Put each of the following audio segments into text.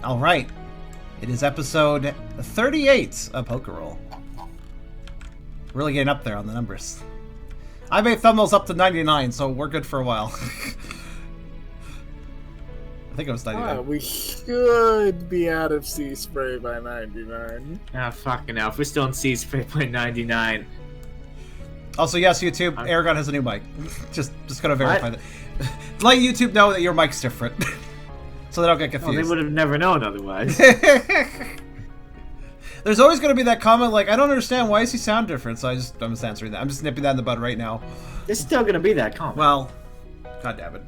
All right. It is episode 38 of Pokerole. Really getting up there on the numbers. I made thumbnails up to 99, so we're good for a while. I think it was 99. We should be out of sea spray by 99. Ah, fucking hell. If we're still in sea spray by 99. Also, yes, YouTube, Eragon has a new mic. just gotta verify that. Let YouTube know that your mic's different. So they don't get confused. Well, they would have never known otherwise. There's always going to be that comment like, I don't understand, why does he sound different? So I'm just answering that. I'm just nipping that in the bud right now. There's still going to be that comment. Well, god damn it.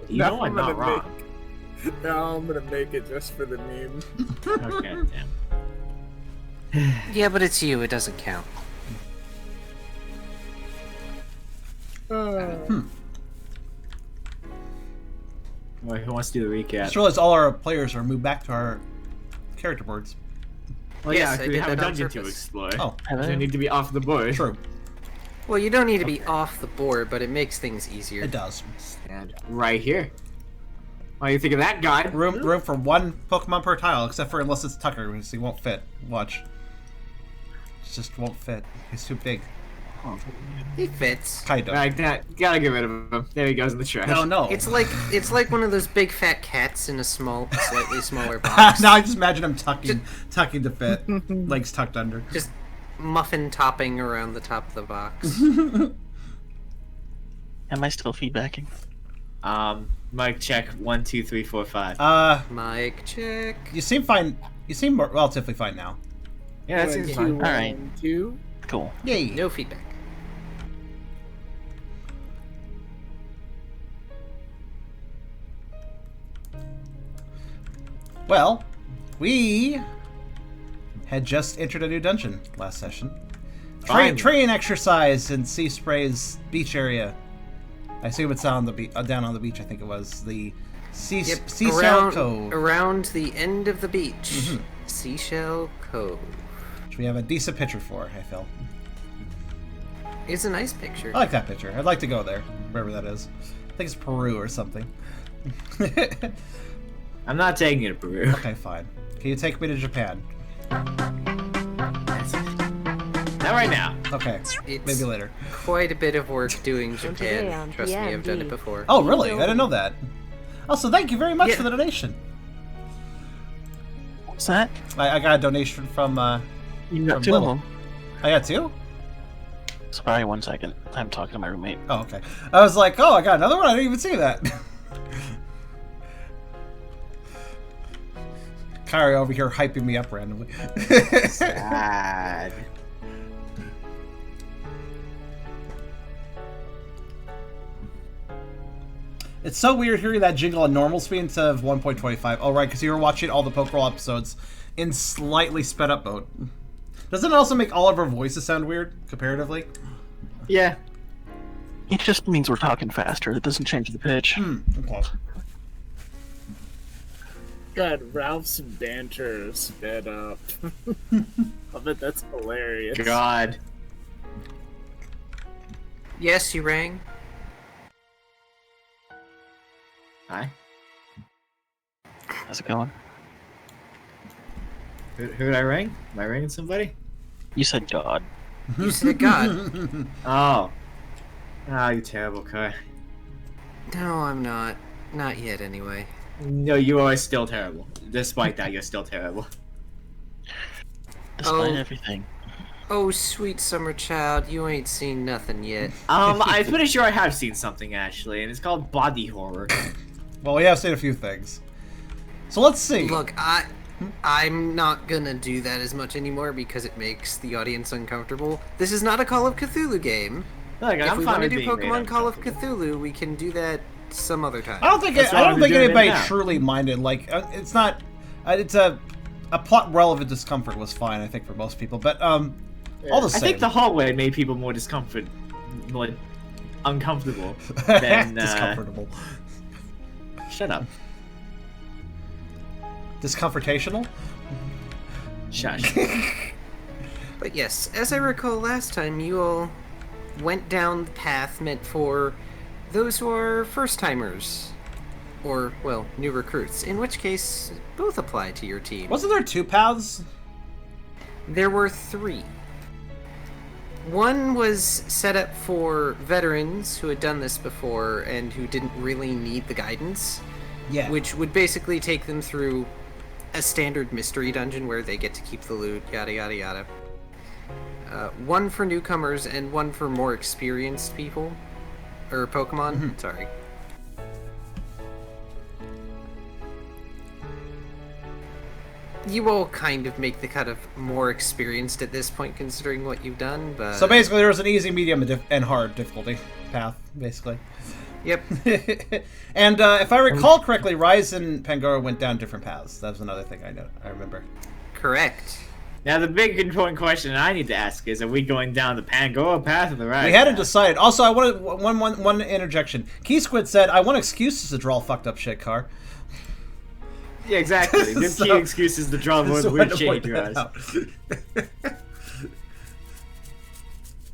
You know I'm not wrong. No, I'm gonna make it just for the meme. Okay, damn. Yeah, but it's you, it doesn't count. Wait, who wants to do the recap? Just realized all our players are moved back to our character boards. Well, Yes, yeah, I we did have a that on dungeon to purpose. explore. Oh, They need to be off the board. true. Well, you don't need to be off the board, but it makes things easier. It does. And right here. What do you think of that guy? Room for one Pokemon per tile, except for unless it's Tucker, because he won't fit. Watch. It just won't fit. He's too big. It fits. Kind of. Right, gotta get rid of him. There he goes in the trash. No. It's like one of those big fat cats in a slightly smaller box. Now I just imagine him tucking to fit. Legs tucked under. Just muffin topping around the top of the box. Am I still feedbacking? Mic check 1, 2, 3, 4, 5. Mic check. You seem fine. You seem relatively fine now. Yeah, that seems fine. Alright. 1, 2. Cool. Yay. No feedback. Well, we had just entered a new dungeon last session. Train exercise in Sea Spray's beach area. I assume it's down on the beach. I think it was the Seashell Cove, around the end of the beach. Seashell Cove. which we have a decent picture for. I feel. It's a nice picture. I like that picture. I'd like to go there, wherever that is. I think it's Peru or something. I'm not taking you to Peru. Okay, fine. Can you take me to Japan? Not right now. Okay, It's maybe later. quite a bit of work doing Japan. on Trust me, I've done it PMD. before. Oh, really? I didn't know that. Also, thank you very much Yeah. for the donation. What's that? I got a donation from You got From two of Little. them. I got two? Sorry, 1 second. I'm talking to my roommate. Oh, okay. I was like, oh, I got another one? I didn't even see that. Kyrio over here hyping me up randomly. Sad. It's so weird hearing that jingle on normal speed instead of 1.25. Oh, right, because you were watching all the Pokerole episodes in slightly sped up mode. Doesn't it also make all of our voices sound weird, comparatively? Yeah. It just means we're talking faster. It doesn't change the pitch. Okay. God, Ralph's banter sped up. I bet that's hilarious. God. Yes, you rang. Hi. How's it going? Who did I ring? Am I ringing somebody? You said God. You said God. Oh. Ah, you terrible guy. No, I'm not. Not yet, anyway. No, you are still terrible. Despite that, you're still terrible. Despite Oh. everything. Oh, sweet summer child, you ain't seen nothing yet. I'm pretty sure I have seen something, actually, and it's called body horror. Well, we have seen a few things. So let's see. Look, I'm not gonna do that as much anymore because it makes the audience uncomfortable. This is not a Call of Cthulhu game. Look, If I'm we fine want to with do being made Pokemon Call of uncomfortable. Cthulhu, we can do that some other time. I don't think That's why we're doing it anybody now. truly minded. Like, it's not. It's a plot relevant discomfort was fine, I think, for most people. But all the I same, think the hallway made people more uncomfortable than discomfortable, Shut up. discomfortational. Shush. But yes, as I recall last time, you all went down the path meant for those who are first-timers. Or, well, new recruits, in which case both apply to your team. Wasn't there 2 paths? There were 3. One was set up for veterans who had done this before and who didn't really need the guidance. Yeah. Which would basically take them through a standard mystery dungeon where they get to keep the loot, yada yada yada. One for newcomers and one for more experienced people. Or Pokemon, sorry. You all kind of make the cut of more experienced at this point, considering what you've done, but... So basically there was an easy, medium, and hard difficulty path, basically. Yep. And if I recall correctly, Rise and Pangoro went down different paths. That was another thing I remember. Correct. Now the big important question I need to ask is: are we going down the Pangoro path or the Rise? We hadn't path? decided. Also, I wanted one interjection. Key Squid said, "I want excuses to draw fucked up shit, Car." Yeah, exactly. Give So- key excuses to draw more So I weird had to shit point in your that eyes. out.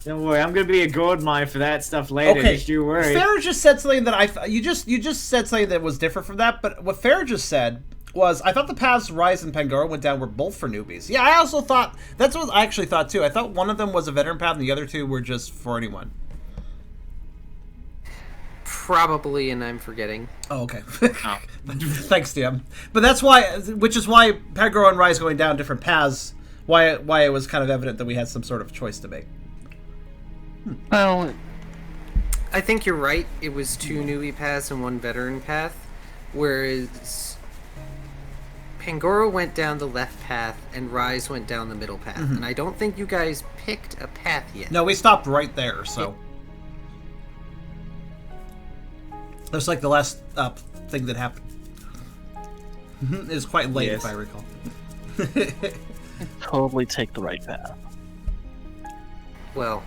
Don't worry, I'm gonna be a gold mine for that stuff later. Okay, Don't you worry. Farrah just said something that you just said something that was different from that. But what Farrah just said was, I thought the paths Rise and Pangoro went down were both for newbies. Yeah, I also thought that's what I actually thought too. I thought one of them was a veteran path, and the other 2 were just for anyone. Probably, and I'm forgetting. Oh, okay. Oh. Thanks, DM. But that's why, which is why Pangoro and Rise going down different paths. Why it was kind of evident that we had some sort of choice to make. Well, I think you're right. It was 2 newbie paths and 1 veteran path, whereas Pangoro went down the left path and Rise went down the middle path. And I don't think you guys picked a path yet. No, we stopped right there, so. That's like the last thing that happened. It was quite late, Yes. if I recall. totally take the right path. Well,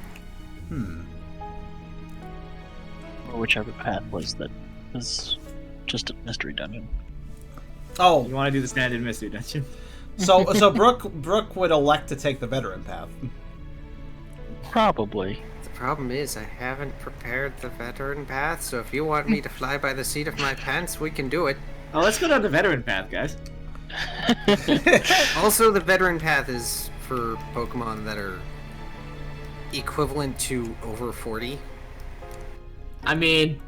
Or whichever path was that was just a mystery dungeon. Oh, You want to do the standard mystery dungeon? so Brooke would elect to take the veteran path. Probably. the problem is I haven't prepared the veteran path, so if you want me to fly by the seat of my pants, we can do it. Oh, let's go down the veteran path, guys. Also, the veteran path is for Pokemon that are equivalent to over 40. I mean,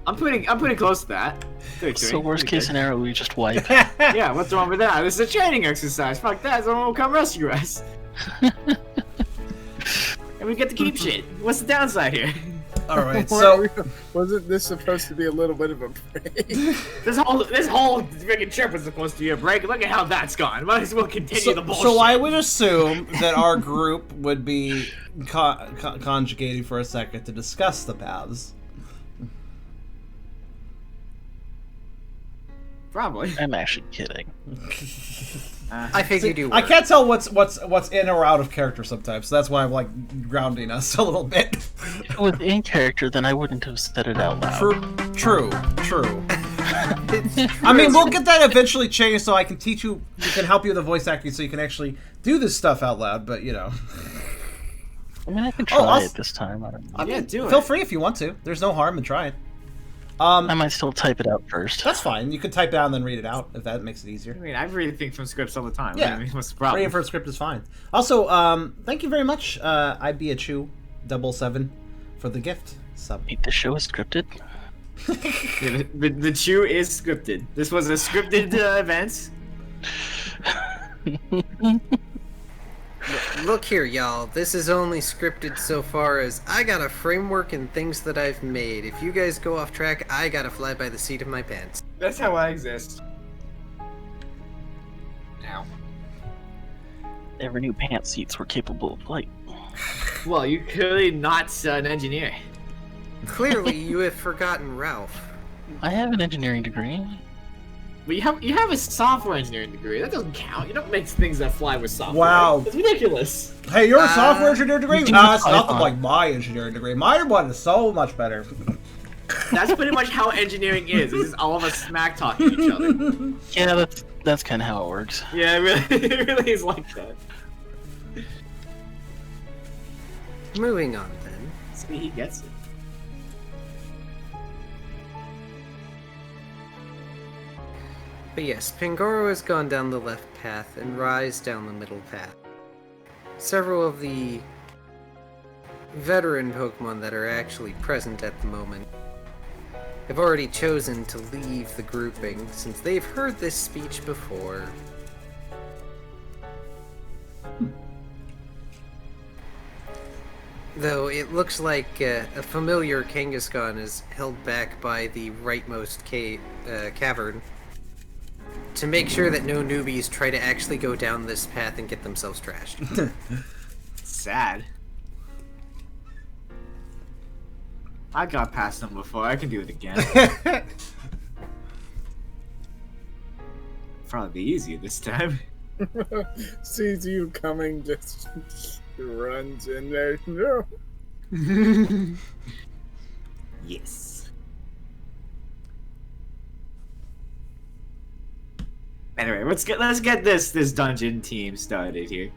I'm pretty close to that. 33, So worst pretty case good. scenario, we just wipe. Yeah, what's wrong with that? This is a training exercise. Fuck that, someone will come rescue us. And we get to keep shit. What's the downside here? All right, so Wasn't this supposed to be a little bit of a break? This whole freaking trip was supposed to be a break. Look at how that's gone. Might as well continue the bullshit. so I would assume that our group would be conjugating for a second to discuss the paths. Probably. I'm actually kidding. I figured you were. I can't tell what's in or out of character sometimes, so that's why I'm like grounding us a little bit. If it was in character, then I wouldn't have said it out loud. True. I mean, we'll get that eventually changed, so I can teach you. We can help you with the voice acting, so you can actually do this stuff out loud. But you know, I mean, I can try I'll- it this time. I don't know. Yeah, do it. feel free if you want to. There's no harm in trying. I might still type it out first. That's fine. You could type it out and then read it out if that makes it I easier. mean, I read things from scripts all the time. Yeah. I mean, what's the problem? Reading for a script is fine. Also, thank you very much, IBeaChew 77 for the gift sub. Wait, the show is scripted? Yeah, the chew is scripted. This was a scripted event. Look here, y'all. This is only scripted so far as I got a framework and things that I've made. If you guys go off track, I gotta fly by the seat of my pants. That's how I exist. Now. Never knew pants seats were capable of flight. Well, you're clearly not an engineer. Clearly, you have forgotten Ralph. I have an engineering degree. But you have a software engineering degree. That doesn't count. You don't make things that fly with software. Wow. It's ridiculous. Hey, you're a software engineering degree? you do Nah, it's Python. nothing like my engineering degree. My one is so much better. That's pretty much how engineering is. It's just all of us smack talking each other. Yeah, that's kind of how it works. Yeah, it really is like that. Moving on, then. See, he gets it. But yes, Pangoro has gone down the left path and Rise down the middle path. Several of the veteran Pokemon that are actually present at the moment have already chosen to leave the grouping since they've heard this speech before. Though it looks like a familiar Kangaskhan is held back by the rightmost cavern to make sure that no newbies try to actually go down this path and get themselves trashed. Sad. I got past them before. I can do it again. Probably be easier this time. Sees you coming, just runs in there. No. Yes. Anyway, let's get this dungeon team started here.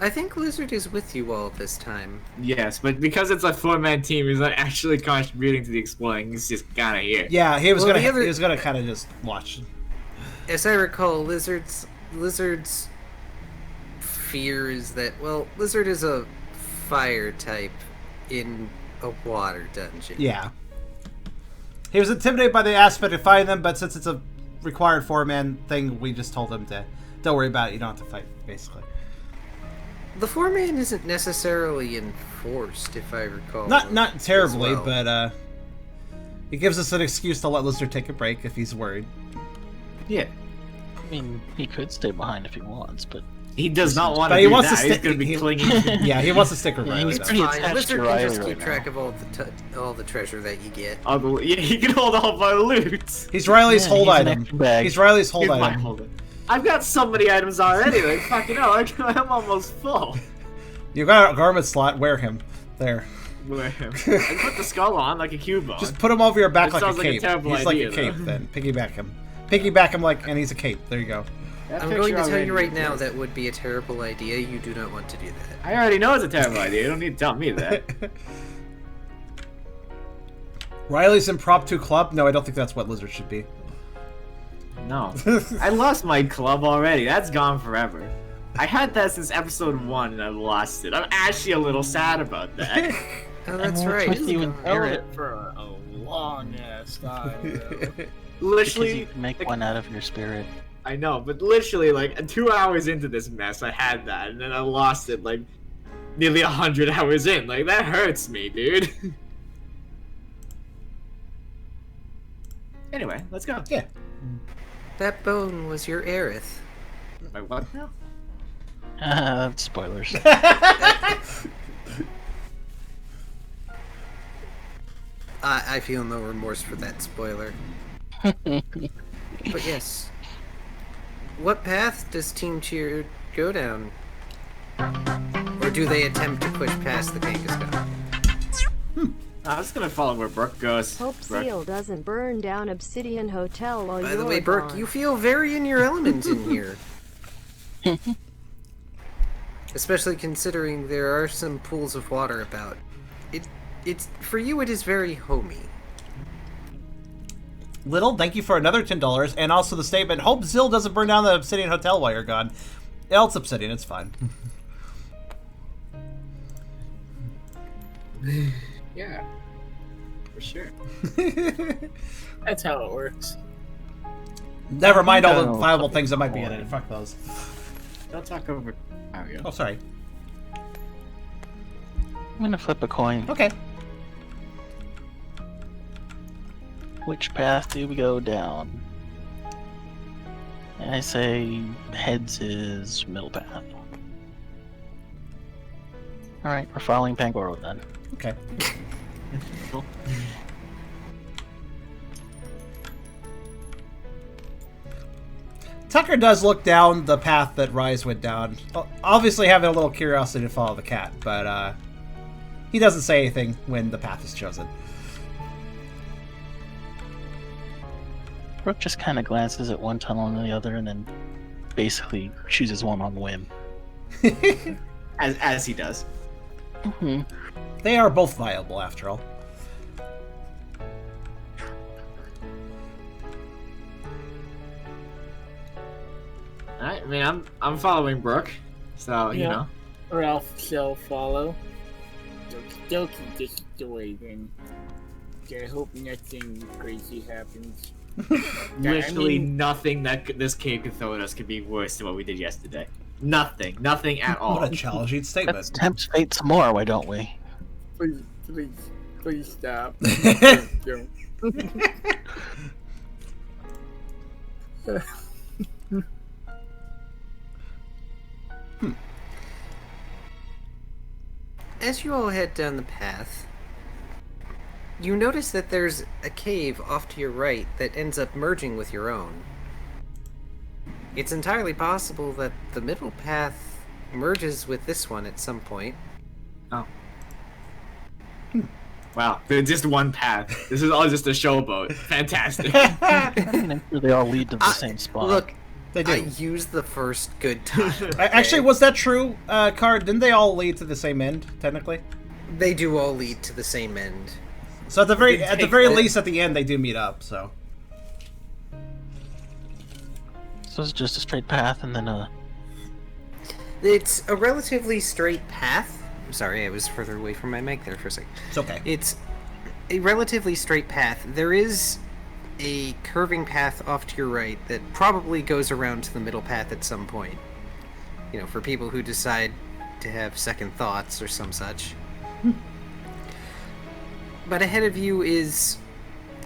I think Lizard is with you all this time. Yes, but because it's a 4-man team, he's not actually contributing to the exploring. He's just kind of here. Yeah, he was Well, gonna kind of just watch. As I recall, Lizard's fear is that, well, Lizard is a fire type in a water dungeon. Yeah. He was intimidated by the aspect of fighting them, but since it's a required 4-man thing, we just told him to, don't worry about it, you don't have to fight, basically. The 4-man isn't necessarily enforced, if I recall. Not terribly, as well. but it gives us an excuse to let Lizard take a break if he's worried. Yeah. I mean, he could stay behind if he wants, but He does not want But to he do wants that. to He's stick. going to be clinging. Yeah, he wants to stick with Yeah, Riley. he's though. pretty Fine. attached Lizard to can just Riley keep right track now. of all the treasure that you get. Yeah, he can hold all my loot. He's Riley's Yeah, hold he's an item. extra bag. He's Riley's hold He's my item. holder. I've got so many items already. Like fucking hell, I'm almost full. You got a garment slot. Wear him. There. I put the skull on like a cube on. Just put him over your back It like a sounds like a cape. terrible He's like idea, a cape. though. Then piggyback him. Piggyback him like, and he's a cape. There you go. That I'm picture going to tell already you right now exists. that would be a terrible idea. You do not want to do that. I already know it's a terrible idea. You don't need to tell me that. Riley's impromptu club? No, I don't think that's what Lizard should be. No. I lost my club already. That's gone forever. I had that since episode 1 and I lost it. I'm actually a little sad about that. Oh, that's And what's right. with you and Held Barrett? it for a long ass time. Because Literally, you can make one out of your spirit. I know, but literally, like 2 hours into this mess, I had that, and then I lost it like nearly 100 hours in. Like that hurts me, dude. Anyway, let's go. Yeah. That bone was your Aerith. My what now? Spoilers. I feel no remorse for that spoiler. But yes. What path does Team Cheer go down? Or do they attempt to push past the Kangaskhan? I'm just gonna follow where Brooke goes. Hope Brooke. Seal doesn't burn down Obsidian Hotel while By you're the way, Brooke, gone. you feel very in your element in here. Especially considering there are some pools of water about. It's for you it is very homey. Little, thank you for another $10, and also the statement, hope Zill doesn't burn down the Obsidian Hotel while you're gone. Yeah, it's Obsidian, it's fine. Yeah, for sure. That's how it works. Never mind all the No, viable things that might be in it. Fuck those. Don't talk over Mario. Oh, sorry. I'm gonna flip a coin. Okay. Which path do we go down? And I say heads is middle path. Alright, we're following Pangoro then. Okay. Cool. Tucker does look down the path that Rise went down. Obviously having a little curiosity to follow the cat, but he doesn't say anything when the path is chosen. Brooke just kind of glances at one tunnel and the other and then basically chooses one on whim. As he does. Mm-hmm. They are both viable, after all. mean, I'm following Brooke, so you know. Ralph shall follow. Doki destroyed, and I hope nothing crazy happens. Literally nothing that this cave can throw at us could be worse than what we did yesterday. Nothing at all. What a challenging statement. Let's tempt fate some more, why don't we? Please stop. Don't. As you all head down the path, you notice that there's a cave off to your right that ends up merging with your own. It's entirely possible that the middle path merges with this one at some point. Oh. Wow, there's just one path. This is all just a showboat. Fantastic. They all lead to the same spot. Look, They do. I used the first good time. Actually, was that true, Card? Didn't they all lead to the same end, technically? They do all lead to the same end. So at the very least, at the end, they do meet up. So. So it's just a straight path and then It's a relatively straight path. I'm sorry, I was further away from my mic there for a second. It's okay. It's a relatively straight path. There is a curving path off to your right that probably goes around to the middle path at some point. You know, for people who decide to have second thoughts or some such. But ahead of you is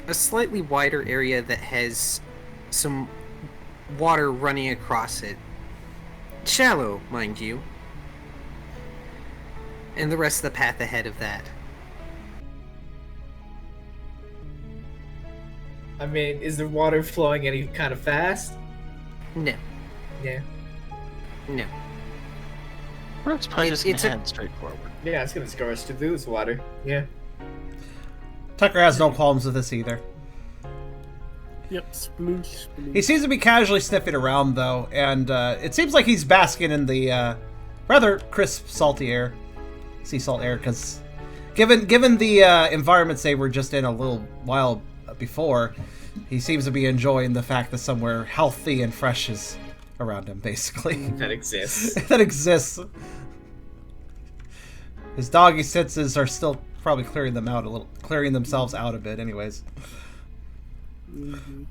a slightly wider area that has some water running across it. Shallow, mind you. And the rest of the path ahead of that. I mean, is the water flowing any kind of fast? No. Yeah. No. Brooke's probably just gonna it's a- head straight forward. Yeah, it's gonna score us to do this water. Yeah. Tucker has no qualms with this either. Yep, sploosh, sploosh. He seems to be casually sniffing around, though, and it seems like he's basking in the rather crisp, salty air, sea salt air. Because given the environments they were just in a little while before, he seems to be enjoying the fact that somewhere healthy and fresh is around him, basically. That exists. That exists. His doggy senses are still probably clearing themselves out a bit, anyways. Mhm.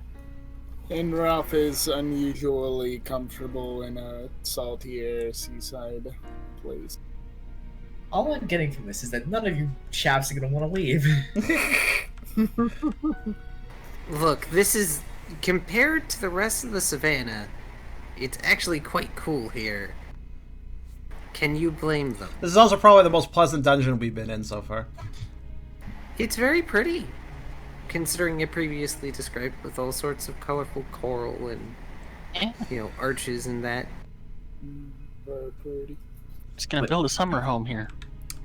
And Ralph is unusually comfortable in a salty air seaside place. All I'm getting from this is that none of you chaps are gonna want to leave. Look, this is... Compared to the rest of the savannah, it's actually quite cool here. Can you blame them? This is also probably the most pleasant dungeon we've been in so far. It's very pretty, considering it previously described with all sorts of colorful coral and, you know, arches and that. Very pretty. Just gonna build a summer home here.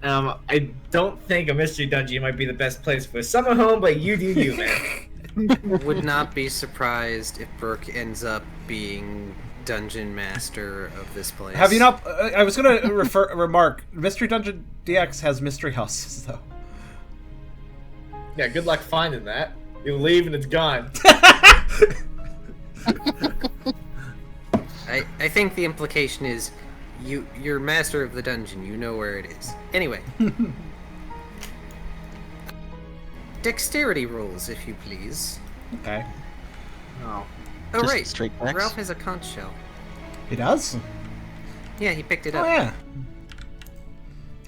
I don't think a mystery dungeon might be the best place for a summer home, but you do you, man. Would not be surprised if Brooke ends up being dungeon master of this place. Have you not? I was going to remark. Mystery Dungeon DX has mystery houses, though. Yeah, good luck finding that. You leave and it's gone. I think the implication is you're master of the dungeon. You know where it is. Anyway. Dexterity rolls, if you please. Okay. Oh. Oh, Just right. straight dex? Ralph has a conch shell. He does? Yeah, he picked it Oh, up. yeah.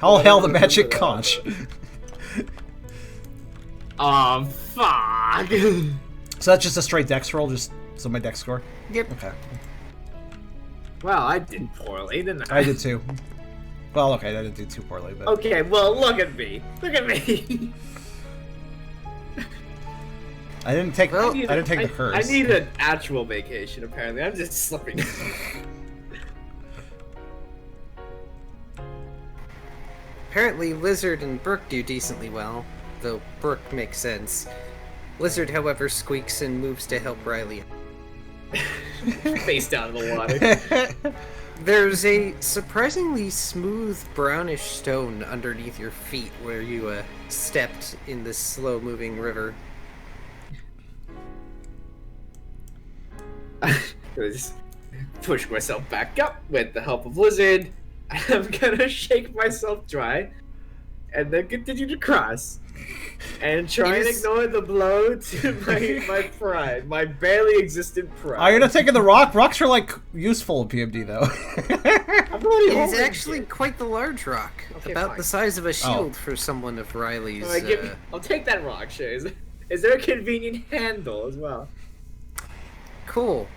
All hail the magic conch. Oh, fuck. So that's just a straight dex roll, just so my dex score? Yep. Okay. Well, I did poorly, didn't I? I did too. Well, okay, I didn't do too poorly, but... Okay, well, look at me. Look at me. I didn't take Well, I didn't take the curse. I need an actual vacation, apparently. I'm just slipping. Apparently, Lizard and Brooke do decently well, though Brooke makes sense. Lizard, however, squeaks and moves to help Riley. Face down in the water. There's a surprisingly smooth brownish stone underneath your feet where you stepped in this slow-moving river. Just push myself back up with the help of Lizard. I'm gonna shake myself dry, and then continue to cross. And try and ignore the blow to my pride, my barely existent pride. Oh, you're not taking the rock? Rocks are, like, useful in PMD, though. It is actually quite the large rock. Okay, about fine. the size of a shield for someone of Riley's. Alright, I'll take that rock, sure. Is there a convenient handle as well? Cool.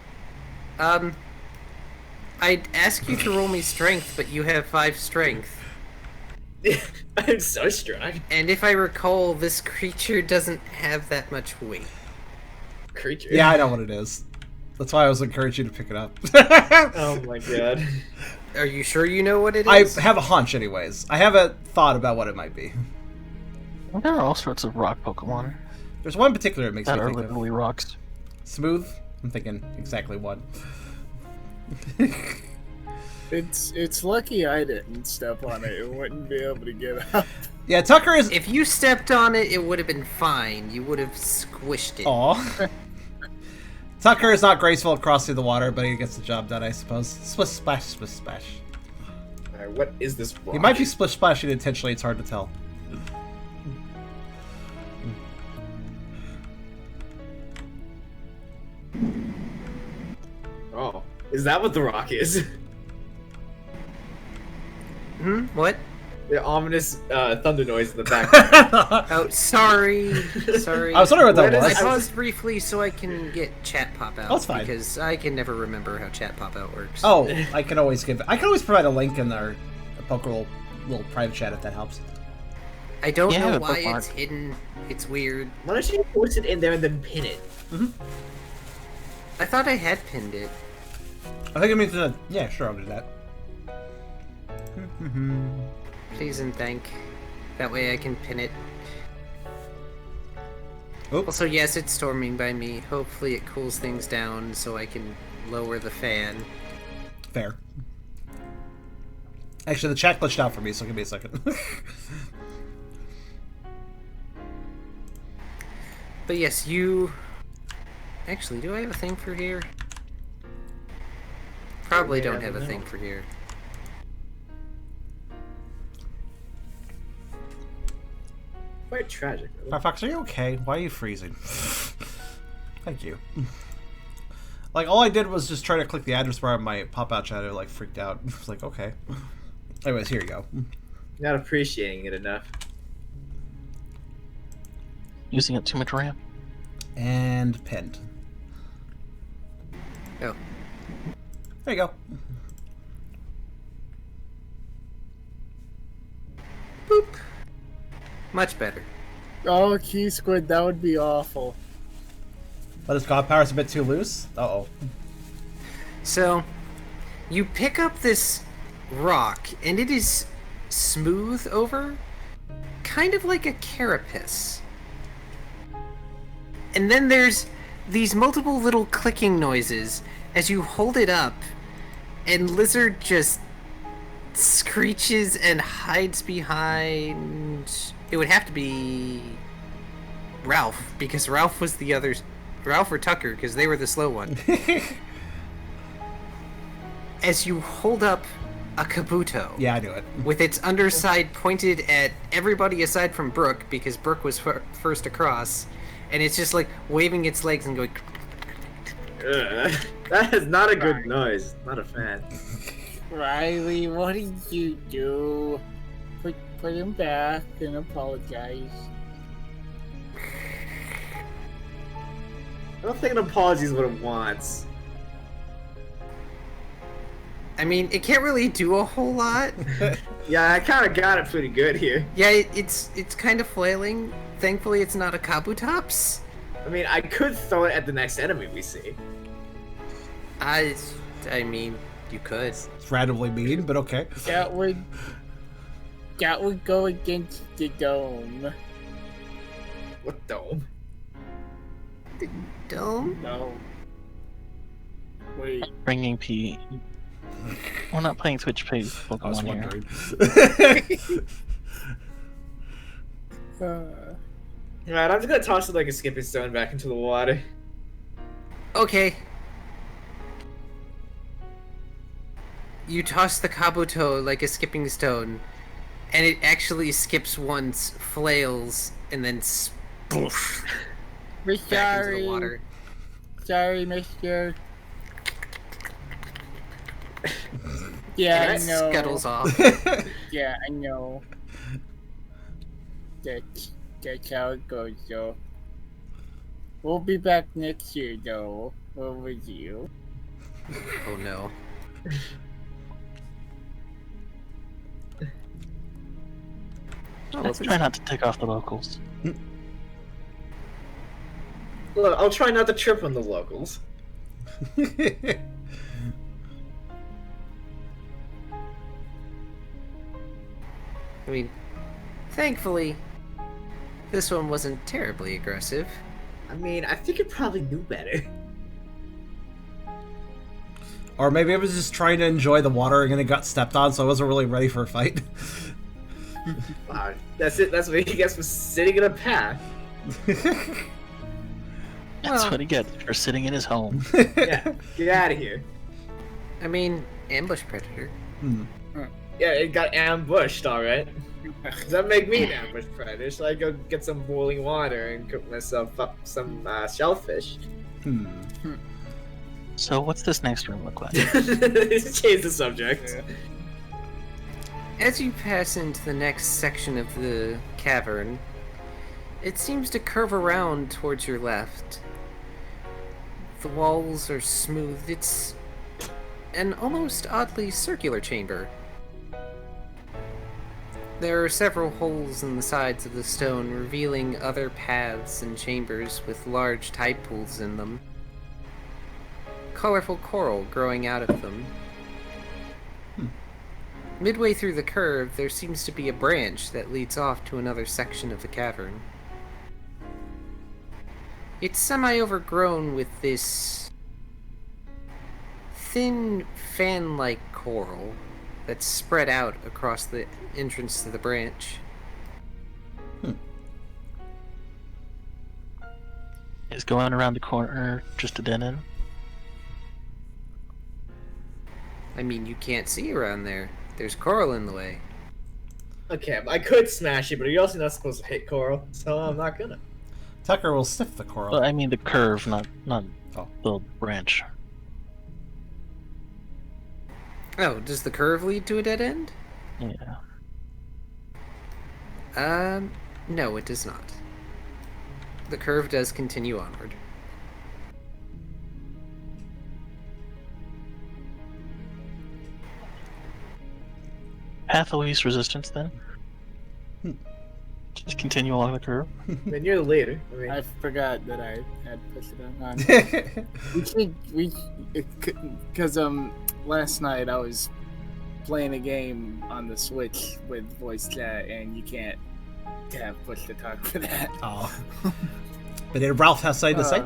I'd ask you to roll me strength, but you have 5 strength. I'm so strong. And if I recall, this creature doesn't have that much weight. Creature? Yeah, I know what it is. That's why I was encouraging you to pick it up. Oh my god. Are you sure you know what it I is? have a hunch, anyways. I have a thought about what it might be. There are all sorts of rock Pokemon There's one in particular that makes that me are think of. literally rocks. Smooth? I'm thinking exactly one. It's lucky I didn't step on it. It wouldn't be able to get up. Yeah, Tucker is... If you stepped on it, it would have been fine. You would have squished it. Aw. Tucker is not graceful at crossing the water, but he gets the job done, I suppose. Splish splash, splish splash. Alright, what is this rock? He might be splish splashing intentionally, it's hard to tell. Oh, is that what the rock is? What? The ominous thunder noise in the background. Oh, sorry. Sorry. I was wondering what that Where was. does- I paused briefly so I can get chat pop out. Oh, that's fine. Because I can never remember how chat pop out works. Oh, I can always provide a link in our Pokerole little private chat if that helps. I don't Yeah, know the why bookmark. it's hidden. It's weird. Why don't you post it in there and then pin it? I thought I had pinned it. I think it means yeah, sure, I'll do that. Please and thank. That way I can pin it. Oop. Also, yes, it's storming by me. Hopefully it cools things down so I can lower the fan. Fair. Actually, the chat glitched out for me, so give me a second. But yes, you... Actually, do I have a thing for here? Probably don't have a thing for here. Quite tragic. Firefox, are you okay? Why are you freezing? Thank you. Like, all I did was just try to click the address bar on my pop-out chat, it, like, freaked out. I was like, okay. Anyways, here you go. Not appreciating it enough. Using it too much RAM. And pinned. Oh. There you go. Boop. Much better. Oh, Key Squid, that would be awful. But his god power's a bit too loose? Uh-oh. So, you pick up this rock, and it is smooth over, kind of like a carapace. And then there's these multiple little clicking noises as you hold it up, and Lizard just screeches and hides behind... It would have to be Ralph, because Ralph was the other... Ralph or Tucker, because they were the slow one. As you hold up a Kabuto. Yeah, I knew it. With its underside pointed at everybody aside from Brooke, because Brooke was first across, and it's just like waving its legs and going... That is not a good noise. Not a fan. Riley, what did you do? Put him back and apologize. I don't think an apology is what it wants. I mean, it can't really do a whole lot. Yeah, I kind of got it pretty good here. Yeah, it's kind of flailing. Thankfully, it's not a Kabutops. I mean, I could throw it at the next enemy we see. I mean, you could. It's randomly mean, but okay. That would go against the dome. What dome? Dome? No. Wait. Bringing P. We're not playing Twitch Pay I was Pokemon here. wondering. Alright, I'm just gonna toss it like a skipping stone back into the water. Okay. You toss the Kabuto like a skipping stone, and it actually skips once, flails, and then spoof We're back into sorry. the water. Sorry, mister. Yeah, I And it know. scuttles off. Yeah, I know. That's how it goes, though. We'll be back next year, though. Over to you. Oh no. Let's try not to take off the locals. Look, I'll try not to trip on the locals. I mean, thankfully, this one wasn't terribly aggressive. I mean, I think it probably knew better. Or maybe I was just trying to enjoy the water and then it got stepped on, so I wasn't really ready for a fight. Wow, that's it. That's what he gets for sitting in a path. That's what he gets for sitting in his home. Yeah, get out of here. I mean, ambush predator. Yeah, it got ambushed, alright. Does that make me an ambush predator? Should I go get some boiling water and cook myself up some shellfish? So what's this next room look like? Let's change the subject. As you pass into the next section of the cavern, it seems to curve around towards your left. The walls are smooth. It's an almost oddly circular chamber. There are several holes in the sides of the stone, revealing other paths and chambers with large tide pools in them. Colorful coral growing out of them. Midway through the curve, there seems to be a branch that leads off to another section of the cavern. It's semi-overgrown with this thin, fan-like coral that's spread out across the entrance to the branch. Is going around the corner just a dead end? I mean, you can't see around there. There's coral in the way. Okay, I could smash it, but you're also not supposed to hit coral, so I'm not gonna. Tucker will sniff the coral. Well, I mean the curve, not Oh. the branch. Oh, does the curve lead to a dead end? Yeah. No, it does not. The curve does continue onward. Path of least resistance then? Just continue along the curve. Then you're the leader. I mean, I forgot that I had put it on. Because last night I was playing a game on the Switch with voice chat, and you can't have push to talk for that. Oh. But then Ralph has something to say.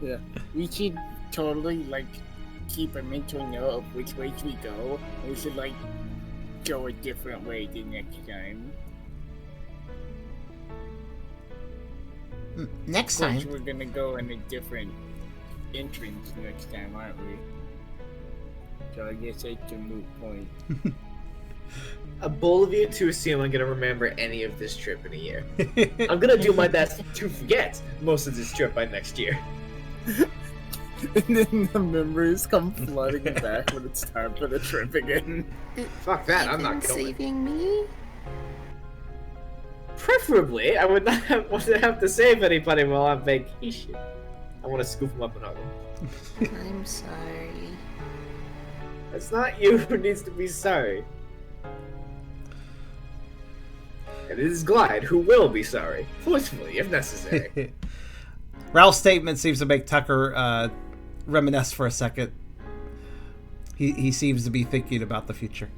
Yeah, we should totally keep a mental note of which way we go. We should go a different way the next time. Next Of course, time. we're gonna go in a different entrance next time, aren't we? So I guess it's a moot point. a bold of you to assume I'm gonna remember any of this trip in a year. I'm gonna do my best to forget most of this trip by next year. And then the memories come flooding back when it's time for the trip again. Fuck that, I'm not going. Saving me? Preferably, I would not want to have to save anybody while on vacation. I want to scoop them up and hug them. I'm sorry. It's not you who needs to be sorry. It is Glide who will be sorry, forcefully if necessary. Ralph's statement seems to make Tucker reminisce for a second. He seems to be thinking about the future.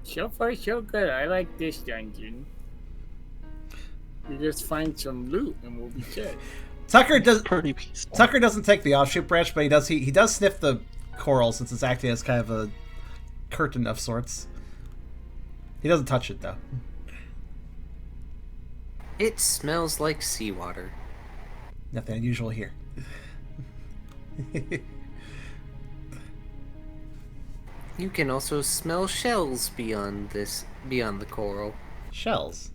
So far, so good. I like this dungeon. We just find some loot and we'll be set. Tucker Pretty peaceful. Tucker doesn't take the offshoot branch, but he does sniff the coral since it's acting as kind of a curtain of sorts. He doesn't touch it though. It smells like seawater. Nothing unusual here. You can also smell shells beyond the coral. Shells.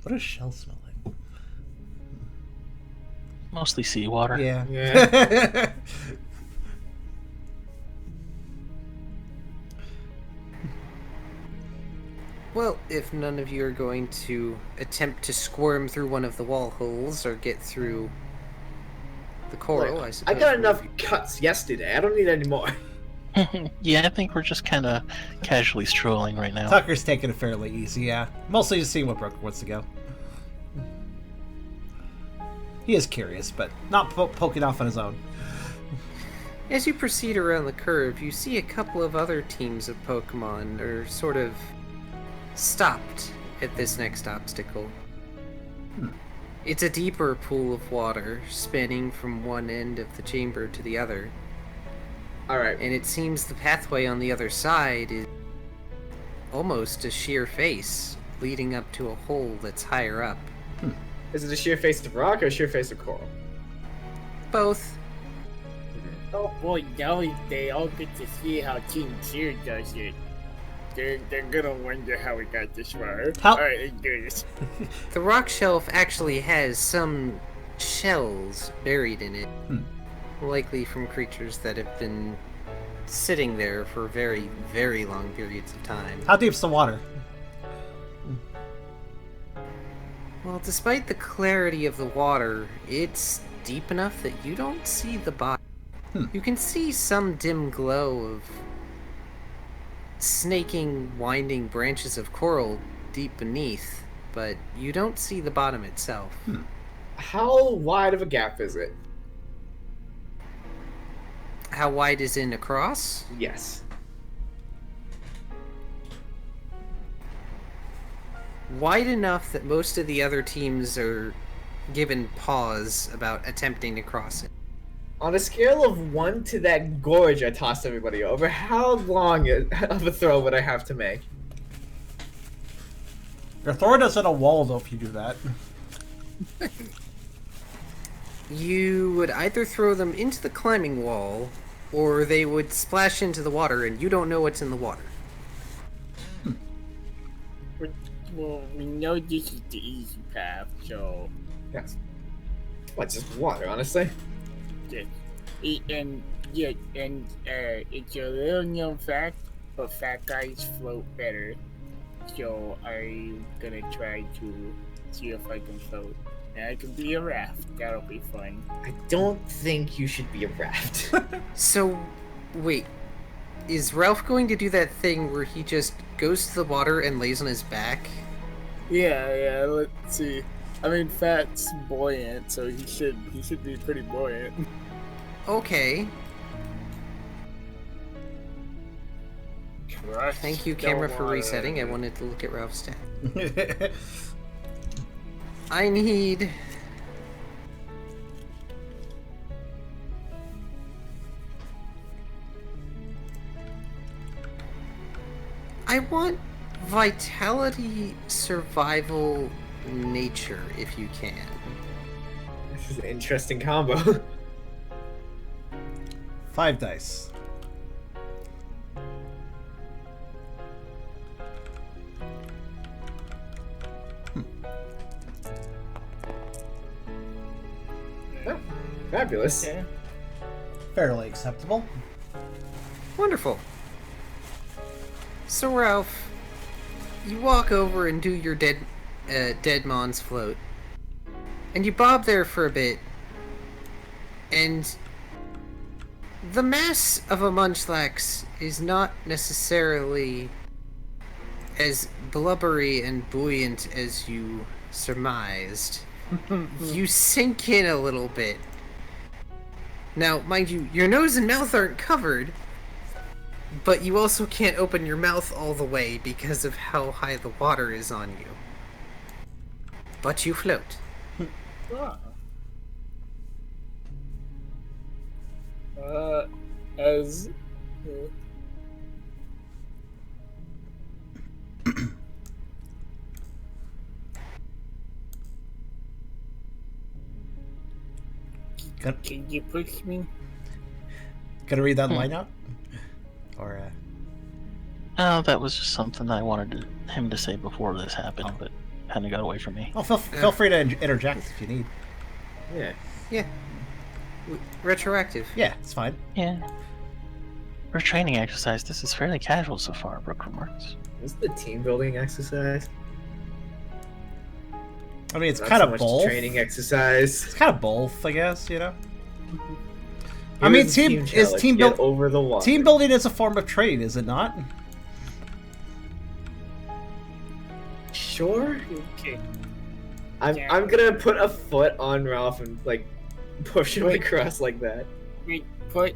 What does shell smell like? Mostly seawater. Yeah. Yeah. Well, if none of you are going to attempt to squirm through one of the wall holes or get through the coral, I suppose. I got enough cuts yesterday. I don't need any more. Yeah, I think we're just kind of casually strolling right now. Tucker's taking it fairly easy, yeah. Mostly just seeing what Brooke wants to go. He is curious, but not poking off on his own. As you proceed around the curve, you see a couple of other teams of Pokemon are sort of stopped at this next obstacle. It's a deeper pool of water, spanning from one end of the chamber to the other. Alright. And it seems the pathway on the other side is almost a sheer face, leading up to a hole that's higher up. Is it a sheer face of rock or a sheer face of coral? Both. Oh boy, now they all get to see how Team Cheer does it. They're gonna wonder how we got this far. How- Alright, let's do this. The rock shelf actually has some shells buried in it, likely from creatures that have been sitting there for very, very long periods of time. How deep's the water? Well, despite the clarity of the water, it's deep enough that you don't see the bottom. You can see some dim glow of snaking, winding branches of coral deep beneath, but you don't see the bottom itself. How wide of a gap is it? How wide is in across? Yes. Wide enough that most of the other teams are given pause about attempting to cross it. On a scale of 1 to that gorge I tossed everybody over, how long of a throw would I have to make? Your Thor doesn't a wall, though, if you do that. You would either throw them into the climbing wall, or they would splash into the water and you don't know what's in the water. Well, we know this is the easy path, so Yes. What, just water, honestly? yes. And it's a little known fact, but fat guys float better. So I'm gonna try to see if I can float. And I can be a raft. That'll be fun. I don't think you should be a raft. So, wait. Is Ralph going to do that thing where he just goes to the water and lays on his back? Yeah, let's see. I mean, Fat's buoyant, so he should be pretty buoyant. Okay. Trust Thank you, the camera, for water. resetting. I wanted to look at Ralph's stat. I need... I want vitality, survival, nature, if you can. This is an interesting combo. 5 dice. Fabulous. Okay. Fairly acceptable. Wonderful. So, Ralph, you walk over and do your dead Mon's float. And you bob there for a bit. And the mass of a Munchlax is not necessarily as blubbery and buoyant as you surmised. You sink in a little bit. Now, mind you, your nose and mouth aren't covered, but you also can't open your mouth all the way because of how high the water is on you. But you float. Ah. As Good. can you push me? Gonna read that line out? Or, Oh, that was just something I wanted him to say before this happened, but kind of got away from me. Oh, feel free to interject if you need. Yeah. Yeah. Retroactive. Yeah, it's fine. Yeah. For training exercise, this is fairly casual so far, Brook remarks. What's the team building exercise? I mean, it's Not kind so of much both. training exercise. It's kind of both, I guess, you know? I Here mean, is the team challenge, get over the water. team building is a form of training, is it not? Sure. Okay. I'm gonna put a foot on Ralph and like push him across like that. Wait, put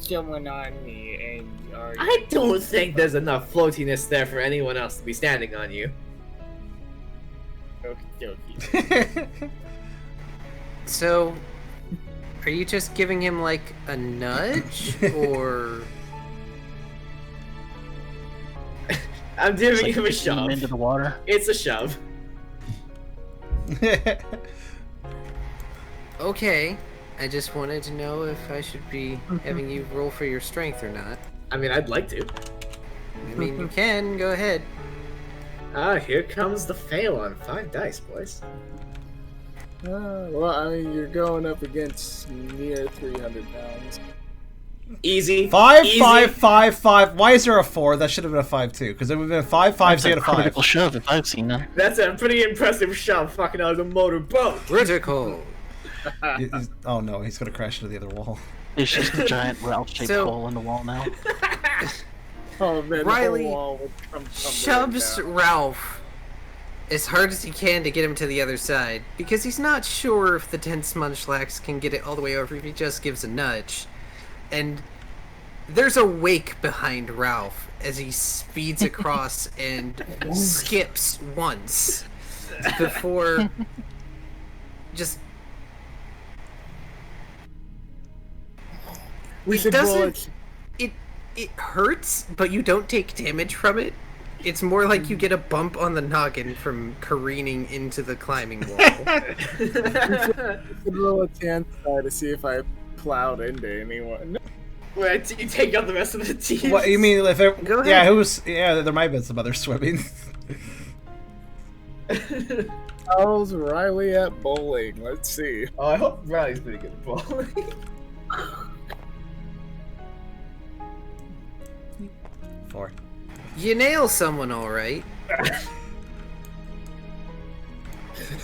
someone on me and I don't think there's enough floatiness there for anyone else to be standing on you. Okey-dokey. So, are you just giving him like a nudge, or I'm It's giving like him a pushing him shove. into the water. It's a shove. okay? I just wanted to know if I should be having you roll for your strength or not. I mean, I'd like to. I mean, you can go ahead. Ah, here comes the fail on 5 dice, boys. Well, I mean, you're going up against near 300 pounds. Easy. 5, Easy. 5, 5, 5. Why is there a 4? That should have been a 5 too, because it would have been a 5, 5, That's so you a had a 5. critical shove if I've seen none. That's a pretty impressive shove fucking out of the motorboat. Critical. Oh no, he's gonna crash into the other wall. It's just a giant Ralph-shaped So- hole in the wall now. Oh man, Riley the whole wall would come Shoves down. Ralph as hard as he can to get him to the other side, because he's not sure if the 10 Smunchlax can get it all the way over if he just gives a nudge. And there's a wake behind Ralph as he speeds across and skips once before just... We It should roll doesn't... It hurts, but you don't take damage from it. It's more like you get a bump on the noggin from careening into the climbing wall. We should roll a chance die to see if I plowed into anyone. Wait, you take out the rest of the team. What you mean? If it, Go ahead. yeah, who's yeah? There might have been some other swimming. How's Riley at bowling? Let's see. Oh, I hope Riley's pretty good at bowling. 4. You nail someone, all right.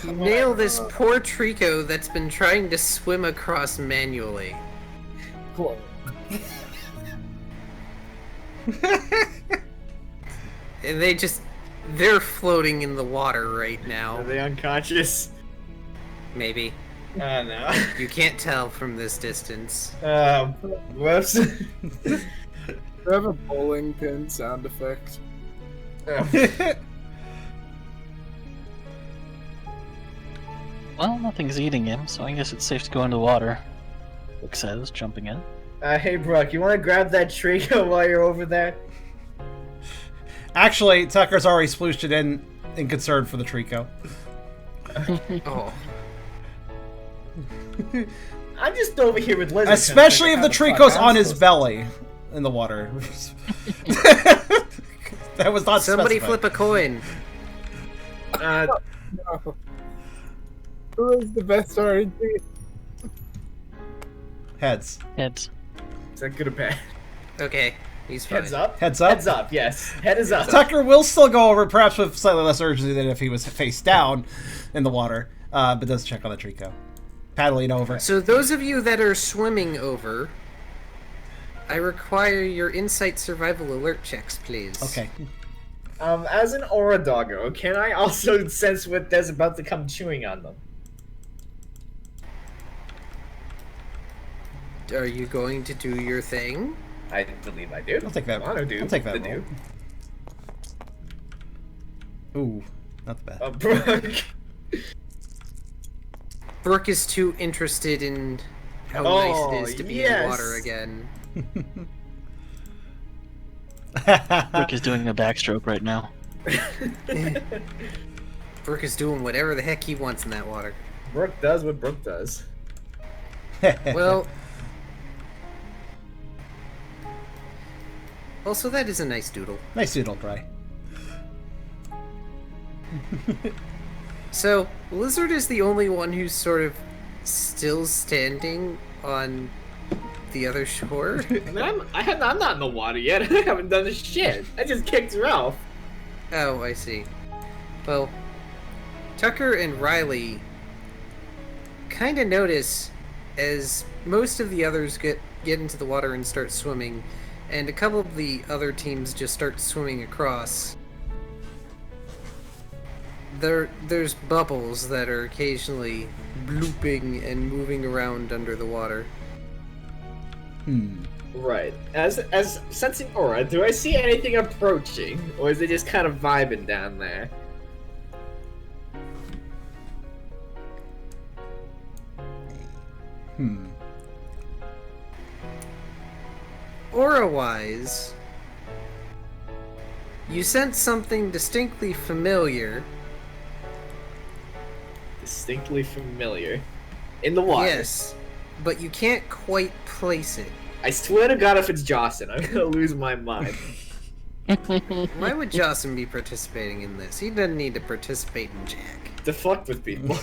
You nail this poor Trico that's been trying to swim across manually. Whoa. And they're floating in the water right Are now. they unconscious? Maybe. Oh no. You can't tell from this distance. Whoops. Do I have a bowling pin sound effect? Well, nothing's eating him, so I guess it's safe to go into the water. Brooke says, jumping in. Hey, Brooke, you want to grab that trio while you're over there? Actually, Tucker's already splooshed it in concern for the Trico. Oh. I'm just over here with Liz. Especially if the Trico's on his belly in the water. That was not Somebody specified. flip a coin. No. Who is the best RNG? Heads. Heads. Is that good or bad? Okay, he's fine. Heads up? Heads up? Heads up, yes. Head is up. Tucker will still go over, perhaps with slightly less urgency than if he was face down in the water, but does check on the Trico. Paddling over. So those of you that are swimming over, I require your insight survival alert checks, please. Okay. As an aura doggo, can I also sense what there's about to come chewing on them? Are you going to do your thing? I believe I do. I'll take that. I want to do. I'll take that the roll. do. Ooh, not bad. Brooke. Brooke is too interested in how Oh, nice it is to be yes. in water again. Brooke is doing a backstroke right now. Brooke is doing whatever the heck he wants in that water. Brooke does what Brooke does. Well, Also, that is a nice doodle. Nice doodle, Dry. So, Lizard is the only one who's sort of still standing on the other shore. I mean, I'm not in the water yet. I haven't done a shit. I just kicked Ralph. Oh, I see. Well, Tucker and Riley kind of notice as most of the others get into the water and start swimming, and a couple of the other teams just start swimming across. There's bubbles that are occasionally blooping and moving around under the water. Right. As sensing aura, do I see anything approaching, or is it just kind of vibing down there? Aura-wise, you sense something distinctly familiar. Distinctly familiar. In the water. Yes, but you can't quite place it. I swear to God, if it's Jocelyn, I'm gonna lose my mind. Why would Jocelyn be participating in this? He doesn't need to participate in Jack. To fuck with people.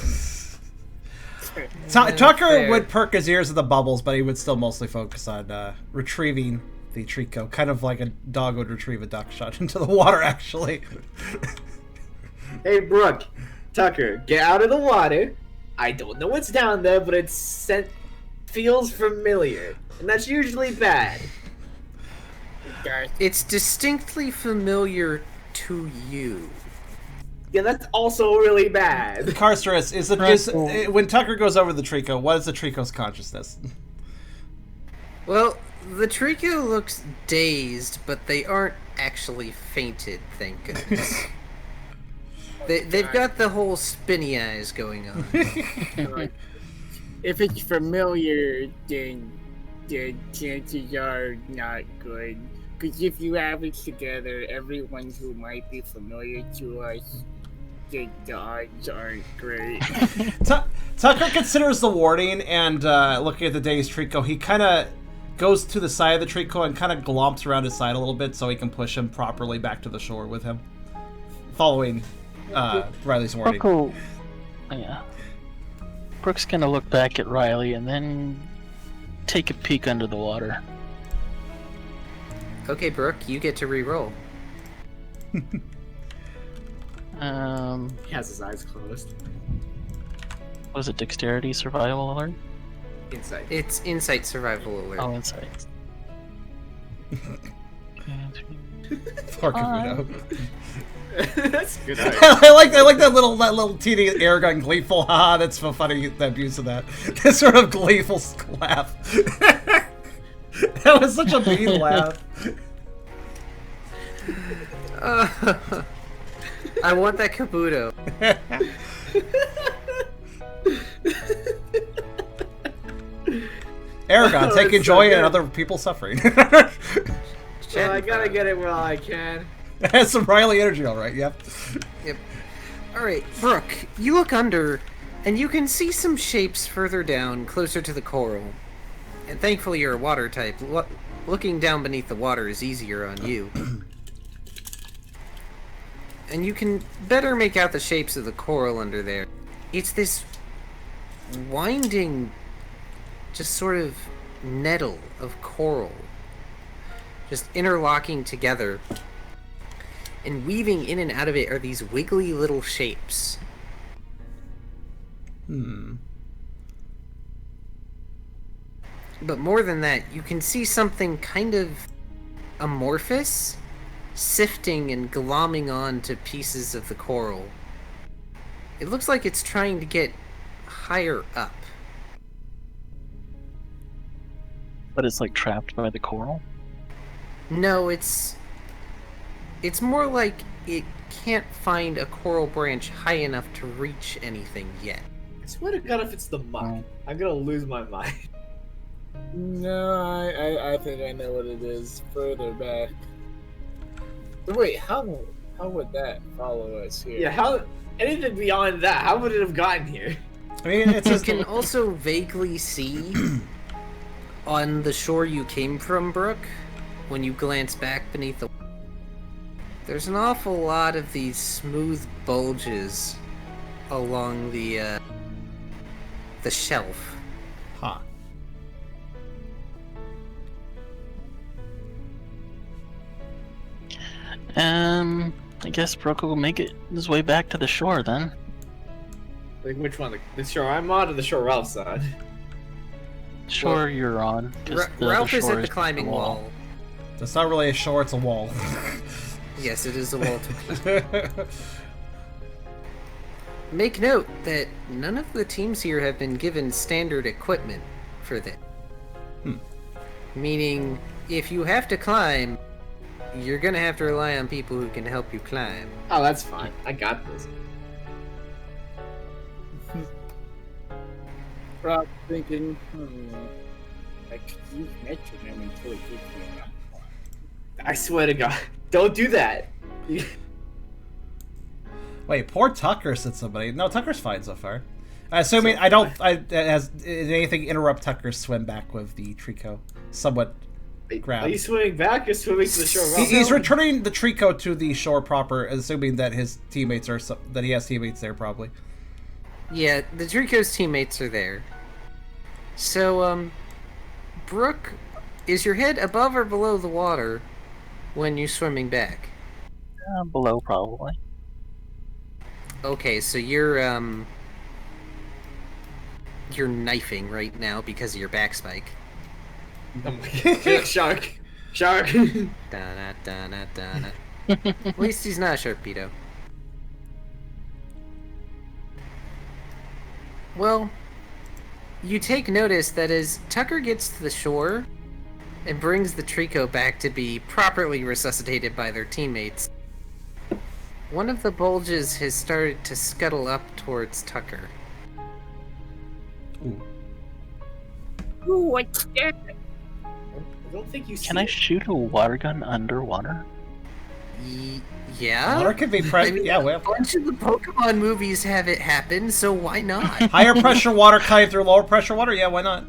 Tucker fair. would perk his ears at the bubbles, but he would still mostly focus on retrieving the Trico, kind of like a dog would retrieve a duck shot into the water, actually. Hey, Brooke. Tucker, get out of the water. I don't know what's down there, but feels familiar. And that's usually bad. Okay. It's distinctly familiar to you. Yeah, that's also really bad. Karserus, when Tucker goes over the Trico, what is the Trico's consciousness? Well, the Trico looks dazed, but they aren't actually fainted, thank goodness. They've got the whole spinny eyes going on. If it's familiar, then the chances are not good. Because if you average together everyone who might be familiar to us, the odds aren't great. Tucker considers the warding, and looking at the day's Trico, he kind of goes to the side of the Trico and kind of glomps around his side a little bit so he can push him properly back to the shore with him, following Riley's warding. Brooke's gonna look back at Riley and then take a peek under the water. Okay, Brooke, you get to re-roll. He has his eyes closed. Was it dexterity survival alert? Insight. It's Insight Survival Alert. Oh, insight. Poor Kabuto. That's good. I like that little teeny Eragon gleeful. Ha! That's so funny. That use of that. This sort of gleeful laugh. That was such a mean laugh. I want that Kabuto. Aragon, taking joy in other people's suffering. Well, I gotta get it while I can. Has some Riley energy, all right. Yep. Yep. Alright, Brooke, you look under, and you can see some shapes further down, closer to the coral. And thankfully you're a water type. Looking down beneath the water is easier on you. And you can better make out the shapes of the coral under there. It's this winding, just sort of nettle of coral. Just interlocking together. And weaving in and out of it are these wiggly little shapes. But more than that, you can see something kind of amorphous sifting and glomming on to pieces of the coral. It looks like it's trying to get higher up. But it's like trapped by the coral? No, it's more like it can't find a coral branch high enough to reach anything yet. I swear to God, if it's the muck, I'm gonna lose my mind. No, I think I know what it is. Further back. But wait, how would that follow us here? Yeah, how anything beyond that? How would it have gotten here? I mean, it's You just can also vaguely see on the shore you came from, Brooke, when you glance back beneath the... There's an awful lot of these smooth bulges along the shelf. Huh. I guess Brooke will make his way back to the shore then. Like, which one? The shore I'm on or the shore Ralph's on? Shore you're on. 'Cause the Ralph is shore at the climbing the wall. That's not really a shore, it's a wall. Yes, it is a wall to climb. Make note that none of the teams here have been given standard equipment for this. Meaning, if you have to climb, you're gonna have to rely on people who can help you climb. Oh, that's fine. I got this. Rob thinking, like, you've mentioned him until he keeps me up. I swear to God, don't do that. Wait, poor Tucker said somebody. No, Tucker's fine so far. Assuming has did anything interrupt Tucker's swim back with the Trico? Somewhat grab. Are you swimming back or swimming to the shore? He's returning the Trico to the shore proper, assuming that his teammates are that he has teammates there probably. Yeah, the Trico's teammates are there. So, Brooke, is your head above or below the water when you're swimming back? Below, probably. Okay, so you're knifing right now because of your back spike. Oh my God. Shark. Da-na-da-na-da-na. At least he's not a Sharpedo. Well, you take notice that as Tucker gets to the shore and brings the Trico back to be properly resuscitated by their teammates, one of the bulges has started to scuttle up towards Tucker. Ooh. Ooh, what's that? I don't think you see Can I it. shoot a water gun underwater? Yeah? Water could be yeah, well. A bunch of the Pokemon movies have it happen, so why not? Higher pressure water cutting through lower pressure water? Yeah, why not?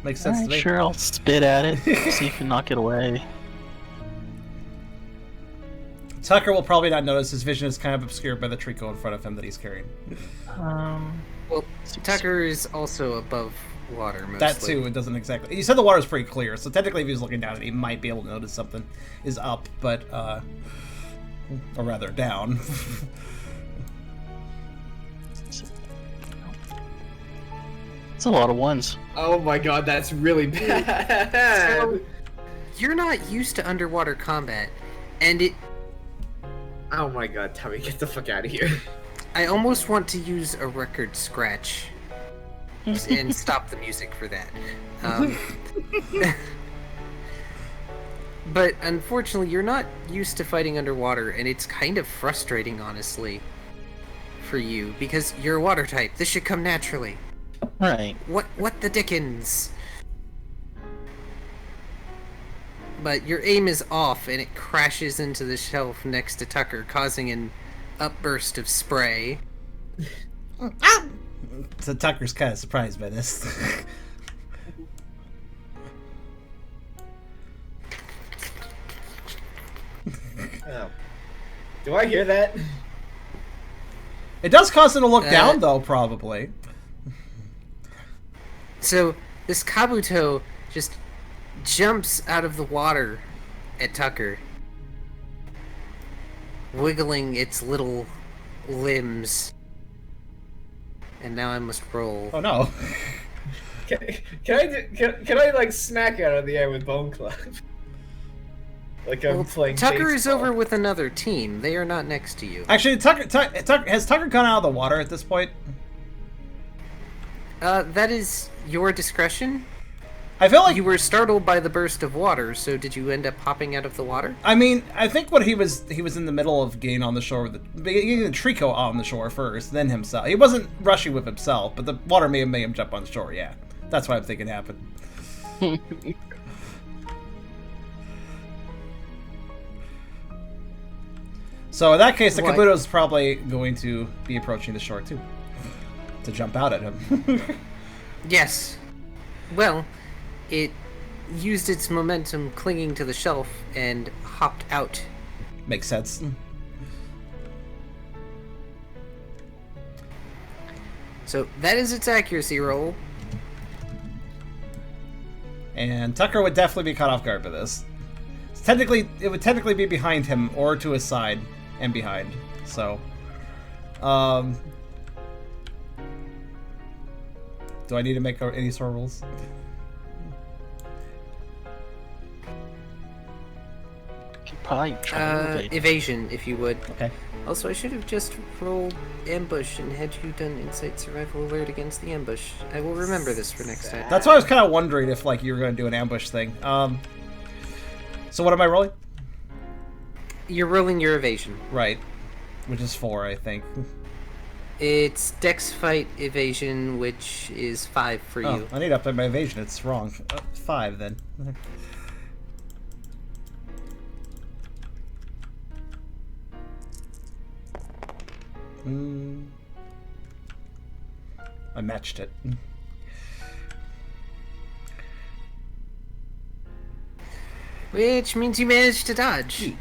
Makes sense to me. Sure, I'll spit at it, see if you can knock it away. Tucker will probably not notice. His vision is kind of obscured by the Trico in front of him that he's carrying. Well, Tucker is also above water, mostly. That too, it doesn't exactly... You said the water's pretty clear, so technically if he was looking down at it, he might be able to notice something is up, but, or rather, down. It's a lot of ones. Oh my God, that's really bad. So, you're not used to underwater combat, and it... Oh my God, Tommy, get the fuck out of here. I almost want to use a record scratch and stop the music for that. But unfortunately, you're not used to fighting underwater, and it's kind of frustrating, honestly, for you, because you're a water type. This should come naturally. Right. What the dickens? But your aim is off, and it crashes into the shelf next to Tucker, causing an upburst of spray. So Tucker's kind of surprised by this. Oh. Do I hear that? It does cause him to look down, though, probably. So, this Kabuto just jumps out of the water at Tucker, wiggling its little limbs. And now I must roll. Oh no. Can I like smack it out of the air with Bone Club? Like I'm playing Tucker is baseball. over with another team. They are not next to you. Actually, has Tucker gone out of the water at this point? That is your discretion. I feel like You were startled by the burst of water, so did you end up hopping out of the water? I mean, I think what he was in the middle of getting on the shore with getting the Trico on the shore first, then himself. He wasn't rushing with himself, but the water made him jump on the shore. Yeah, that's what I'm thinking happened. So in that case, the Kabuto's probably going to be approaching the shore too, to jump out at him. Yes. Well, it used its momentum clinging to the shelf and hopped out. Makes sense. So that is its accuracy roll. And Tucker would definitely be caught off guard by this. It would technically be behind him or to his side and behind. So, do I need to make any sort of rolls? Probably try evasion, if you would. Okay. Also, I should have just rolled ambush and had you done insight survival alert against the ambush. I will remember this for next time. That's why I was kind of wondering if like you were going to do an ambush thing. So what am I rolling? You're rolling your evasion. Right. Which is 4, I think. It's Dex Fight Evasion, which is 5 for you. I need to update my evasion. It's wrong. 5 then. I matched it. Which means you managed to dodge.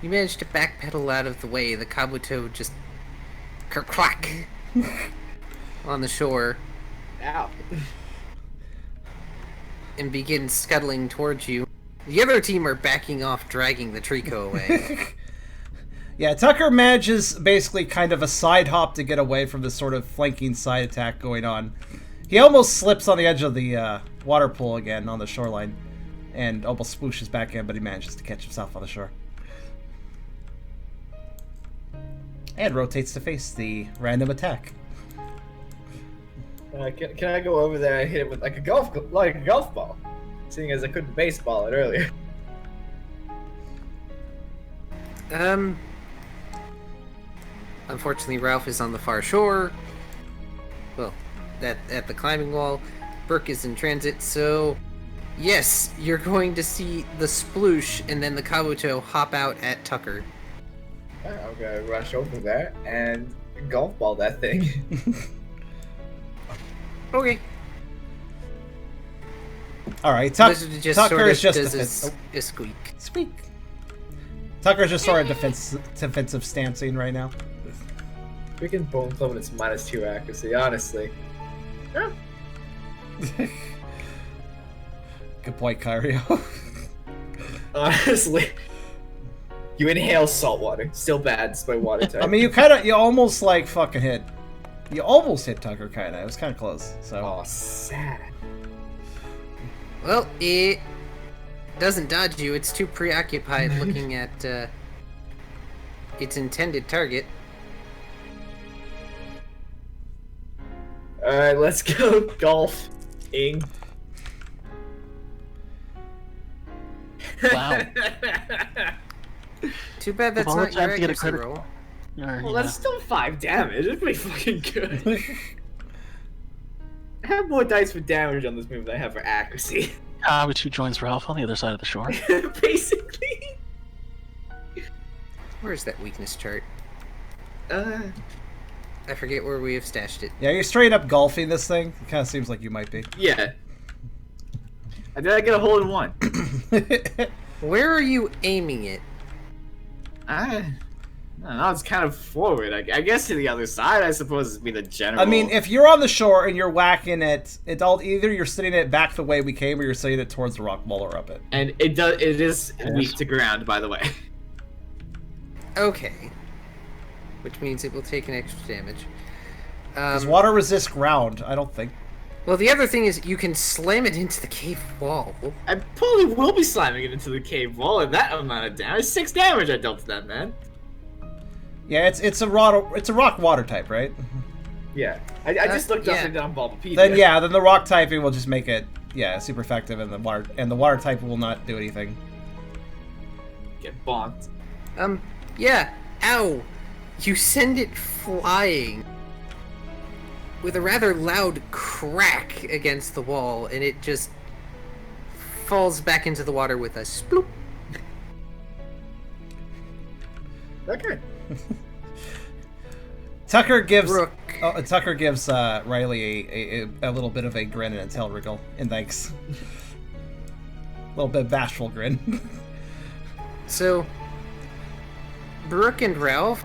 You managed to backpedal out of the way. The Kabuto just kerquack on the shore. Ow. And begins scuttling towards you. The other team are backing off, dragging the Trico away. Yeah, Tucker manages basically kind of a side hop to get away from this sort of flanking side attack going on. He almost slips on the edge of the water pool again on the shoreline and almost spooshes back in, but he manages to catch himself on the shore. And rotates to face the random attack. Can I go over there and hit it with like a golf ball? Seeing as I couldn't baseball it earlier. Unfortunately, Ralph is on the far shore. Well, at the climbing wall. Burke is in transit, so yes, you're going to see the sploosh and then the Kabuto hop out at Tucker. I'm gonna rush over there and golf ball that thing. Okay. Alright, Tucker is just a squeak. Squeak. Tucker's just sort of defensive stancing right now. Freaking Bone Club and it's -2 accuracy, honestly. Yeah. Good point, Kyrio. Honestly. You inhale salt water. Still bad despite water type. I mean, you almost like fucking hit. You almost hit Tucker, kinda. It was kinda close, so. Oh, sad. Well, it doesn't dodge you. It's too preoccupied looking at its intended target. Alright, let's go golf-ing. Wow. Too bad that's not your accuracy roll. Well, that's still 5 damage. That's pretty fucking good. I have more dice for damage on this move than I have for accuracy. Kabuto joins Ralph on the other side of the shore. Basically. Where's that weakness chart? I forget where we have stashed it. Yeah, you're straight up golfing this thing. It kind of seems like you might be. Yeah. Did I get a hole in one? Where are you aiming it? I don't know, it's kind of forward. I guess to the other side, I suppose, would be the general. I mean, if you're on the shore and you're whacking it, either you're sitting it back the way we came, or you're sitting it towards the rock wall or up it. And it is weak to ground, by the way. Okay. Which means it will take an extra damage. Does water resist ground? I don't think. Well, the other thing is you can slam it into the cave wall. I probably will be slamming it into the cave wall at that amount of damage. 6 damage I dealt to that man. Yeah, it's a rock water type, right? Yeah, I just looked up and down Bulbapedia. Then the rock typing will just make it super effective, and the water type will not do anything. Get bonked. Yeah. Ow! You send it flying with a rather loud crack against the wall, and it just falls back into the water with a sploop. Okay. Tucker gives Rook Oh, and Tucker gives Riley a little bit of a grin and a tail wriggle, and thanks. A little bit bashful grin. So, Brooke and Ralph,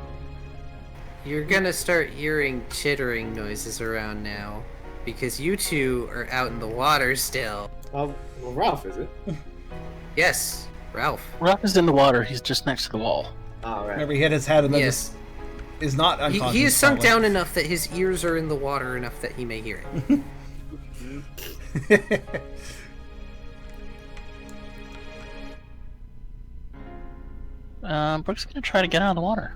you're gonna start hearing chittering noises around now, because you two are out in the water still. Well, Ralph, is it? Yes, Ralph. Ralph is in the water. He's just next to the wall. All right. Remember, he hit his head and then Yes. is not unconscious. He is sunk probably. down enough that his ears are in the water enough that he may hear it. Brooke's gonna try to get out of the water.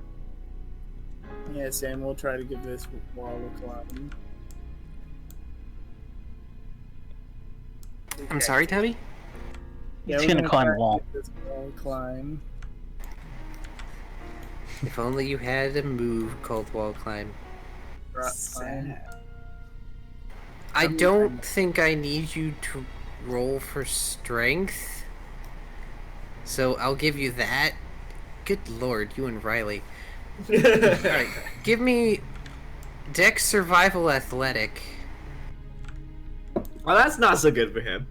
Yeah, Sam, we'll try to give this wall a climb. I'm sorry, Tubby? He's we're gonna climb try the wall. to get this wall climb. If only you had a move called wall climb. Rock climb. I don't think I need you to roll for strength. So I'll give you that. Good lord, you and Riley. Alright, give me Dex Survival Athletic. Well, that's not so good for him.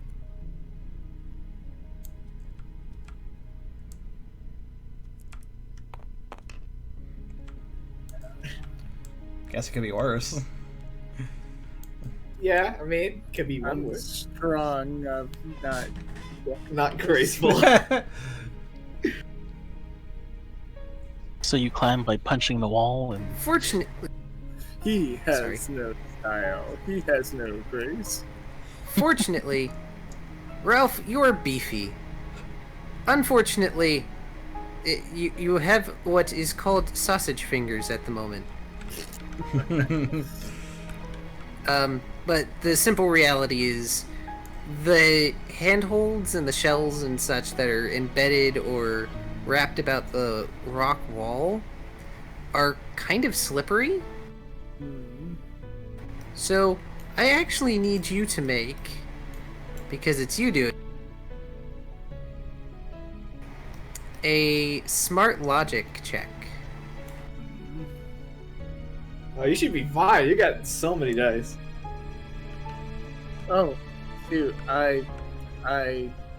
Guess it could be worse. Yeah, I mean, could be one I'm word. strong. I'm Not graceful. So you climb by punching the wall, and Fortunately, He has Sorry. no style. He has no grace. fortunately, Ralph, you're beefy. Unfortunately, you have what is called sausage fingers at the moment. But the simple reality is the handholds and the shells and such that are embedded or wrapped about the rock wall are kind of slippery. So I actually need you to make, because it's you doing, a smart logic check. Oh, you should be fine. You got so many dice. Oh, shoot! I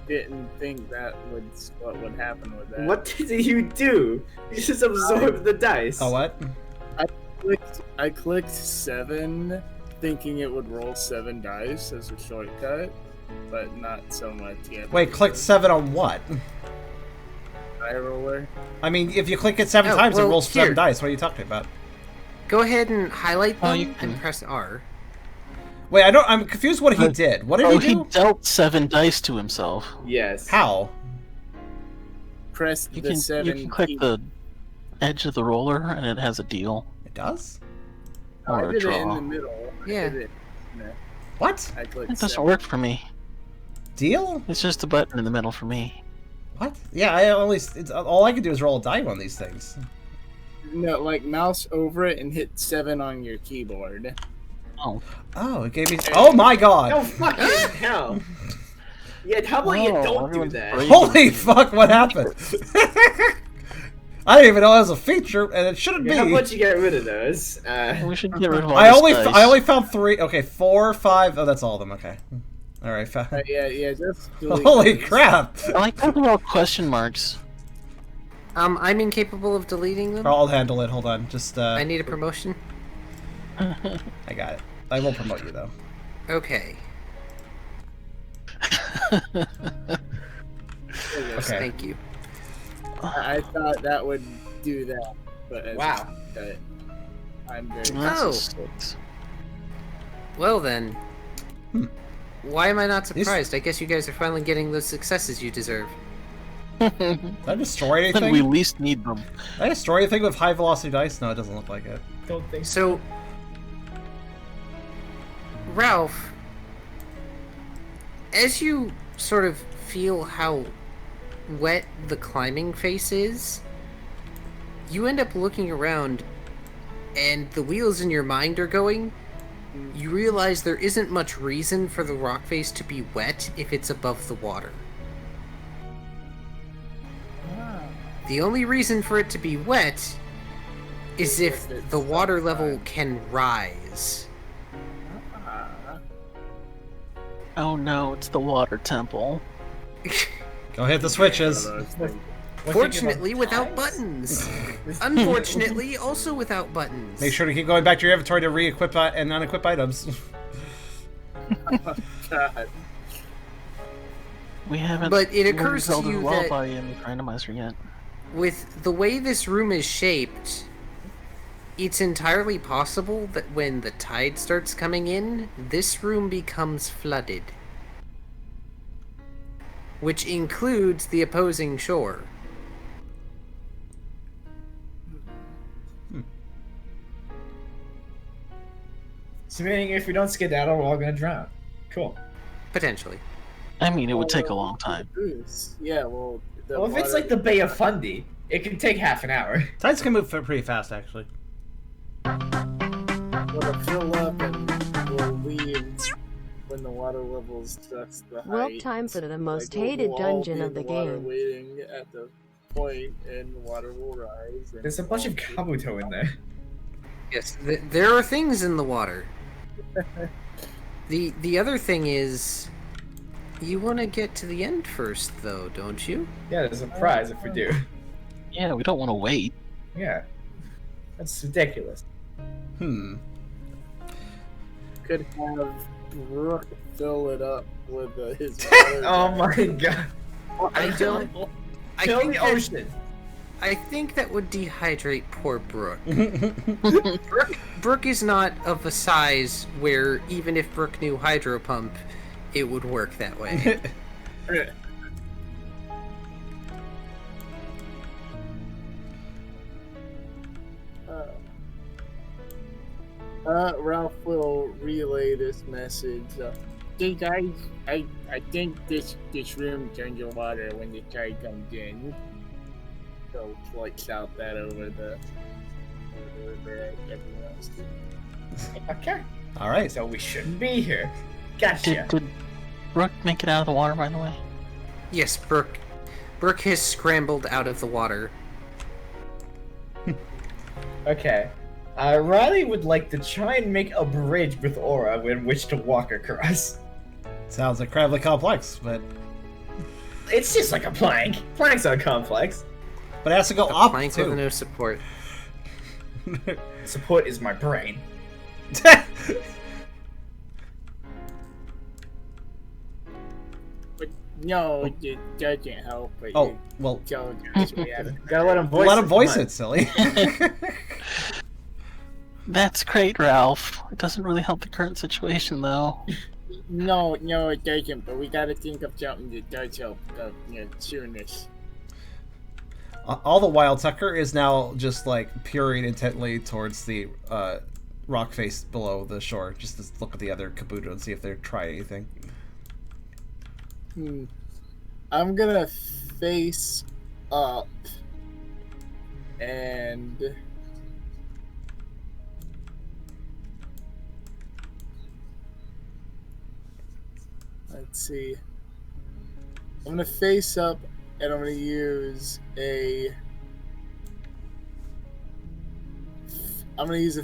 didn't think that was what would happen with that. What did you do? You just absorbed the dice. Oh, what? I clicked 7, thinking it would roll 7 dice as a shortcut, but not so much yet. Wait, click 7 on what? Die roller. I mean, if you click it 7 Oh, times, it well, rolls 7 here. dice. What are you talking about? Go ahead and highlight them Oh, you can- and press R. Wait, I'm confused what he did. What did oh, he he do? dealt 7 dice to himself. Yes. How? Press You the can 7 you can click key. the edge of the roller, and it has a deal It does? I or a did it in the draw. middle. Yeah. I did it. No, What? I clicked It doesn't 7. work for me. Deal? It's just a button in the middle for me. What? Yeah, all I can do is roll a die on these things. No, like mouse over it and hit 7 on your keyboard. Oh, Oh, it gave me. Oh my god! No fucking hell. Yeah, how about you Whoa, don't do everyone's that? brave. Holy fuck! What happened? I didn't even know that was a feature, and it shouldn't Yeah, how be. about you get rid of those? we should get rid of all I this only dice. I only found 3. Okay, 4, 5. Oh, that's all of them. Okay. All right. Yeah, just delete Holy those. crap! I like how they're all question marks. I'm incapable of deleting them. I'll handle it. Hold on. Just I need a promotion. I got it. I will promote you though. Okay. Okay. Thank you. I thought that would do that, but it's Wow. not. I'm very. That's Oh. a 6. Well then. Why am I not These- surprised? I guess you guys are finally getting those successes you deserve. Did I destroy When anything? we least need them. Did I destroy anything with high velocity dice? No, it doesn't look like it. Don't think So, Ralph, as you sort of feel how wet the climbing face is, you end up looking around and the wheels in your mind are going. You realize there isn't much reason for the rock face to be wet if it's above the water. The only reason for it to be wet is if the water level can rise. Oh no, it's the water temple. Go hit the switches. Fortunately, without buttons. Unfortunately, also without buttons. Make sure to keep going back to your inventory to re-equip and unequip items. Oh, God. We haven't. But it occurs to resolved you the wall that- by the randomizer yet. With the way this room is shaped, it's entirely possible that when the tide starts coming in, this room becomes flooded. Which includes the opposing shore. So meaning if we don't skedaddle, we're all gonna drown. Cool. Potentially. I mean, it would take a long time. Yeah, well... Well, if it's like the Bay of Fundy, it can take half an hour. Tides can move pretty fast, actually. We'll fill up and we'll leave when the water levels just the height. Well, time for the most Like, hated we'll all dungeon be in of the water game. Waiting at the point, and the water will rise. And There's a bunch of Kabuto in there. Yes, there are things in the water. The other thing is, you want to get to the end first, though, don't you? Yeah, there's a prize if we do. Yeah, we don't want to wait. Yeah. That's ridiculous. Could have Brooke fill it up with his water. Oh my god. I don't. I Kill think the that- ocean. I think that would dehydrate poor Brooke. Brooke is not of a size where even if Brooke knew hydro pump, it would work that way. Ralph will relay this message. Hey guys, I think this room turns your water when the tide comes in. So like shout that over the river at everyone else. Okay. All right. So we shouldn't be here. Gotcha. Did Brooke make it out of the water, by the way? Yes, Brooke has scrambled out of the water. Okay. Riley would like to try and make a bridge with Aura in which to walk across. Sounds incredibly complex, but It's just like a plank. Planks aren't complex. it has to go A up plank too. with no support. Support is my brain. But no, it doesn't help. But Oh, well, Joe just reacted. Gotta let him voice let him it. voice Come on. it, silly. That's great, Ralph. It doesn't really help the current situation, though. No, it doesn't. But we gotta think of something that does help the soonness. All the while, Tucker is now just like peering intently towards the rock face below the shore, just to look at the other Kabuto and see if they're trying anything. I'm gonna face up and let's see. I'm gonna face up and I'm gonna use a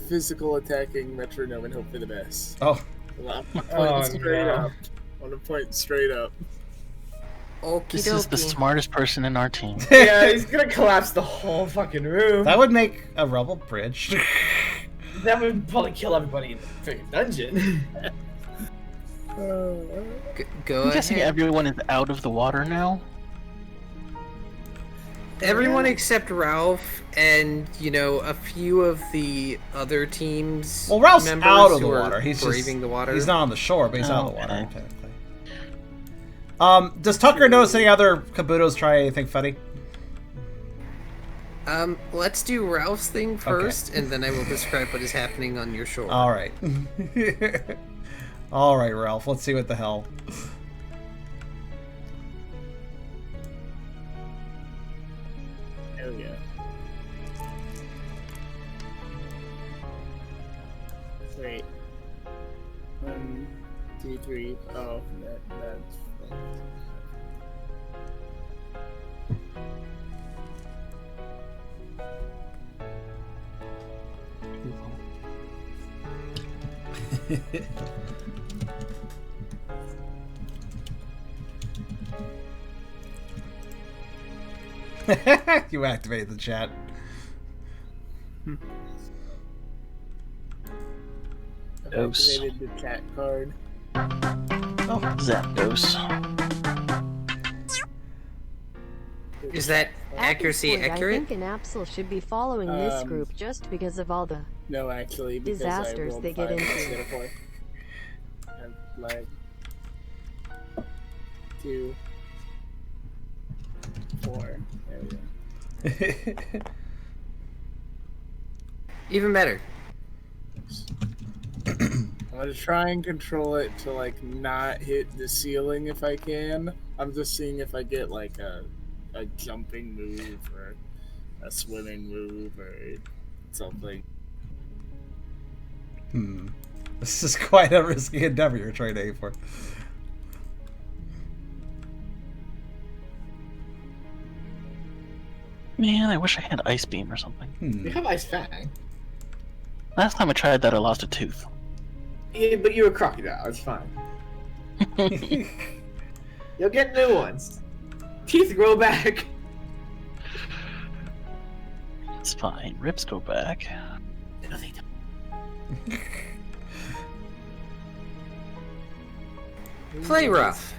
physical attacking metronome and hope for the best. Oh, I'm pointing straight no. up. I'm gonna point straight up. Okie This is the dokie. smartest person in our team. Yeah, he's gonna collapse the whole fucking room. that would make a rubble bridge. That would probably kill everybody in the freaking dungeon. Go I'm guessing ahead. everyone is out of the water now. Everyone except Ralph and, a few of the other teams. Well, Ralph's members out of the who are water. He's braving just, the water. He's not on the shore, but he's out of the water, Okay. technically. Does Tucker notice any other Kabutos try anything funny? Let's do Ralph's thing first, and then I will describe what is happening on your shore. All right. All right, Ralph. Let's see what the hell. There we go. Wait. 1, 2, 3. Oh, that's. You activated the chat. I've activated the chat card. Oh, Zapdos. Is that accuracy At this point, accurate? I think an Absol should be following this group just because of all the No, actually, because disasters I rolled they get 5 into. instead of 4. And like 2, 4. There we go. Even better. I'm gonna try and control it to like not hit the ceiling if I can. I'm just seeing if I get like a jumping move or a swimming move or something. This is quite a risky endeavor you're trying to aim for. Man, I wish I had Ice Beam or something. You have Ice Fang. Last time I tried that, I lost a tooth. Yeah, but you're a crocodile. It's fine. You'll get new ones. Teeth grow back. It's fine. Ribs go back. No, they don't. Play rough.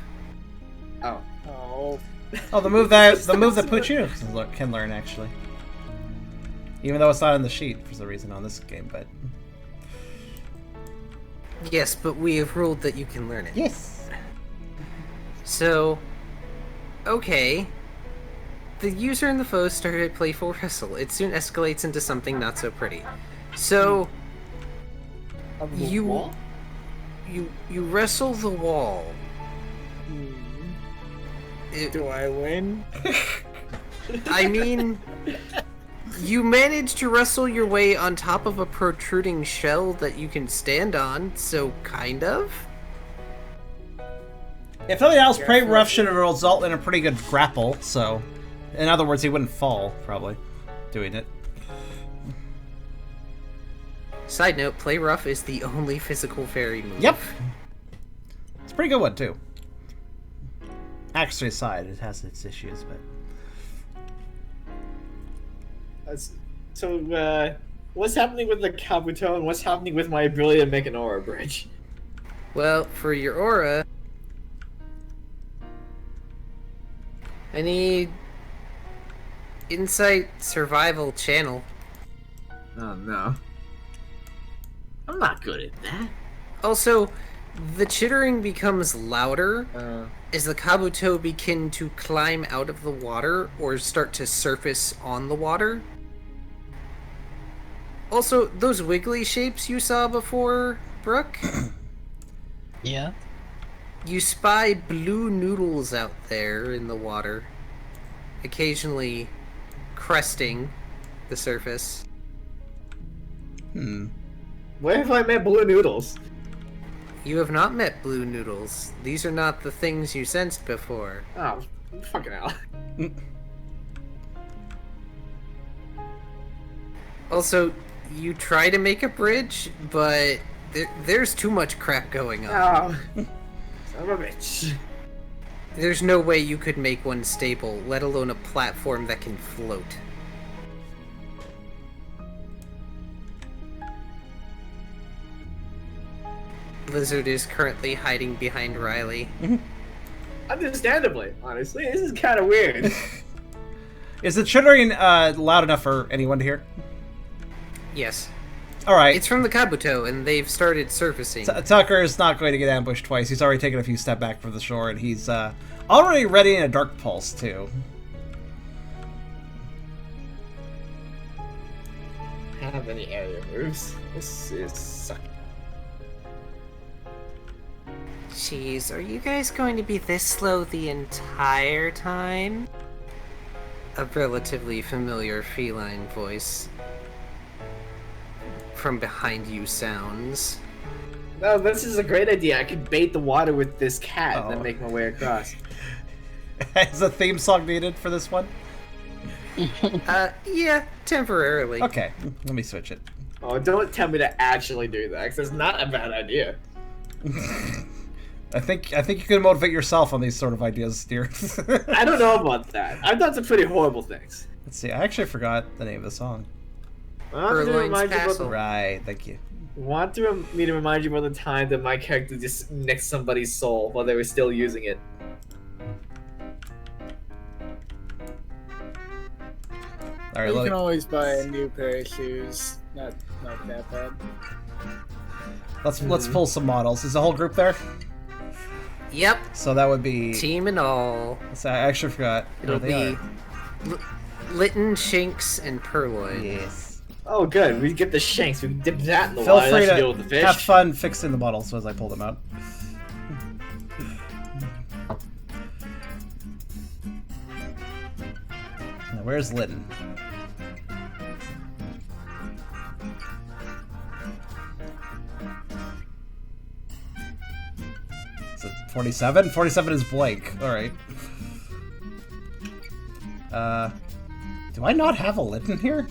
Oh. Oh, Oh, the move that Puchu can learn actually, even though it's not in the sheet for some reason on this game. But Yes, but we have ruled that you can learn it. yes, So, okay. The user and the foe started a playful wrestle. It soon escalates into something not so pretty. So, you wrestle the wall. do I win? I mean, you managed to wrestle your way on top of a protruding shell that you can stand on, so kind of. if nothing else, Prey Rough should have result in a pretty good grapple. So, in other words, he wouldn't fall probably doing it. Side note, Play Rough is the only physical fairy move. Yep, it's a pretty good one too. Accuracy aside, it has its issues, but So, what's happening with the Kabuto and what's happening with my ability to make an aura bridge? Well, for your aura, I need Insight Survival Channel. Oh no. I'm not good at that. Also, the chittering becomes louder as the Kabuto begin to climb out of the water or start to surface on the water. Also, those wiggly shapes you saw before, Brooke? Yeah? You spy blue noodles out there in the water, occasionally cresting the surface. Where have I met blue noodles? You have not met blue noodles. These are not the things you sensed before. Oh, fucking hell. Also, you try to make a bridge, but there's too much crap going on. Oh, son of a bitch. There's no way you could make one stable, let alone a platform that can float. Blizzard is currently hiding behind Riley. Understandably, honestly, this is kind of weird. is the chittering loud enough for anyone to hear? Yes. All right. It's from the Kabuto, and they've started surfacing. Tucker is not going to get ambushed twice. He's already taken a few steps back from the shore, and he's already readying a Dark Pulse, too. I don't have any area moves. This is sucking. Jeez, are you guys going to be this slow the entire time? A relatively familiar feline voice from behind you sounds. No, this is a great idea. I could bait the water with this cat and then make my way across. Is a theme song needed for this one? Yeah, temporarily. Okay, let me switch it. Oh, don't tell me to actually do that, because it's not a bad idea. I think you can motivate yourself on these sort of ideas, dear. I don't know about that. I've done some pretty horrible things. Let's see. I actually forgot the name of the song. Right. Thank you. Want me to remind you about the time that my character just nicked somebody's soul while they were still using it? All right. You can always buy a new pair of shoes. Not that bad. Let's pull some models. Is the whole group there? Yep. So that would be Team and all. So I actually forgot. It'll be Litten, Shinx, and Purloin. Yes. Oh, good. We get the shanks. We can dip that in the Feel water. free Deal with the to fish. have fun fixing the models as I pull them out. Now, where's Litten? Is it 47? 47 is blank. Alright. Do I not have a Litten here?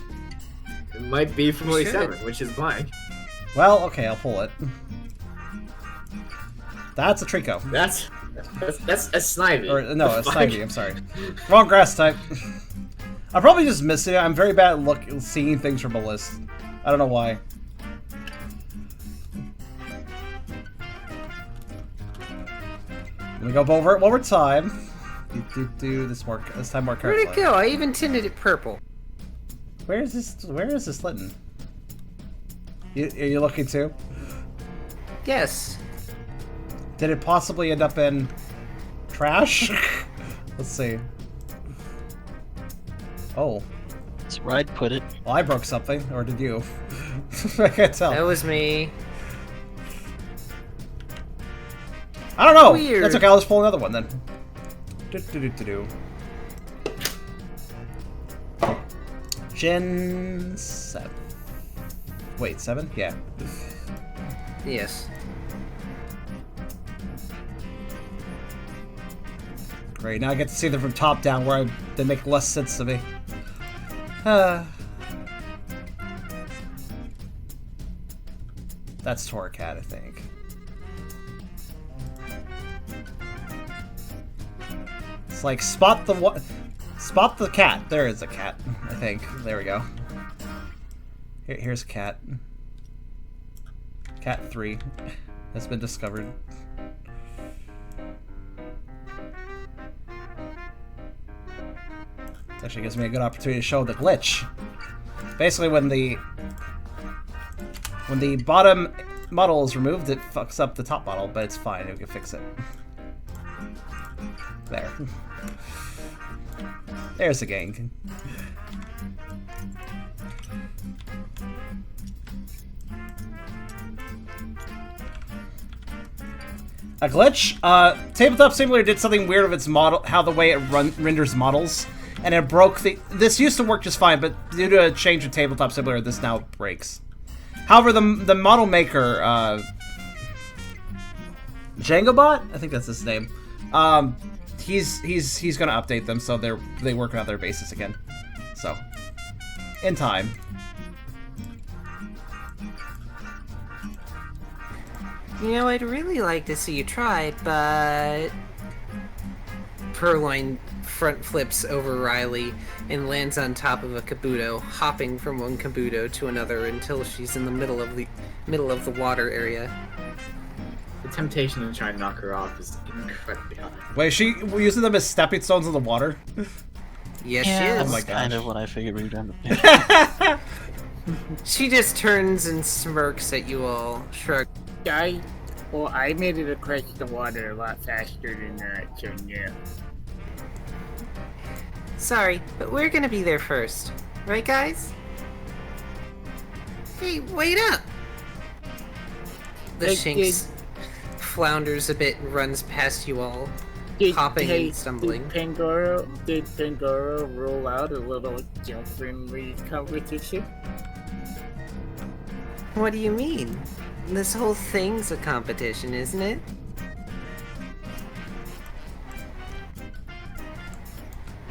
It might be 47, which is blank. Well, okay, I'll pull it. That's a Trico. That's a Snivy. Or, no, a Snivy, I'm sorry. Wrong grass type. I'm probably just missing it. I'm very bad at seeing things from a list. I don't know why. Let me go over it one more time. Do this time more carefully. Where'd it go? I even tinted it purple. Where is this Litten? Are you looking too? Yes. Did it possibly end up in trash? Let's see. Oh. That's where I'd put it. Well, I broke something, or did you? I can't tell. That was me. I don't know. Weird. That's okay. I'll just pull another one then. Gen 7. Wait, 7? Yeah. Yes. Great. Now I get to see them from top down, where they make less sense to me. That's Torcat, I think. It's like spot the cat. There is a cat, I think. There we go. Here's cat. Cat 3 has been discovered. Actually gives me a good opportunity to show the glitch. Basically, when the bottom model is removed, it fucks up the top model, but it's fine. We can fix it. There. There's the gang. A glitch? Tabletop Simulator did something weird with its model, how the way it renders models, and it broke the... This used to work just fine, but due to a change in Tabletop Simulator, this now breaks. However, the model maker, Jangobot? I think that's his name. He's gonna update them so they work out their basis again. So, in time. You know, I'd really like to see you try, but... Purloin front flips over Riley and lands on top of a Kabuto, hopping from one Kabuto to another until she's in the middle of the water area. The temptation to try and knock her off is incredibly high. Wait, we're using them as stepping stones in the water? Yes, Yeah, she is. Oh my that's kind gosh. of what I figured we'd end up doing. She just turns and smirks at you all, shrug. I made it across the water a lot faster than Junior. Sorry, but we're gonna be there first. Right, guys? Hey, wait up! The Shinx flounders a bit and runs past you all, hopping and stumbling. Did Pangoro roll out a little friendly competition? What do you mean? This whole thing's a competition, isn't it?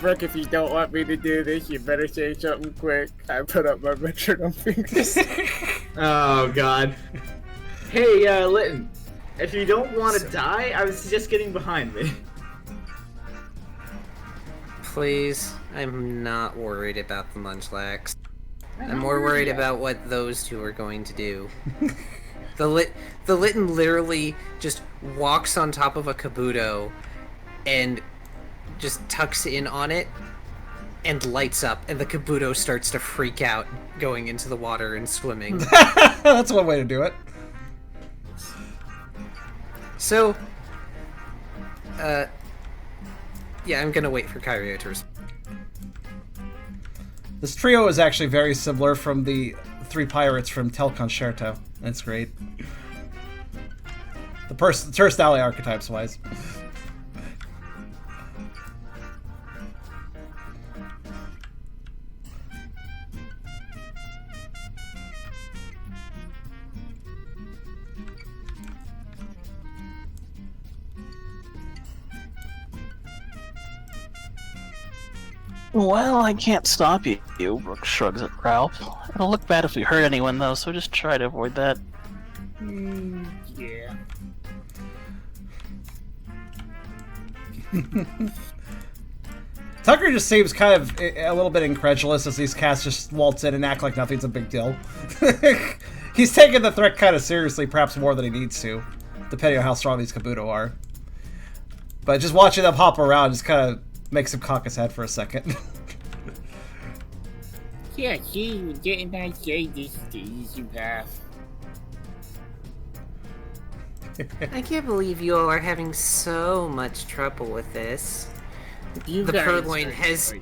Brooke, if you don't want me to do this, you better say something quick. I put up my metronome fingers. Oh god. Hey, Litton. If you don't want to die, I was just getting behind me. Please, I'm not worried about the Munchlax. I'm more worried about what those two are going to do. The Litton literally just walks on top of a Kabuto and just tucks in on it and lights up, and the Kabuto starts to freak out going into the water and swimming. That's one way to do it. So, yeah, I'm gonna wait for Kyrio to respond. This trio is actually very similar from the three pirates from Tel Concerto. That's great. The personality archetypes wise. Well, I can't stop you, Brooke shrugs at Ralph. It'll look bad if we hurt anyone, though, so just try to avoid that. Yeah. Tucker just seems kind of a little bit incredulous as these cats just waltz in and act like nothing's a big deal. He's taking the threat kind of seriously, perhaps more than he needs to, depending on how strong these Kabuto are. But just watching them hop around just kind of makes him cock his head for a second. Yeah, see, didn't I say this is the easy path? I can't believe you all are having so much trouble with this. You The guys purloin are has- good.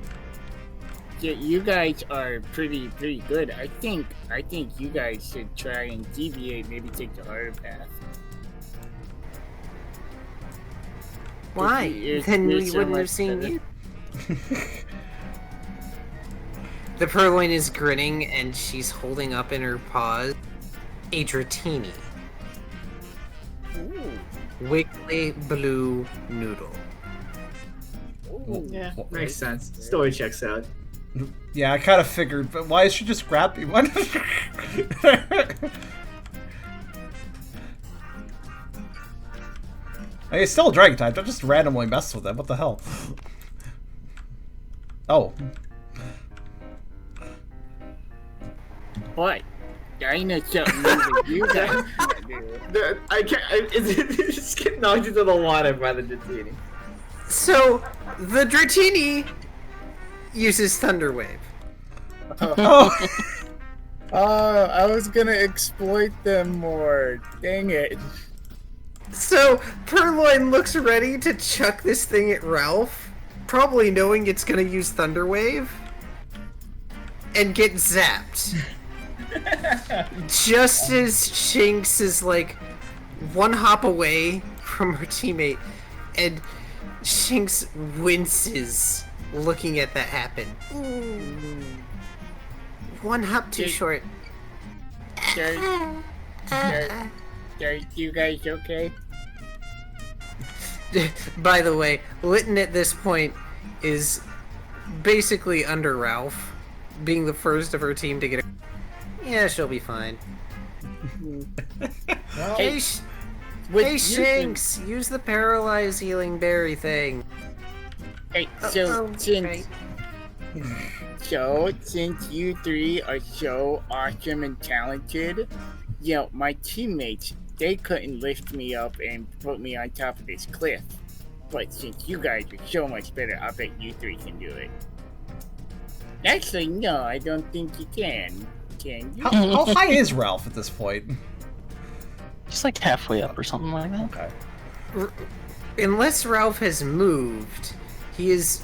Yeah, you guys are pretty good. I think you guys should try and deviate, maybe take the harder path. Why? You're- Then you're we so wouldn't have much seen better. you. The purloin is grinning, and she's holding up in her paws a Dratini. Ooh. Wiggly blue noodle. Ooh. Yeah, makes sense. Story checks out. Yeah, I kind of figured, but why is she just grabbing one? Hey, it's still a dragon type. Don't just randomly mess with them. What the hell? Oh. What? I know something new that you guys can't do. I can't. It's just getting knocked into the water by the Dratini. So, the Dratini uses Thunder Wave. Oh. Oh, I was gonna exploit them more. Dang it. So, Purloin looks ready to chuck this thing at Ralph, probably knowing it's gonna use Thunder Wave, and get zapped. Just as Shinx is like one hop away from her teammate, and Shinx winces looking at that happen. One hop too short. Are you guys okay? By the way, Litton at this point is basically under Ralph, being the first of her team to get her. Yeah, she'll be fine. Hey, hey Shanks, use the paralyze healing berry thing. Hey, since you three are so awesome and talented, you know, my teammates, they couldn't lift me up and put me on top of this cliff. But since you guys are so much better, I bet you three can do it. Actually, no, I don't think you can. Can you? How high is Ralph at this point? Just like halfway up or something like that. Okay. Unless Ralph has moved, he is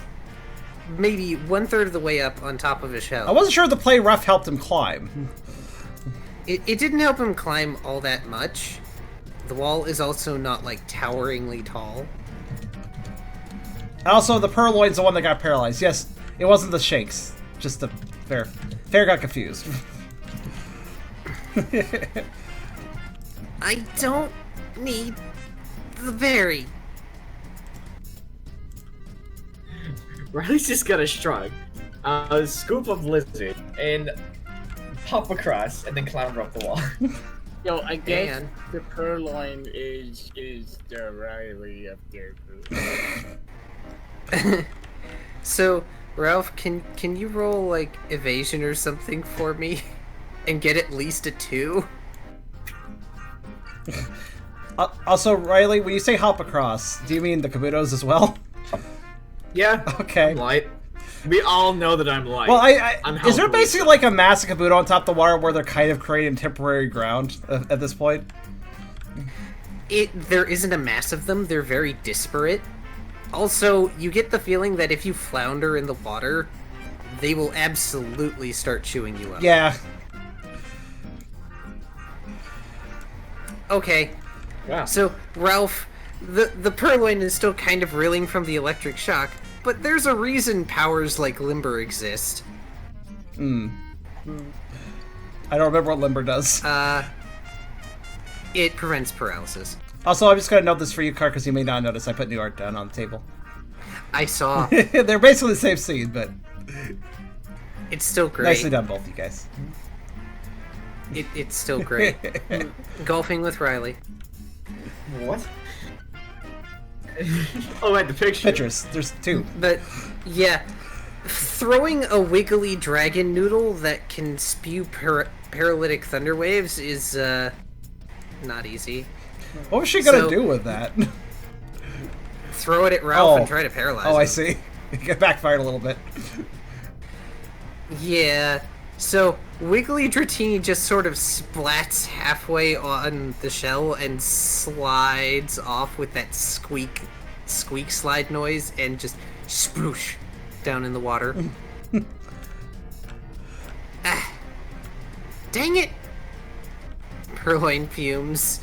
maybe 1/3 of the way up on top of his shell. I wasn't sure the play rough helped him climb. It didn't help him climb all that much. The wall is also not like toweringly tall. Also, the Purloin's the one that got paralyzed. Yes, it wasn't the Shanks. Just the Fair. Fair got confused. I don't need the berry. Riley's just gonna shrug, scoop of lizard, and hop across, and then clamber up the wall. Yo, I guess And- the purloin is the Riley of their group. So, Ralph, can you roll like evasion or something for me, and get at least a 2? Also, Riley, when you say hop across, do you mean the Kabutos as well? Yeah. Okay. I'm light. We all know that I'm light. Well, I'm is there healthy, basically so- like a massive Kabuto on top of the water where they're kind of creating temporary ground at this point? There isn't a mass of them. They're very disparate. Also, you get the feeling that if you flounder in the water, they will absolutely start chewing you up. Yeah. Okay, Wow. so Ralph, the purloin is still kind of reeling from the electric shock, but there's a reason powers like Limber exist. I don't remember what Limber does. It prevents paralysis. Also, I'm just gonna note this for you, Car, because you may not notice I put new art down on the table. I saw. They're basically the same scene, but It's still great. nicely done, both you guys. It's still great. Golfing with Riley. What? Oh, right, the picture. Pictures. There's 2. But, yeah. Throwing a wiggly dragon noodle that can spew paralytic thunder waves is, not easy. What was she gonna So- do with that? Throw it at Ralph Oh. and try to paralyze Oh, him. I see. It backfired a little bit. Yeah. So, Wiggly Dratini just sort of splats halfway on the shell and slides off with that squeak slide noise and just sploosh down in the water. Dang it! Purloin fumes.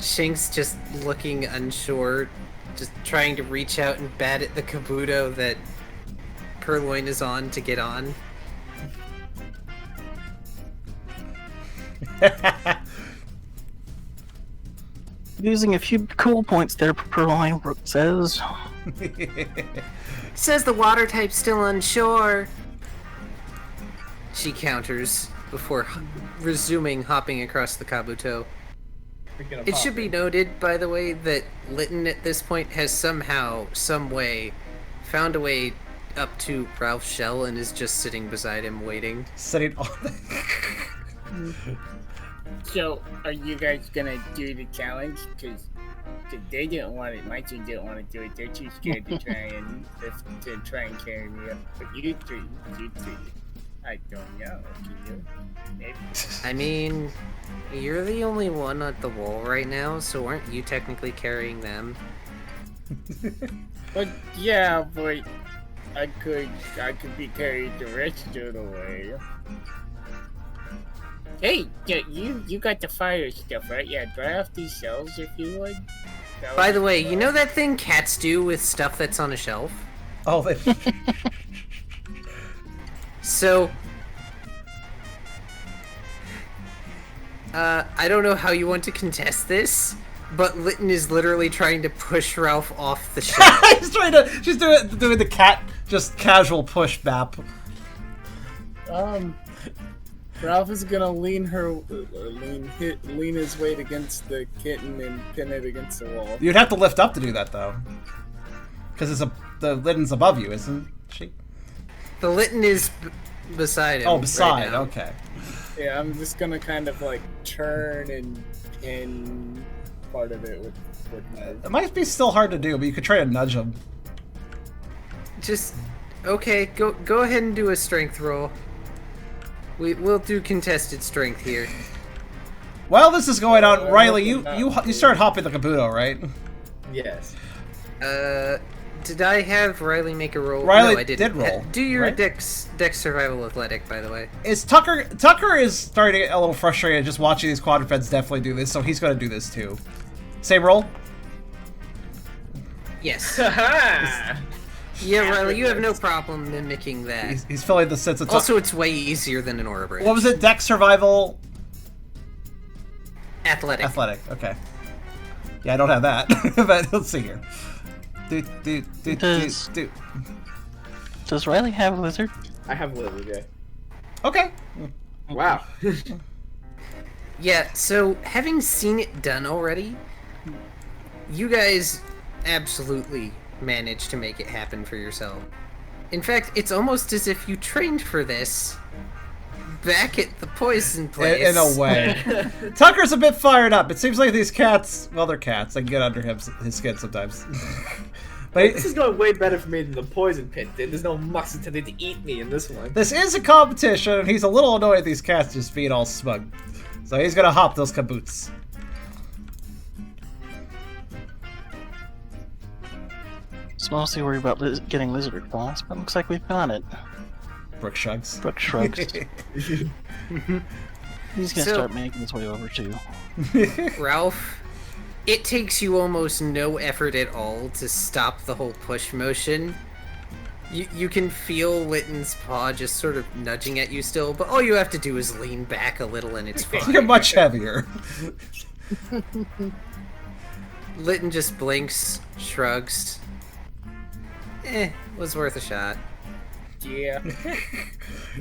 Shink's just looking unsure, just trying to reach out and bat at the Kabuto that Purloin is on to get on. Using a few cool points there, Purloin, Rook says. Says the water type's still unsure. She counters before resuming hopping across the Kabuto. It should be noted, by the way, that Lytton at this point has somehow, some way, found a way up to Ralph's shell and is just sitting beside him waiting. Sitting on. So, are you guys gonna do the challenge? Because they didn't want it. My team didn't want to do it. They're too scared to try and carry me up. But you three, I don't know. Can you? Maybe. I mean, you're the only one at the wall right now, so aren't you technically carrying them? But yeah, but I could be carried the rest of the way. Hey, yeah, you got the fire stuff, right? Yeah, dry off these shells if you would. By the way, you know that thing cats do with stuff that's on a shelf? Oh, they... So, I don't know how you want to contest this, but Lytton is literally trying to push Ralph off the shelf. She's doing the cat, just casual push bap. Ralph is gonna lean his weight against the kitten and pin it against the wall. You'd have to lift up to do that, though. Because the Lytton's above you, isn't she? The Lytton is beside him. Oh, beside, right now. okay. Yeah, I'm just gonna kind of like turn and pin part of it with my... It might be still hard to do, but you could try to nudge him. Just, okay, go ahead and do a strength roll. We'll do contested strength here. While this is going on, Riley, you started hopping the Kabuto, right? Yes. Did I have Riley make a roll? Riley No, I didn't. did roll, Do your right? dex survival athletic, by the way. Is Tucker is starting to get a little frustrated just watching these quadrupeds definitely do this, so he's going to do this too. Same roll? Yes. Haha! Yeah, Riley, you have no problem mimicking that. He's feeling the sense of... Also, it's way easier than an aura bridge. What was it? Dex, survival, Athletic. athletic. Okay. Yeah, I don't have that, but let's see here. Do. Does Riley have a lizard? I have lizard, yeah. Okay. Wow. Yeah, so having seen it done already, you guys absolutely managed to make it happen for yourself. In fact, it's almost as if you trained for this back at the poison place. In a way. Tucker's a bit fired up. It seems like these cats, well, they're cats. I can get under his skin sometimes. But This is going way better for me than the poison pit did. There's no mucks intended to eat me in this one. this is a competition, and he's a little annoyed at these cats just being all smug. So he's gonna hop those kaboots. Just mostly worried about getting lizard class, but looks like we've got it. Brooke shrugs. Brooke shrugs. He's gonna start making his way over too. Ralph, it takes you almost no effort at all to stop the whole push motion. You can feel Litton's paw just sort of nudging at you still, but all you have to do is lean back a little and it's fine. You're much heavier. Litton just blinks, shrugs. Was worth a shot. Yeah.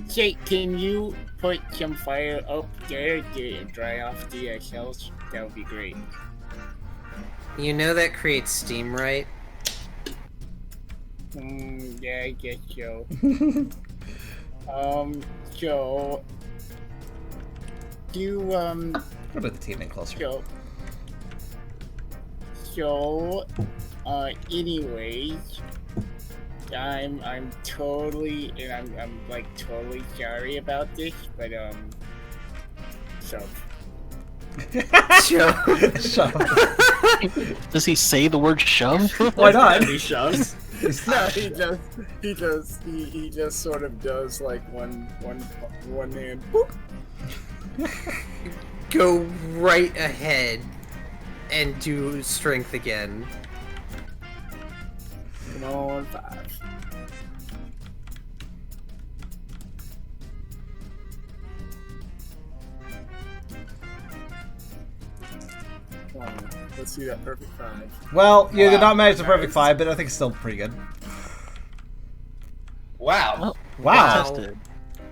Jake, can you put some fire up there to dry off the shells? That would be great. You know that creates steam, right? Yeah, I guess so. So... What about the teammate closer? Anyways, I'm totally, and I'm like totally sorry about this, but shove. Shove. Does he say the word shove? Why not? He shoves. No, he just sort of does like one hand. Boop. Go right ahead and do strength again. Come on, 5. Come on, let's see that perfect 5. Well, you did not manage the perfect 5, but I think it's still pretty good. Wow. Wow. Tested.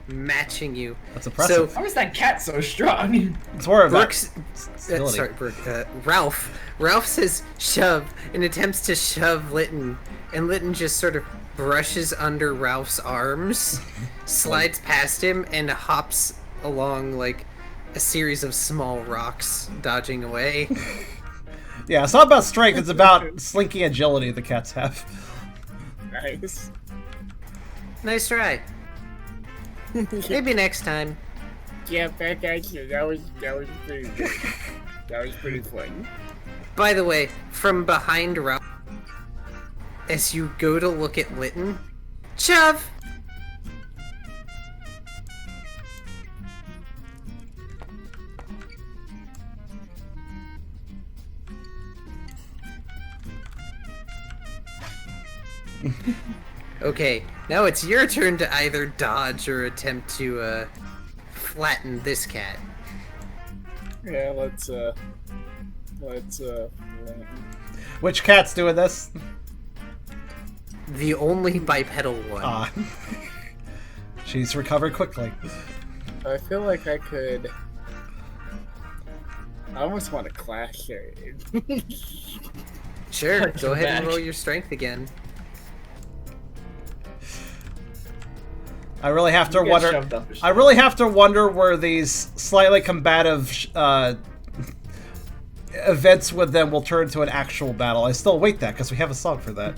Matching you. That's impressive. How is that cat so strong? It's more of Brooks, stability. sorry, Brooke, Ralph says shove and attempts to shove Litton, and Litton just sort of brushes under Ralph's arms, slides past him, and hops along like a series of small rocks, dodging away. Yeah, it's not about strength, it's about slinky agility the cats have. Nice. Nice try. Maybe next time. Yeah, back at you. That was pretty good. That was pretty fun. By the way, from behind Ralph, as you go to look at Litton, shove! Okay, now it's your turn to either dodge or attempt to flatten this cat. Yeah, let's Which cat's doing this? The only bipedal one. Ah. She's recovered quickly. I feel like I could. I almost want to clash her. Sure, Punch go him ahead and back. roll your strength again. I really have to You get wonder. shoved up a I really have to wonder where these slightly combative events with them will turn into an actual battle. I still await that because we have a song for that.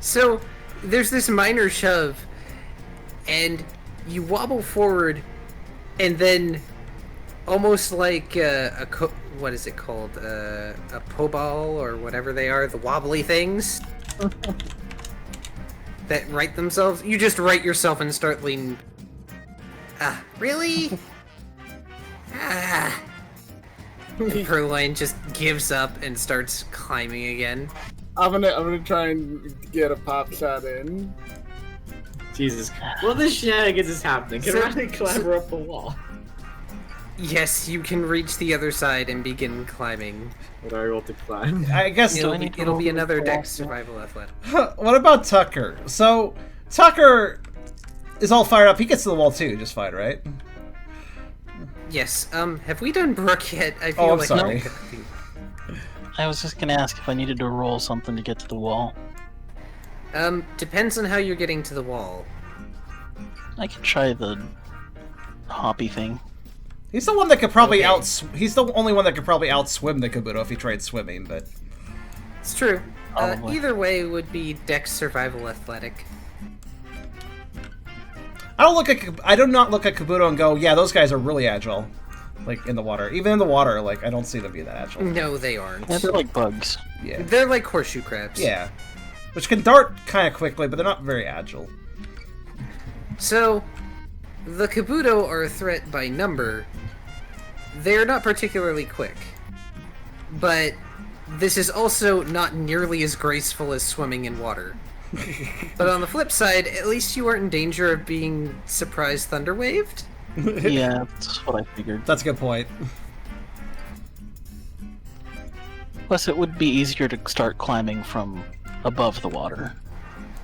So, there's this minor shove, and you wobble forward, and then almost like what is it called? A poball or whatever they are, the wobbly things that right themselves. You just right yourself and start leaning. Really? And Perline just gives up and starts climbing again. I'm gonna try and get a pop shot in. Jesus. Well, this shenanigans is happening. Can So- Riley climb up the wall? Yes, you can reach the other side and begin climbing. What do I roll to climb? I guess. It'll be another Dex survival athletic. What about Tucker? So Tucker is all fired up. He gets to the wall too, just fine, right? Yes. Have we done Brooke yet? I feel Oh, I'm like sorry. I was just gonna ask if I needed to roll something to get to the wall. Depends on how you're getting to the wall. I could try the hoppy thing. He's the one that could probably Okay. He's the only one that could probably outswim the Kabuto if he tried swimming, but It's true. Probably. Either way would be Dex survival athletic. I do not look at Kabuto and go, yeah, those guys are really agile, like in the water. Even in the water, like I don't see them being that agile. No, they aren't. Yeah, they're like bugs. Yeah, They're like horseshoe crabs. yeah, which can dart kind of quickly, but they're not very agile. So, the Kabuto are a threat by number. They're not particularly quick. But this is also not nearly as graceful as swimming in water. But on the flip side, at least you aren't in danger of being surprise thunderwaved. Yeah, that's what I figured. That's a good point. Plus, it would be easier to start climbing from above the water.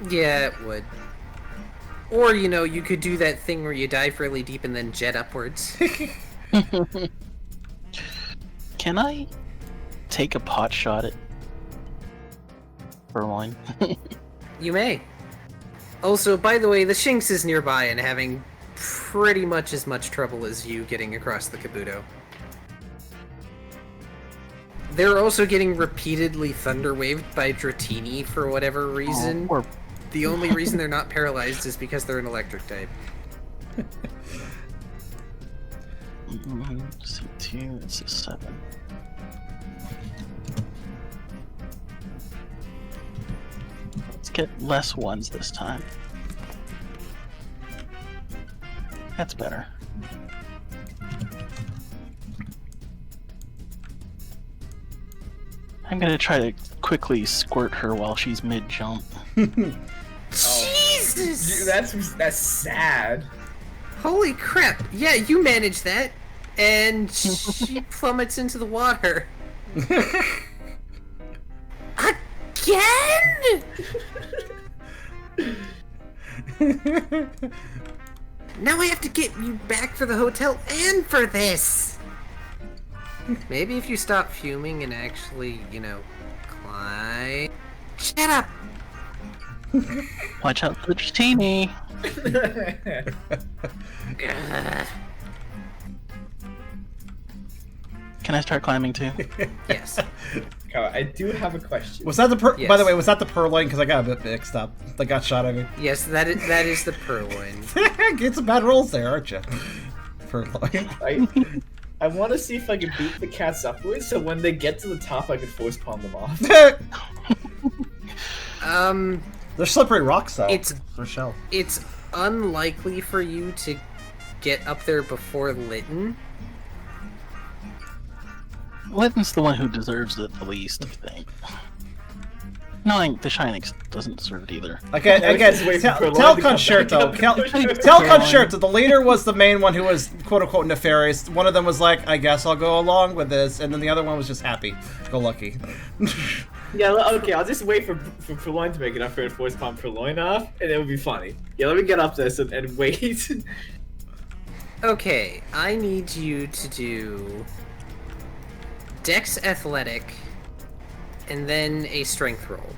Yeah, it would. Or, you could do that thing where you dive really deep and then jet upwards. Can I take a pot shot at Purloin? You may. Also, by the way, the Shinx is nearby and having pretty much as much trouble as you getting across the Kabuto. They're also getting repeatedly thunderwaved by Dratini for whatever reason. Or The only reason they're not paralyzed is because they're an electric type. C2, it's a 7. Let's get less ones this time. That's better. I'm gonna try to quickly squirt her while she's mid-jump. Jesus! That's sad. Holy crap! Yeah, you managed that, and she plummets into the water. Again? Now I have to get you back for the hotel and for this. Maybe if you stop fuming and actually, climb. Shut up. Watch out for the Dratini! Can I start climbing too? Yes. I do have a question. Was that the Yes. By the way, was that the Purloin? Because I got a bit mixed up. I got shot at me. Yes, that is the Purloin. Get some bad rolls there, aren't you? Purloin. I want to see if I can beat the cats upwards, so when they get to the top, I can force palm them off. They're slippery rocks, though. It's- for shell. It's unlikely for you to get up there before Lytton. Lytton's the one who deserves it the least, I think. No, the Shining doesn't deserve it either. Again, just wait for Purloin tell to come Concerto. back up. Tell Concerto. The leader was the main one who was quote unquote nefarious. One of them was like, I guess I'll go along with this, and then the other one was just happy. Go lucky. Yeah, okay, I'll just wait for Purloin to make it up for force palm Purloin off, and it would be funny. Yeah, let me get up this and wait. Okay, I need you to do Dex Athletic and then a Strength roll.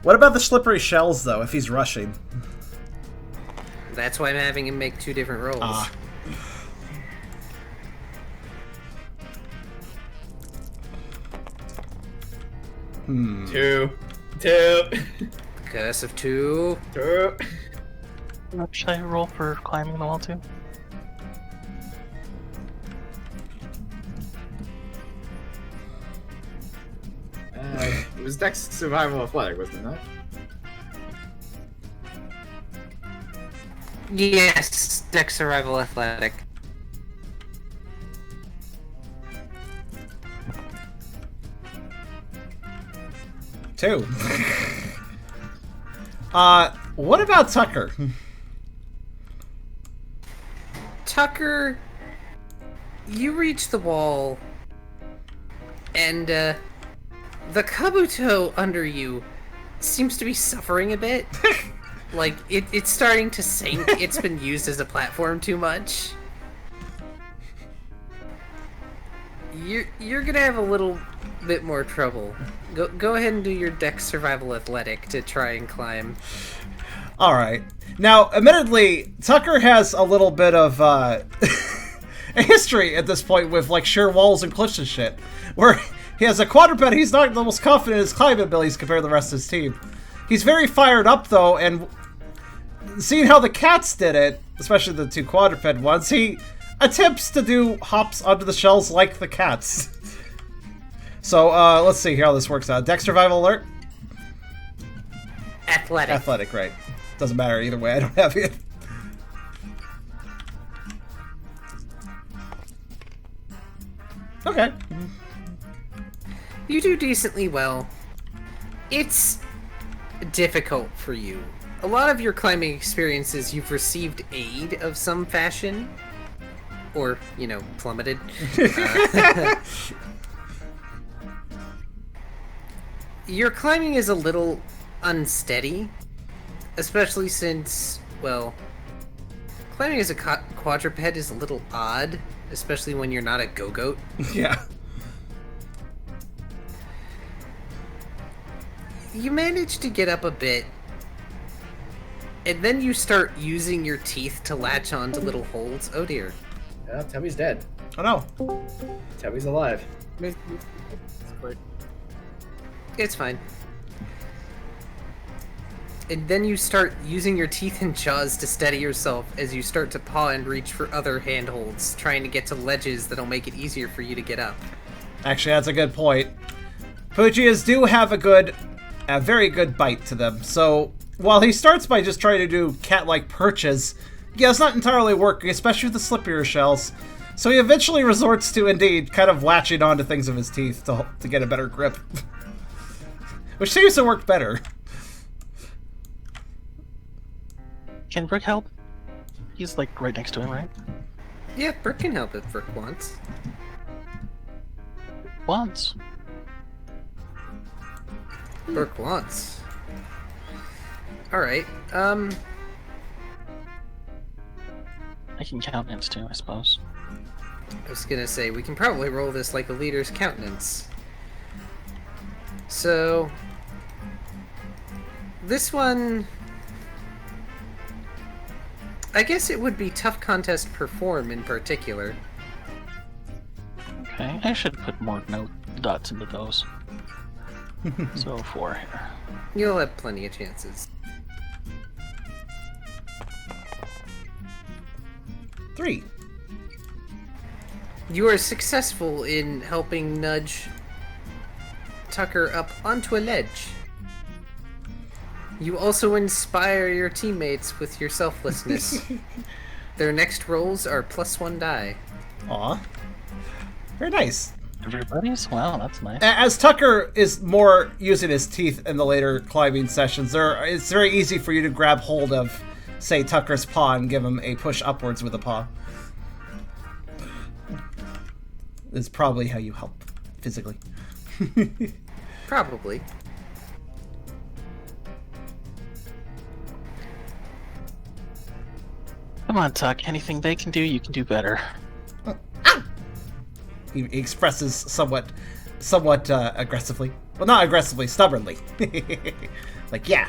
What about the slippery shells, though, if he's rushing? That's why I'm having him make 2 different rolls. Ah. Two. Curse of 2. Should I roll for climbing the wall too? It was Dex Survival Athletic, wasn't it not? Yes, Dex Survival Athletic. Two. What about Tucker? Tucker You reach the wall, and the Kabuto under you seems to be suffering a bit. Like, it's starting to sink. It's been used as a platform too much. You're gonna have a little bit more trouble. Go ahead and do your Dex Survival Athletic to try and climb. Alright. Now, admittedly, Tucker has a little bit of a history at this point with, like, sheer walls and cliffs and shit. Where he has a quadruped, he's not the most confident in his climbing abilities compared to the rest of his team. He's very fired up, though, and seeing how the cats did it, especially the 2 quadruped ones, he attempts to do hops onto the shells like the cats. So, let's see how this works out. Dex Survival Alert? Athletic. Athletic, right. Doesn't matter either way, I don't have it. Okay. You do decently well. It's difficult for you. A lot of your climbing experiences, you've received aid of some fashion. Or, you know, plummeted. Your climbing is a little unsteady. Especially since, well, climbing as a quadruped is a little odd. Especially when you're not a go-goat. Yeah. You manage to get up a bit. And then you start using your teeth to latch onto little holes. Oh dear. Yeah, Tubby's dead. Oh no. Tubby's alive. It's fine. And then you start using your teeth and jaws to steady yourself as you start to paw and reach for other handholds, trying to get to ledges that'll make it easier for you to get up. Actually, that's a good point. Fujias do have a very good bite to them, so while he starts by just trying to do cat-like perches, yeah, it's not entirely working, especially with the slippier shells. So he eventually resorts to, indeed, kind of latching onto things with his teeth to get a better grip. Which seems to work better. Can Brick help? He's like right next to him, right? Yeah, Brick can help if Brick wants. Once. Brick wants. Alright, I can countenance too, I suppose. I was gonna say, we can probably roll this like a leader's countenance. So, this one, I guess it would be tough contest perform in particular. Okay, I should put more note dots into those. So 4 here. You'll have plenty of chances. 3. You are successful in helping nudge Tucker up onto a ledge. You also inspire your teammates with your selflessness. Their next rolls are +1 die. Aw. Very nice. Everybody's? Wow, that's nice. As Tucker is more using his teeth in the later climbing sessions, it's very easy for you to grab hold of, say, Tucker's paw and give him a push upwards with a paw. It's probably how you help physically. Probably. Come on, Tuck. Anything they can do, you can do better. He expresses somewhat aggressively. Well, not aggressively, stubbornly. Like, yeah.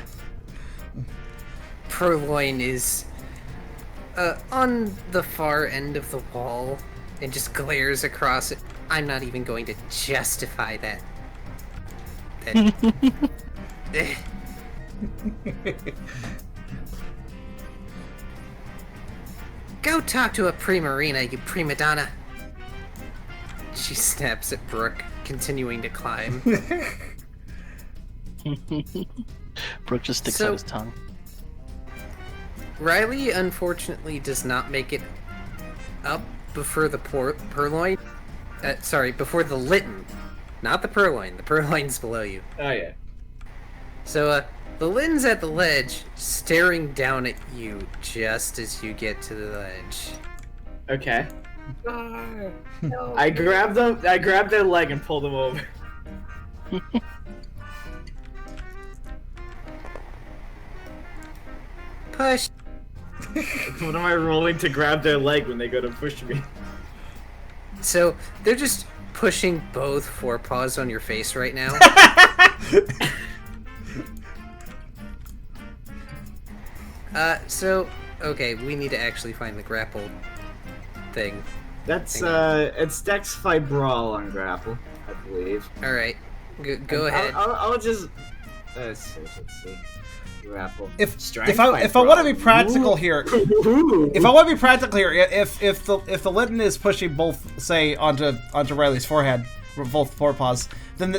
Purloin is on the far end of the wall and just glares across it. I'm not even going to justify that. Go talk to a primarina, you prima donna. She snaps at Brooke, continuing to climb. Brooke just sticks out his tongue. Riley, unfortunately, does not make it up before the purloin. Sorry, before the Litten. Not the purloin. The purloin's below you. Oh, yeah. So, the Litten's at the ledge, staring down at you just as you get to the ledge. Okay. No. I grabbed their leg and pulled them over. Push. What am I rolling to grab their leg when they go to push me? So they're just pushing both forepaws on your face right now. Okay, we need to actually find the grapple thing. That's Hang on. it's Dex Fight Brawl on grapple, I believe. All right, go ahead. I'll just let's see. Grapple. If Strength I fight want to be brawl. practical here, Ooh. if I want to be practical here, if the Litten is pushing both, say, onto Riley's forehead, both forepaws, then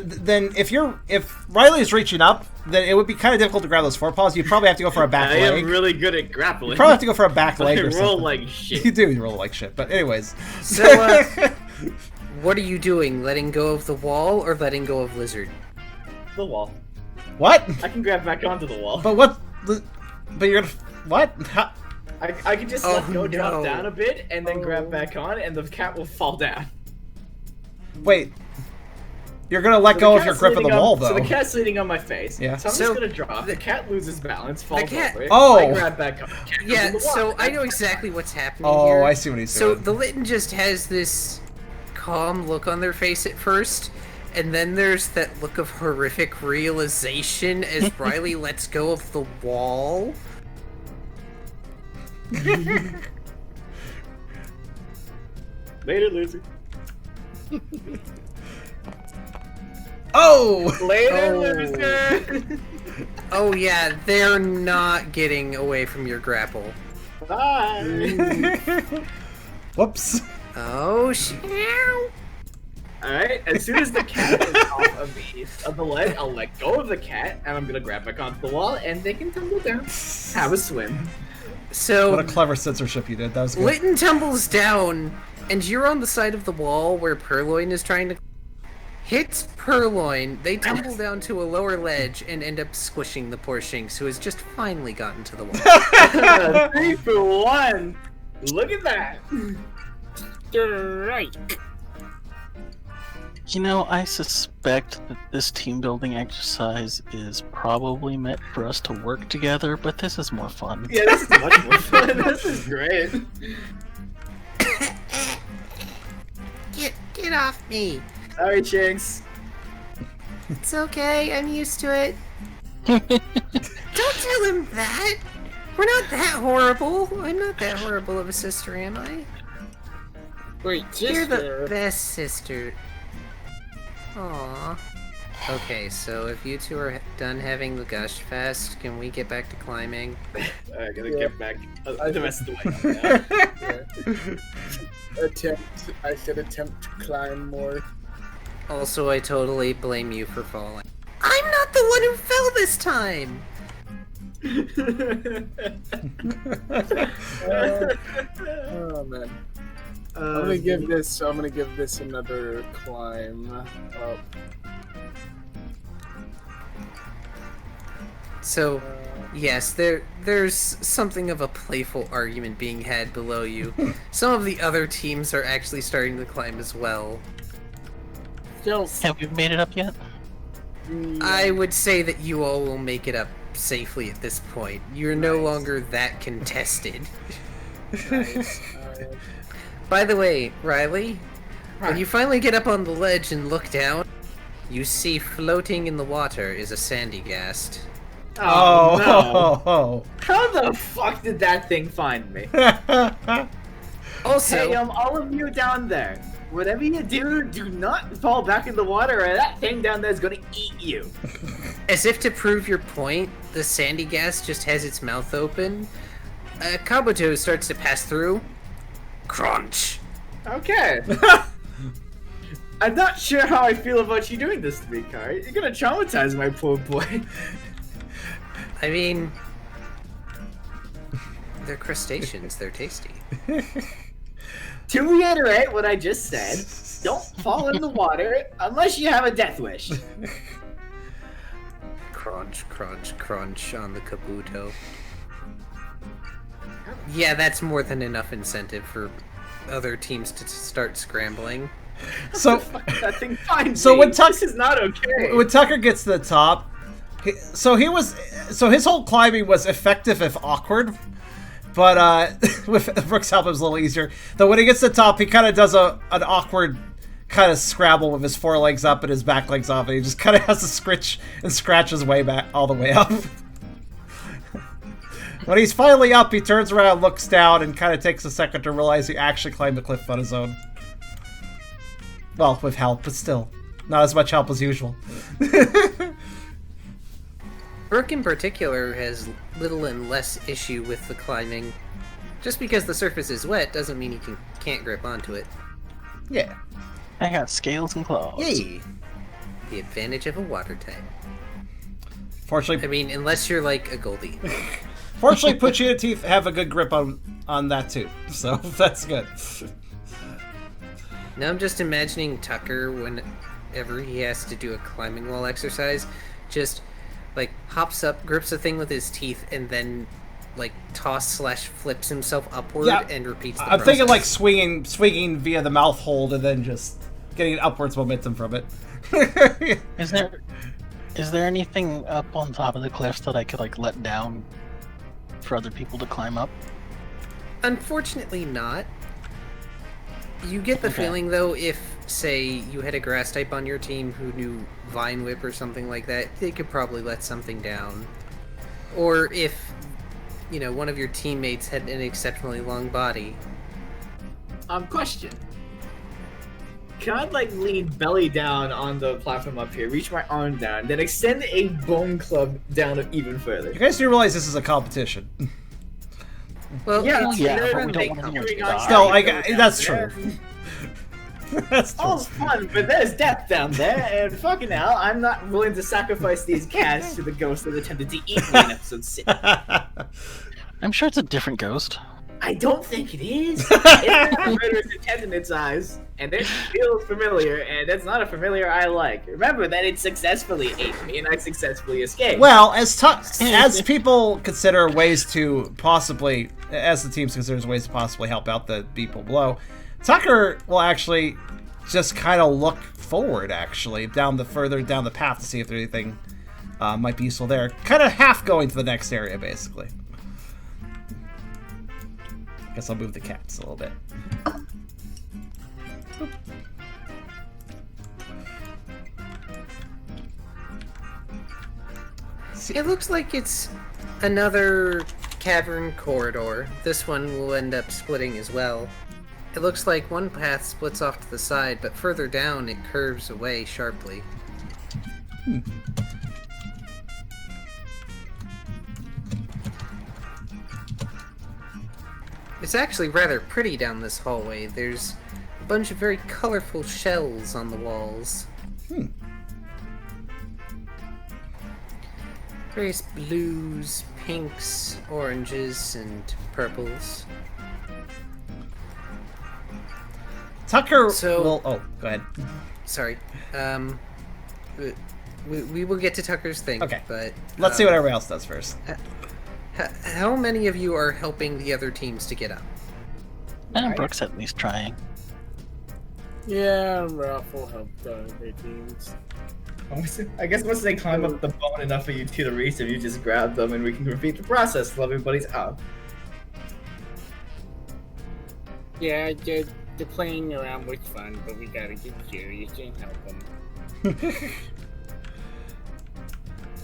if Riley is reaching up, then it would be kind of difficult to grab those forepaws. You'd probably have to go for a back I leg. am really good at grappling. You probably have to go for a back leg I or roll something. like shit. You do roll like shit, but anyways. So, what are you doing? Letting go of the wall or letting go of Lizard? The wall. What? I can grab back onto the wall. But what? But you're gonna what? How? I can just Oh, let go, drop no. down a bit, and then grab back on, and the cat will fall down. Wait. You're gonna let So go the of your cat's grip of the leaning wall, on, though. So the cat's leaning on my face. Yeah. So I'm So just gonna drop. The cat loses balance, falls cat- over it. Oh. I grab back on. Cat goes in Yeah, the so water. I know exactly what's happening Oh, here. I see what he's So doing. the Litten just has this calm look on their face at first, and then there's that look of horrific realization as Riley lets go of the wall. Later, loser. Oh! Later, Oh. loser. Oh yeah, they're not getting away from your grapple. Bye. Whoops. Oh shit. Alright, as soon as the cat is off of the ledge, I'll let go of the cat, and I'm gonna grab back onto the wall, and they can tumble down. Have a swim. What So a clever censorship you did. That was good. Litten tumbles down, and you're on the side of the wall where Purloin is trying to hits Purloin. They tumble down to a lower ledge and end up squishing the poor Shinx, who has just finally gotten to the wall. 3 for 1. Look at that. Strike. You know, I suspect that this team building exercise is probably meant for us to work together, but this is more fun. Yeah, this is much more fun. This is great. Get off me. Sorry, Shinx. It's okay, I'm used to it. Don't tell him that. We're not that horrible. I'm not that horrible of a sister, am I? Wait, You're the sister. best sister. Aww. Okay, so if you two are done having the gush fest, can we get back to climbing? I gotta Yeah. get back the rest of the way. Yeah. I should attempt to climb more. Also, I totally blame you for falling. I'm not the one who fell this time! Oh man. I'm gonna give this another climb up. So, yes, there's something of a playful argument being had below you. Some of the other teams are actually starting to climb as well. Still, Have we made it up yet? I would say that you all will make it up safely at this point. You're no longer that contested. nice. By the way, Riley, when you finally get up on the ledge and look down, you see floating in the water is a sandy ghast. Oh, no. Oh. How the fuck did that thing find me? Also, Hey, all of you down there, whatever you do not fall back in the water or that thing down there is gonna eat you. as if to prove your point, the sandy ghast just has its mouth open. Kabuto starts to pass through. Crunch! Okay. I'm not sure how I feel about you doing this to me, Car. You're gonna traumatize my poor boy. I mean, they're crustaceans, they're tasty. To reiterate what I just said, don't fall in the water unless you have a death wish. Crunch, crunch, crunch on the Kabuto. Yeah, that's more than enough incentive for other teams to start scrambling. So, That thing finds so me. when This is not okay. when Tucker gets to the top, so his whole climbing was effective if awkward, but with Brooks' help it was a little easier. Though when he gets to the top, he kind of does an awkward kind of scrabble with his forelegs up and his back legs off, and he just kind of has to scratch his way back all the way up. When he's finally up, he turns around, looks down, and kind of takes a second to realize he actually climbed the cliff on his own. Well, with help, but still. Not as much help as usual. Brooke in particular has little and less issue with the climbing. Just because the surface is wet doesn't mean he can't grip onto it. Yeah. I got scales and claws. Yay. The advantage of a water type. Fortunately, I mean, unless you're like a Goldie. Fortunately, Pochita Teeth have a good grip on that too, so that's good. Now I'm just imagining Tucker whenever he has to do a climbing wall exercise, just like hops up, grips a thing with his teeth, and then like flips himself upward and repeats the I'm process. thinking like swinging via the mouth hold and then just getting upwards momentum from it. Is there anything up on top of the cliff that I could like let down for other people to climb up? Unfortunately not. You get the feeling though, if say you had a grass type on your team who knew Vine Whip or something like that, they could probably let something down. Or if, you know, one of your teammates had an exceptionally long body. Question. Can I like lean belly down on the platform up here, reach my arm down, then extend a bone club down even further? You guys do realize this is a competition. Well, Yeah, it's yeah, better but we than don't they want come. anyone to die. Still, that's true. That's true. All's fun, but there's death down there, and fucking hell, I'm not willing to sacrifice these cats to the ghost that attempted to eat me in episode 6. I'm sure it's a different ghost. I don't think it is. It's got a murderous intent in its eyes, and it feels familiar, and that's not a familiar I like. Remember that it successfully ate me, and I successfully escaped. Well, as people consider ways to possibly, as the teams considers ways to possibly help out the people below, Tucker will actually just kind of look forward, actually, further down the path to see if there's anything might be useful there. Kind of half going to the next area, basically. Guess I'll move the cats a little bit. It looks like it's another cavern corridor. This one will end up splitting as well. It looks like one path splits off to the side, but further down it curves away sharply. It's actually rather pretty down this hallway. There's a bunch of very colorful shells on the walls. Various blues, pinks, oranges, and purples. Tucker So- will... Oh, go ahead. Sorry. We will get to Tucker's thing. Okay. But Let's see what everybody else does first. How many of you are helping the other teams to get up? Brooks at least trying. Yeah, Raffle helped the other teams. I guess once they climb up the bone enough for you two to reach them, you just grab them and we can repeat the process while everybody's up. Yeah, the playing around was fun, but we gotta get serious and help them.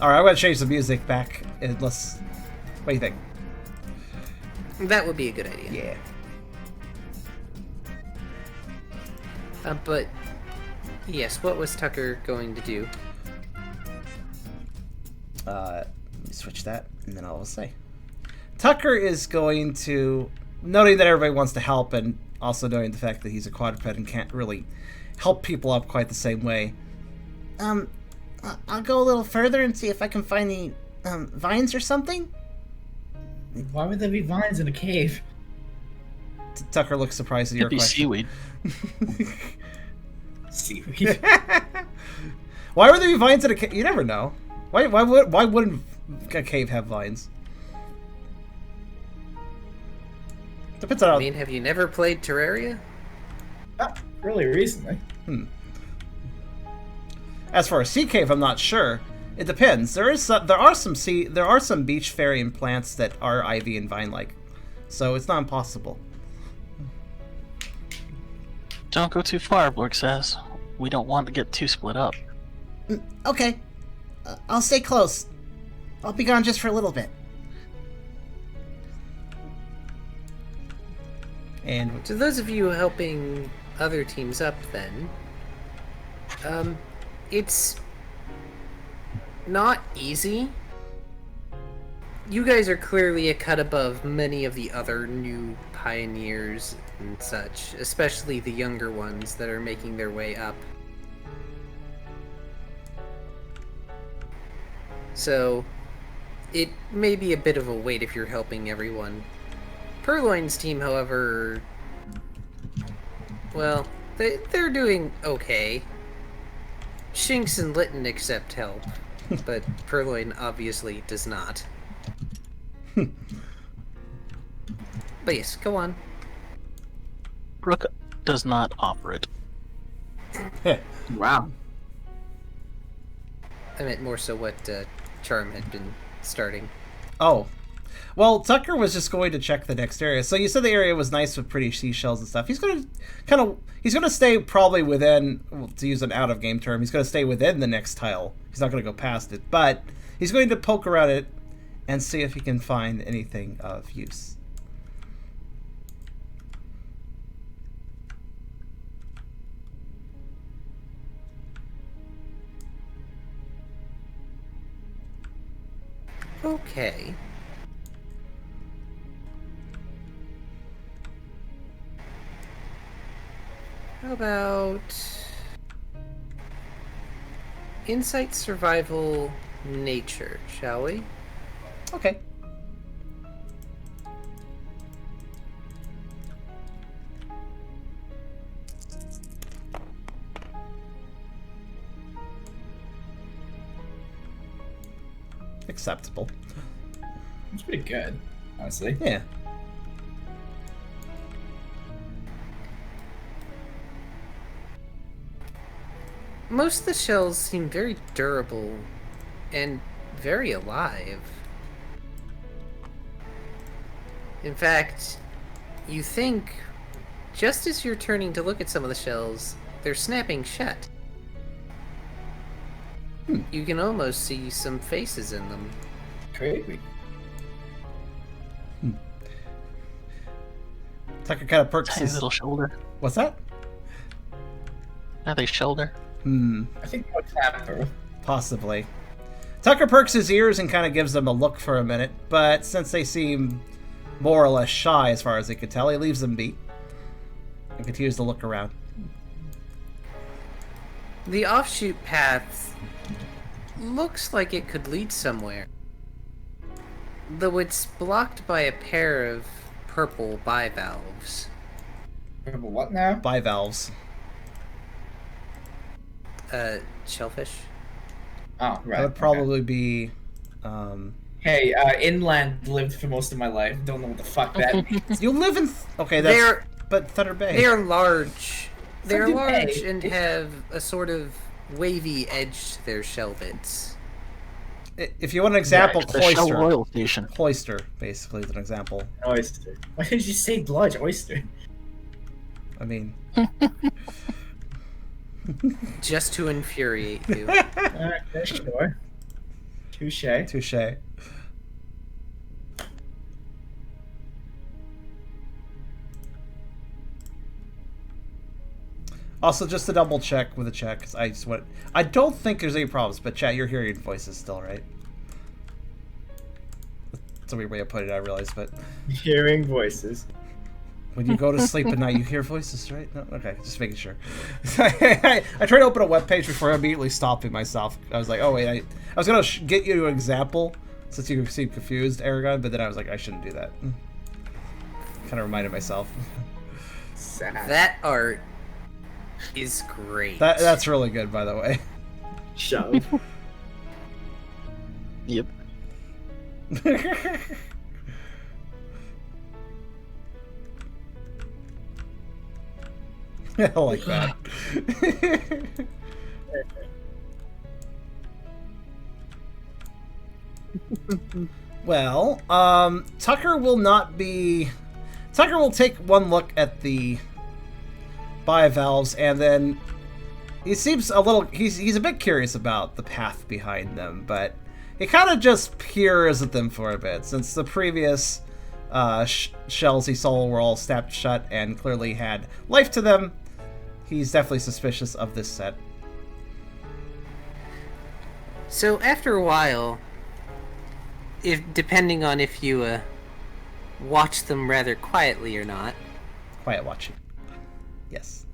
Alright, I'm going to change the music back. Unless... What do you think? That would be a good idea. Yeah. But yes, what was Tucker going to do? Let me switch that, and then I'll say. Tucker is going to, noting that everybody wants to help, and also knowing the fact that he's a quadruped and can't really help people up quite the same way. I'll go a little further and see if I can find any vines or something. Why would there be vines in a cave? Tucker looks surprised at your Could be question. seaweed. Seaweed. Why would there be vines in a cave? You never know. Why wouldn't a cave have vines? Depends on I how... mean, have you never played Terraria? Not really recently. As for a sea cave, I'm not sure. It depends. There are some beach fairy and plants that are ivy and vine-like, so it's not impossible. Don't go too far, Borg says. We don't want to get too split up. Okay. I'll stay close. I'll be gone just for a little bit. And To those of you helping other teams up, then, it's not easy. You guys are clearly a cut above many of the other new pioneers and such, especially the younger ones that are making their way up. So, it may be a bit of a wait if you're helping everyone. Purloin's team, however, well, they're doing okay. Shinx and Lytton accept help, but Purloin obviously does not. But yes, go on. Brooke does not offer it. Wow. I meant more so what Charm had been starting. oh, well, Tucker was just going to check the next area. So you said the area was nice with pretty seashells and stuff. He's going to stay probably within, well, to use an out of game term, he's going to stay within the next tile. He's not going to go past it, but he's going to poke around it and see if he can find anything of use. Okay. How about insight, survival, nature, shall we? Okay. Acceptable. It's pretty good, honestly. Yeah. Most of the shells seem very durable and very alive. In fact, you think, just as you're turning to look at some of the shells, they're snapping shut. You can almost see some faces in them. Creepy. Tucker kind of perks Tiny his... little shoulder. What's that? Are they shoulder? I think I'll tap her. Possibly. Tucker perks his ears and kind of gives them a look for a minute, but since they seem more or less shy as far as he could tell, he leaves them be and continues to look around. The offshoot path looks like it could lead somewhere, though it's blocked by a pair of purple bivalves. Remember what now? Bivalves. Shellfish? Oh, right. That would probably be... Hey, inland lived for most of my life. Don't know what the fuck that means. You live in... Okay, that's... They're- but Thunder Bay. They're large. They're Thunder large Bay. and have a sort of wavy edge to their shell bits. If you want an example, The Shell Cloyster. Royal Station. Cloyster, basically, is an example. Oyster. Why did you say large oyster? I mean... Just to infuriate you. Alright, yeah, sure. Touche. Touche. Also, just to double check with a check, 'cause I don't think there's any problems, but chat, you're hearing voices still, right? That's a weird way of putting it, I realize, but Hearing voices. when you go to sleep at night, you hear voices, right? No? Okay, just making sure. I tried to open a web page before immediately stopping myself. I was like, oh wait, I was gonna get you an example since you seem confused, Eragon, but then I was like, I shouldn't do that. Kind of reminded myself. Sad. That art is great. That's really good, by the way. Shove. I like that. Well, Tucker will not be... Tucker will take one look at the bivalves, and then he seems a little... He's a bit curious about the path behind them, but he kind of just peers at them for a bit, since the previous shells he saw were all snapped shut and clearly had life to them. He's definitely suspicious of this set. So after a while, depending on if you watch them rather quietly or not. Quiet watching. Yes.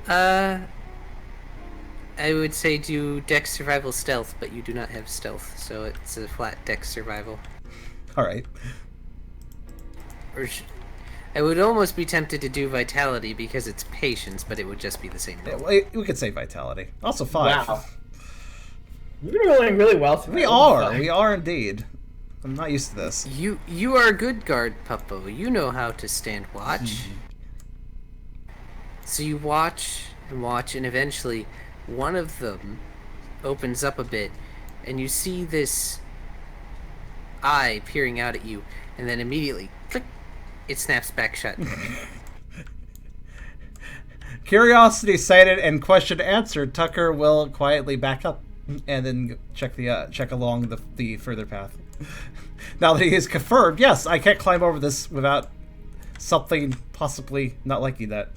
I would say do Dex Survival Stealth, but you do not have Stealth, so it's a flat Dex Survival. Alright. Or I would almost be tempted to do Vitality because it's Patience, but it would just be the same roll. Yeah, we could say Vitality. Also 5. Wow. You've been rolling really well today. We are indeed. I'm not used to this. You are a good guard, Puppo. You know how to stand watch. So you watch and watch, and eventually one of them opens up a bit, and you see this eye peering out at you, and then immediately, click, it snaps back shut. Curiosity cited and question answered. Tucker will quietly back up and then check along the further path. Now that he is confirmed, yes, I can't climb over this without something possibly not liking that.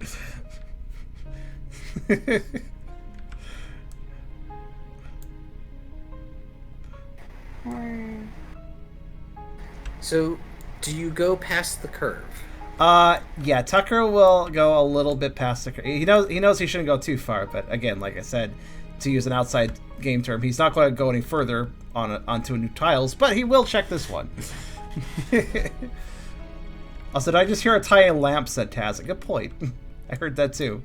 So, do you go past the curve? Yeah, Tucker will go a little bit past the curve. He knows he shouldn't go too far, but again, like I said, to use an outside game term, he's not going to go any further onto new tiles, but he will check this one. Also, did I just hear a tiny lamp, said Taz? Good point. I heard that too.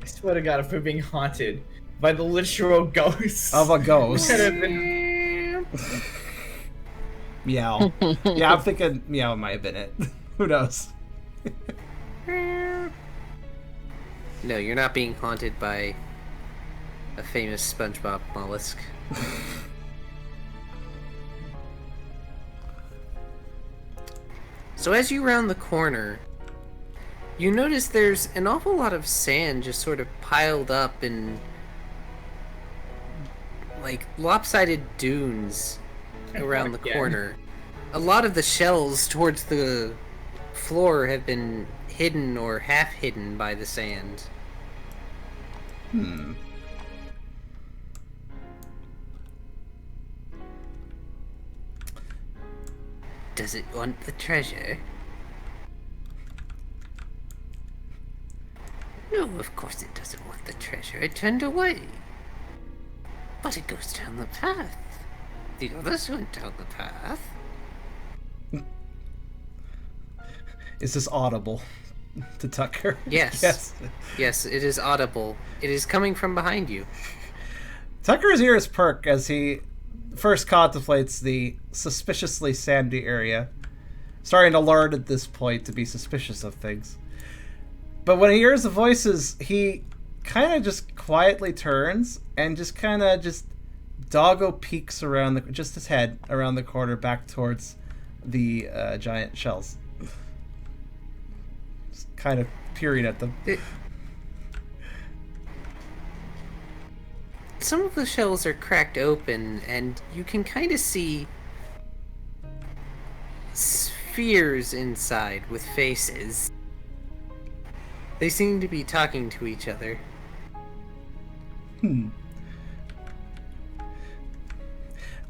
I swear to God, if we're being haunted by the literal ghost of a ghost. Been... Meow. Yeah, I'm thinking Meow might have been it. Who knows? No, you're not being haunted by a famous SpongeBob mollusk. So as you round the corner, you notice there's an awful lot of sand just sort of piled up in like lopsided dunes around the corner. A lot of the shells towards the floor have been hidden or half hidden by the sand. Does it want the treasure? No, of course it doesn't want the treasure. It turned away. But it goes down the path. The others went down the path. Is this audible to Tucker? Yes. Yes. Yes, it is audible. It is coming from behind you. Tucker's ears perk as he first contemplates the suspiciously sandy area, starting to learn at this point to be suspicious of things. But when he hears the voices, he kind of just quietly turns and just kind of just doggo peeks around just his head around the corner back towards the giant shells. Just kind of peering at them. Some of the shells are cracked open, and you can kind of see spheres inside with faces. They seem to be talking to each other.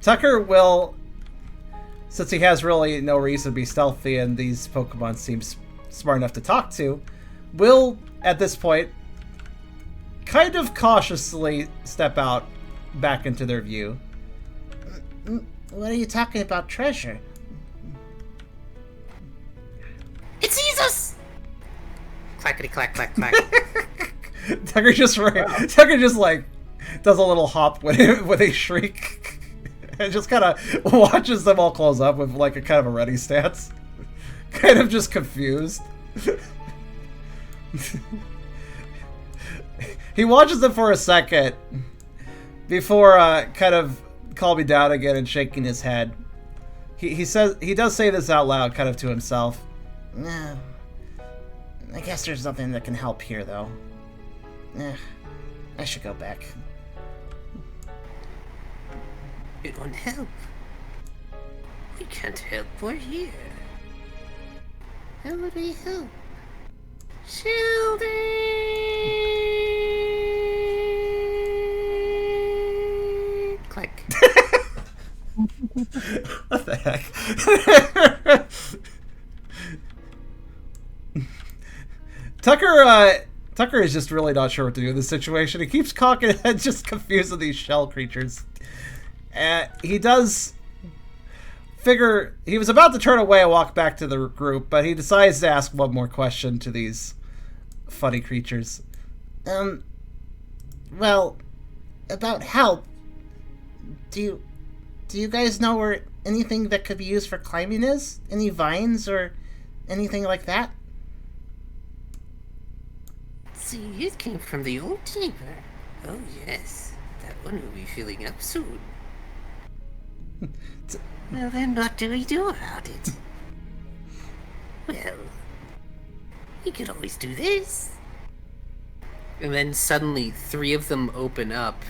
Tucker will, since he has really no reason to be stealthy and these Pokemon seem smart enough to talk to, will, at this point, kind of cautiously step out back into their view. What are you talking about, treasure? It's Jesus! Clackety clack clack clack. Tucker just like does a little hop with a shriek and just kind of watches them all close up with like a kind of a ready stance, kind of just confused. He watches it for a second before kind of calming down again and shaking his head. He does say this out loud, kind of to himself. No, I guess there's nothing that can help here, though. I should go back. It won't help. We can't help. We're here. How would we help? Children! Click. What the heck? Tucker is just really not sure what to do in this situation. He keeps cocking his head, just confusing these shell creatures. He does figure he was about to turn away and walk back to the group, but he decides to ask one more question to these funny creatures. Well, about help. Do you guys know where anything that could be used for climbing is? Any vines or anything like that? See, it came from the old chamber. Oh yes, that one will be filling up soon. Well then, what do we do about it? Well, we could always do this. And then suddenly 3 of them open up,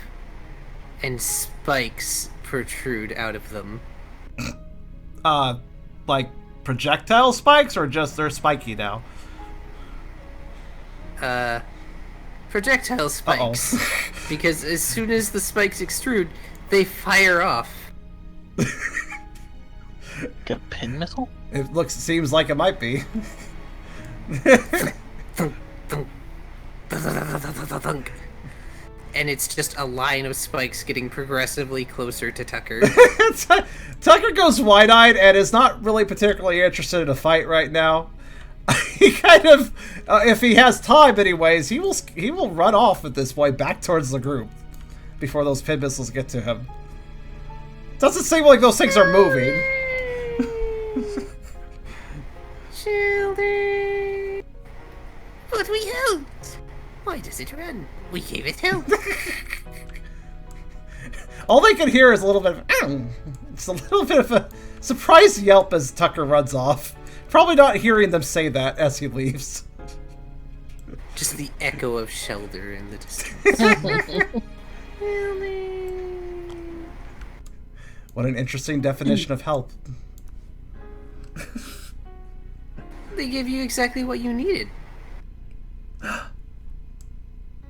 and spikes protrude out of them. Like projectile spikes, or just they're spiky now? Projectile spikes. Because as soon as the spikes extrude, they fire off. Like a pin missile? It seems like it might be. And it's just a line of spikes getting progressively closer to Tucker. Tucker goes wide-eyed and is not really particularly interested in a fight right now. He kind of, if he has time anyways, he will run off at this point back towards the group before those pin missiles get to him. Doesn't seem like those things are moving. Children! But we helped! Why does it run? We gave it help. All they can hear is a little bit of, it's a little bit of a surprised yelp as Tucker runs off. Probably not hearing them say that as he leaves. Just the echo of Shelter in the distance. What an interesting definition of help. They give you exactly what you needed.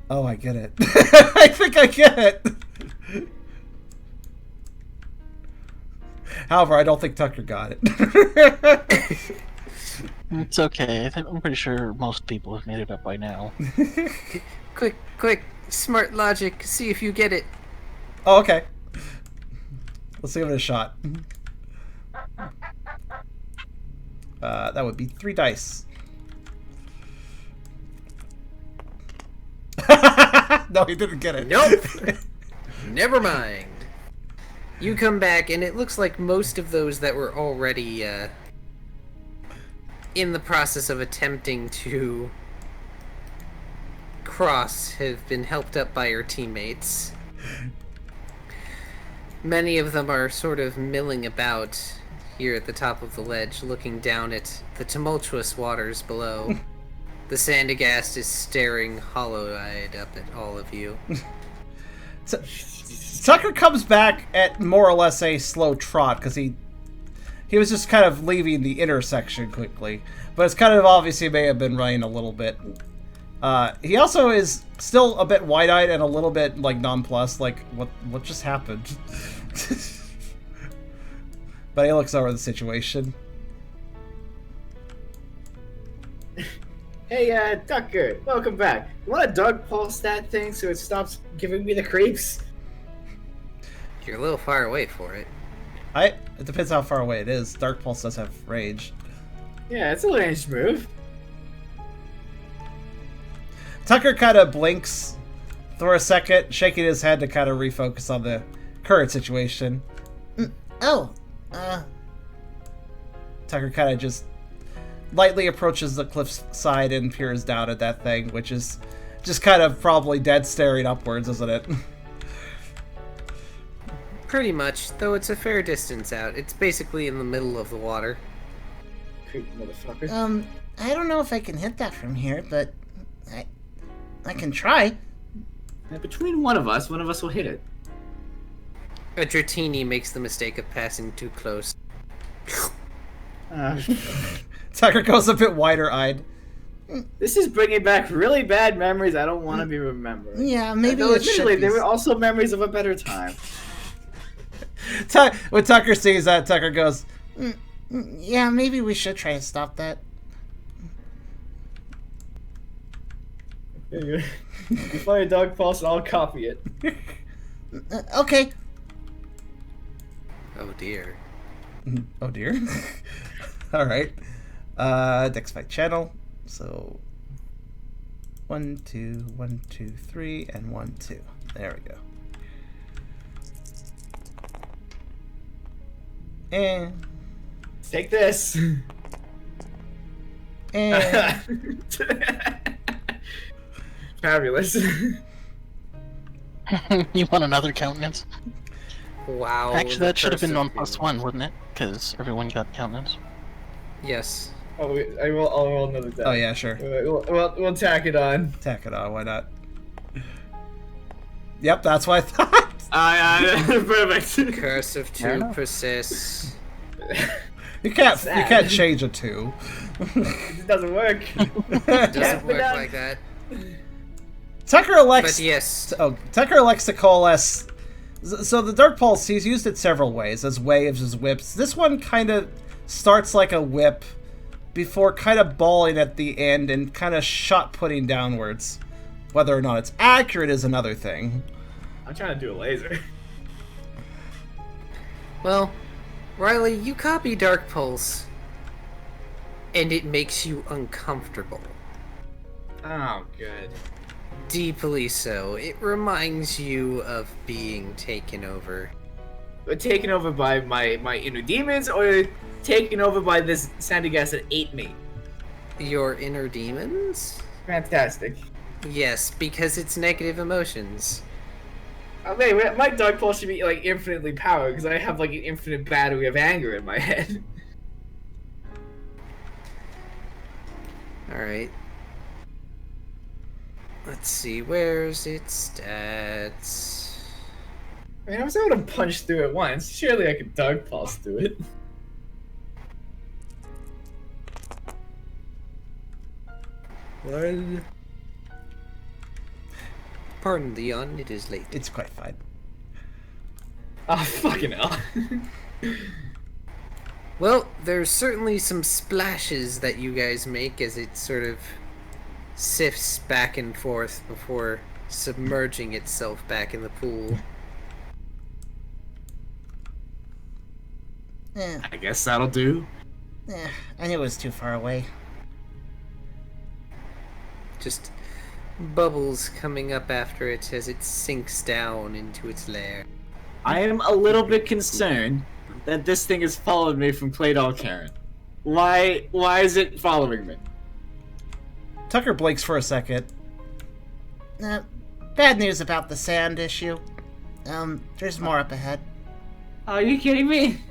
Oh, I get it. I think I get it. However, I don't think Tucker got it. It's okay. I'm pretty sure most people have made it up by now. Quick, smart logic. See if you get it. Oh, okay. Let's give it a shot. That would be 3 dice. No, he didn't get it. Nope. Never mind. You come back, and it looks like most of those that were already in the process of attempting to cross have been helped up by your teammates. Many of them are sort of milling about here at the top of the ledge, looking down at the tumultuous waters below. The Sandagast is staring hollow-eyed up at all of you. Tucker comes back at more or less a slow trot because he was just kind of leaving the intersection quickly, but it's kind of obvious he may have been running a little bit. He also is still a bit wide-eyed and a little bit like nonplussed, like what just happened. But he looks over the situation. Hey, Tucker, welcome back. You want to dog pulse that thing so it stops giving me the creeps? You're a little far away for it. It depends how far away it is. Dark Pulse does have range. Yeah, it's a ranged move. Tucker kind of blinks for a second, shaking his head to kind of refocus on the current situation. Tucker kind of just lightly approaches the cliff's side and peers down at that thing, which is just kind of probably dead staring upwards, isn't it? Pretty much, though it's a fair distance out. It's basically in the middle of the water. Creep motherfucker. I don't know if I can hit that from here, but I can try. Between one of us will hit it. A Dratini makes the mistake of passing too close. Tucker goes a bit wider-eyed. This is bringing back really bad memories I don't want to be remembering. Yeah, maybe Though it should admittedly, be. they were also memories of a better time. When Tucker sees that, Tucker goes, Yeah, maybe we should try to stop that. You find a dog pulse and I'll copy it. Okay. Oh dear. oh dear. Alright. Dex fight channel. So 1, 2, 1, 2, 3, and 1, 2. There we go. And Take this. and Fabulous. You want another countenance? Wow. Actually, the that should have been curse of 1+1, being- wouldn't it? Because everyone got countenance. Yes. I'll roll another die. oh yeah, sure. We'll tack it on. Tack it on, why not? Yep, that's what I thought. Perfect. Curse of Fair 2 enough. persists. You can't Sad. change a 2. It doesn't work. Doesn't work like that. Tucker elects But yes. Tucker elects to coalesce. So the Dark Pulse, he's used it several ways, as waves, as whips. This one kind of starts like a whip before kind of balling at the end and kind of shot-putting downwards. Whether or not it's accurate is another thing. I'm trying to do a laser. Well, Riley, you copy Dark Pulse, and it makes you uncomfortable. Oh, good. Deeply so. It reminds you of being taken over. But taken over by my inner demons, or taken over by this sandy gas that ate me? Your inner demons? Fantastic. Yes, because it's negative emotions. Oh, man, my dog pulse should be like infinitely powered because I have like an infinite battery of anger in my head. Alright. Let's see, where's its stats? I mean, I was able to punch through it once. Surely I could dog pulse through it. Well, pardon the yawn, it is late. It's quite fine. Oh, fucking hell. Well, there's certainly some splashes that you guys make as it sort of sifts back and forth before submerging itself back in the pool. I guess that'll do. I knew it was too far away. Just bubbles coming up after it as it sinks down into its lair. I am a little bit concerned that this thing has followed me from Claydol Karen. Why is it following me? Tucker blinks for a second. Bad news about the sand issue. There's more up ahead. Are you kidding me?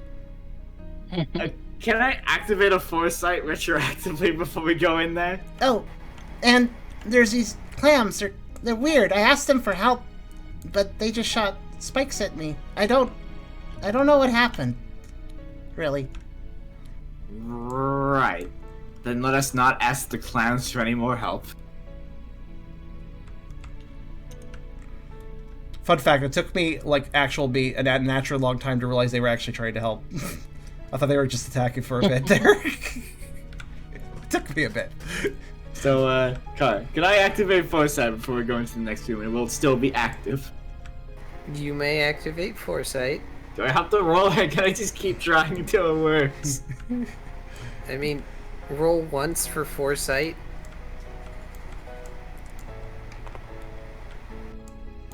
Can I activate a foresight retroactively before we go in there? Oh, and there's these clams. They're weird. I asked them for help, but they just shot spikes at me. I don't know what happened. Really. Right. Then let us not ask the clams for any more help. Fun fact, it took me, like, a natural long time to realize they were actually trying to help. I thought they were just attacking for a bit there. It took me a bit. So, Kai, can I activate Foresight before we go into the next room, and it will still be active? You may activate Foresight. Do I have to roll, or can I just keep trying until it works? I mean, roll once for Foresight.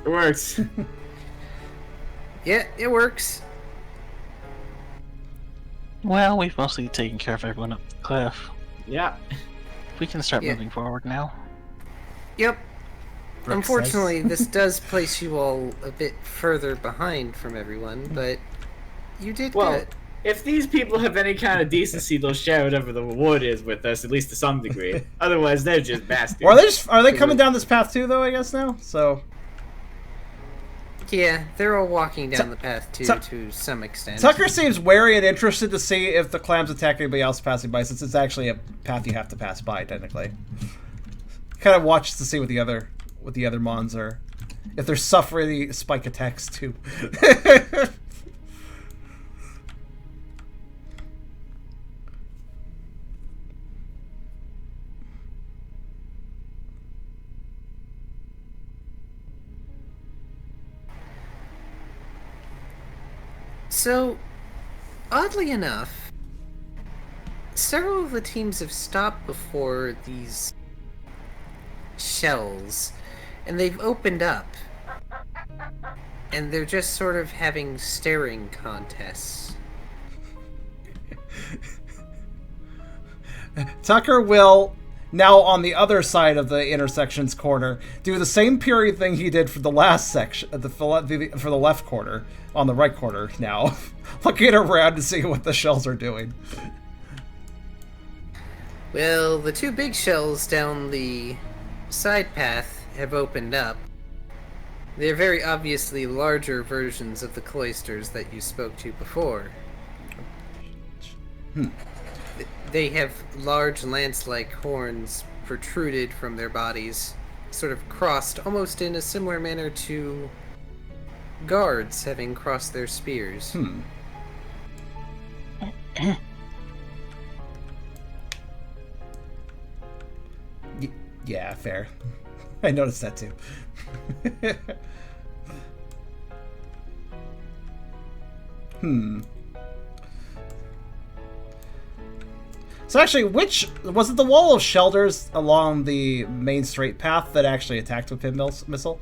It works. Yeah, it works. Well, we've mostly taken care of everyone up the cliff. Yeah. We can start Yeah. moving forward now. Yep. Brooke Unfortunately, this does place you all a bit further behind from everyone, but you did Well, good. if these people have any kind of decency, they'll share whatever the reward is with us, at least to some degree. Otherwise, they're just bastards. Or are they coming down this path too, though? I guess now. So Yeah, they're all walking down the path too, Tu- to some extent. Tucker seems wary and interested to see if the clams attack anybody else passing by, since it's actually a path you have to pass by technically. Kind of watches to see what the other mons are, if they're suffering the spike attacks too. So, oddly enough, several of the teams have stopped before these shells, and they've opened up. And they're just sort of having staring contests. Tucker will, now on the other side of the intersection's corner, do the same period thing he did for the last section, for the left corner, on the right corner now, looking around to see what the shells are doing. Well, the two big shells down the side path have opened up. They're very obviously larger versions of the cloisters that you spoke to before. They have large lance-like horns protruded from their bodies, sort of crossed almost in a similar manner to guards having crossed their spears. Yeah, fair. I noticed that too. So actually, which was it? The wall of shelters along the main straight path that actually attacked with pin missile?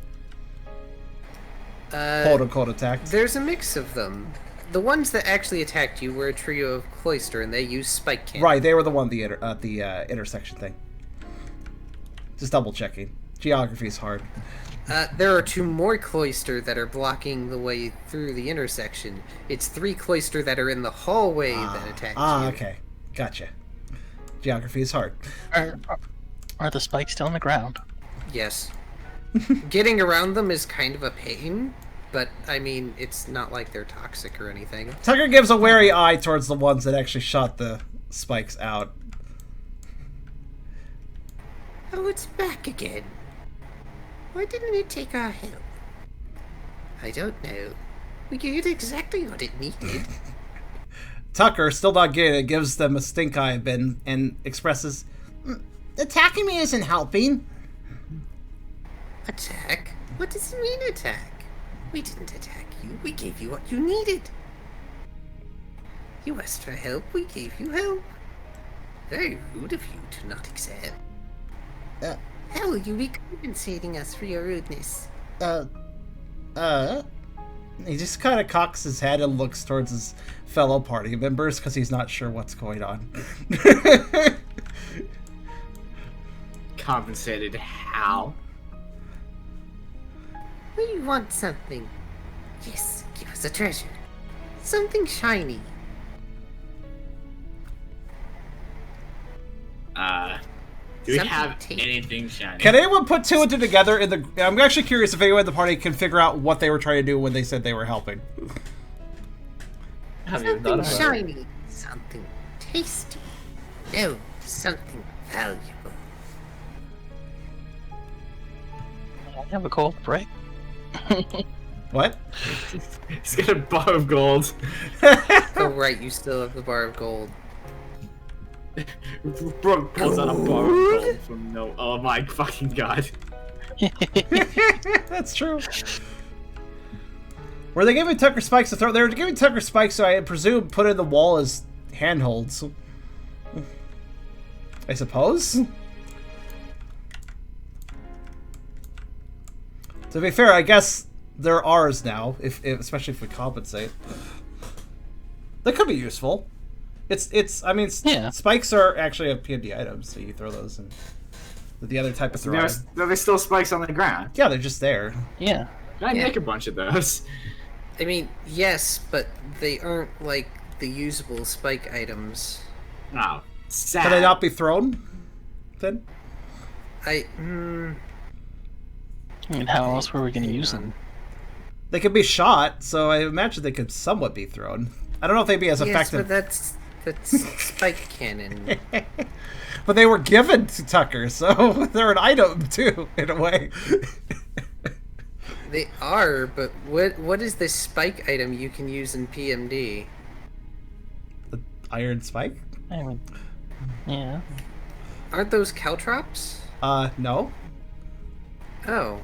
Quote unquote attacked. There's a mix of them. The ones that actually attacked you were a trio of cloister, and they used spike cannon. Right, they were the one at the intersection thing. Just double checking. Geography is hard. There are two more cloister that are blocking the way through the intersection. It's three cloister that are in the hallway that attacked you. Okay. Gotcha. Geography is hard. Are the spikes still on the ground? Yes. Getting around them is kind of a pain, but I mean, it's not like they're toxic or anything. Tucker gives a wary eye towards the ones that actually shot the spikes out. Oh, it's back again. Why didn't it take our help? I don't know. We gave it exactly what it needed. Tucker, still not getting it, gives them a stink eye and expresses, Attacking me isn't helping. Attack? What does it mean, attack? We didn't attack you. We gave you what you needed. You asked for help. We gave you help. Very rude of you to not accept. How will you be compensating us for your rudeness? he just kind of cocks his head and looks towards his fellow party members because he's not sure what's going on. Compensated how? We want something. Yes, give us a treasure. Something shiny. Do we Something have tasty. anything shiny? Can anyone put two and two together in the... I'm actually curious if anyone in the party can figure out what they were trying to do when they said they were helping. I haven't even thought Something about it. shiny. Something tasty. No, something valuable. I have a gold brick. What? He's got a bar of gold. Oh, right, you still have the bar of gold. Brooke pulls out a bar of gold from no. Oh my fucking god. That's true. Were they giving Tucker spikes to throw? They were giving Tucker spikes, so I presume put in the wall as handholds. I suppose? To be fair, I guess they're ours now, if especially if we compensate. That could be useful. I mean, Yeah. spikes are actually a PMD item, so you throw those in with the other type of throw. There's still spikes on the ground. Yeah, they're just there. Yeah. Can I make a bunch of those? I mean, yes, but they aren't like the usable spike items. Oh, sad. Can they not be thrown? Then I mean, how else were we going to use them? they could be shot, so I imagine they could somewhat be thrown. I don't know if they'd be as effective. But that's spike cannon. But they were given to Tucker, so they're an item too, in a way. They are, but what is this spike item you can use in PMD? The iron spike? I mean, yeah. Aren't those caltrops? No. Oh.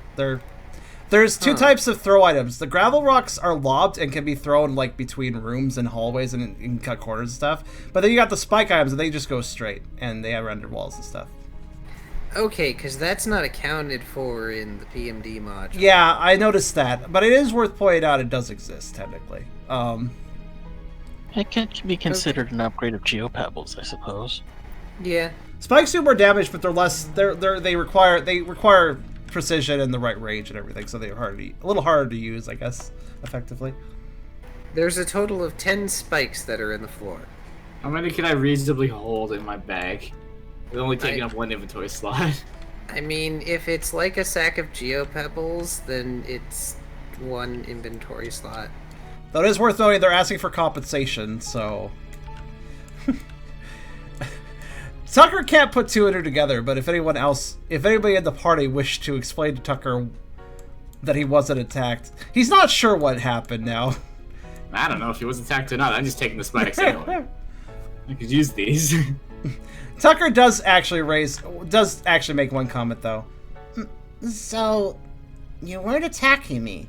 There's two types of throw items. The gravel rocks are lobbed and can be thrown like between rooms and hallways and in cut corners and stuff. But then you got the spike items and they just go straight and they have rendered walls and stuff. Okay, because that's not accounted for in the PMD module. Yeah, I noticed that, but it is worth pointing out it does exist technically. It can be considered an upgrade of Geopebbles, I suppose. Yeah. Spikes do more damage, but they're less. They require precision and the right range and everything, so they're a little harder to use, I guess, effectively. There's a total of 10 spikes that are in the floor. How many can I reasonably hold in my bag? It's only taking up one inventory slot. I mean, if it's like a sack of Geopebbles, then it's one inventory slot. Though it is worth noting they're asking for compensation, so... Tucker can't put two and two together, but if anybody in the party wished to explain to Tucker that he wasn't attacked, he's not sure what happened now. I don't know if he was attacked or not. I'm just taking the spikes anyway. I could use these. Tucker does actually make one comment though. So, you weren't attacking me,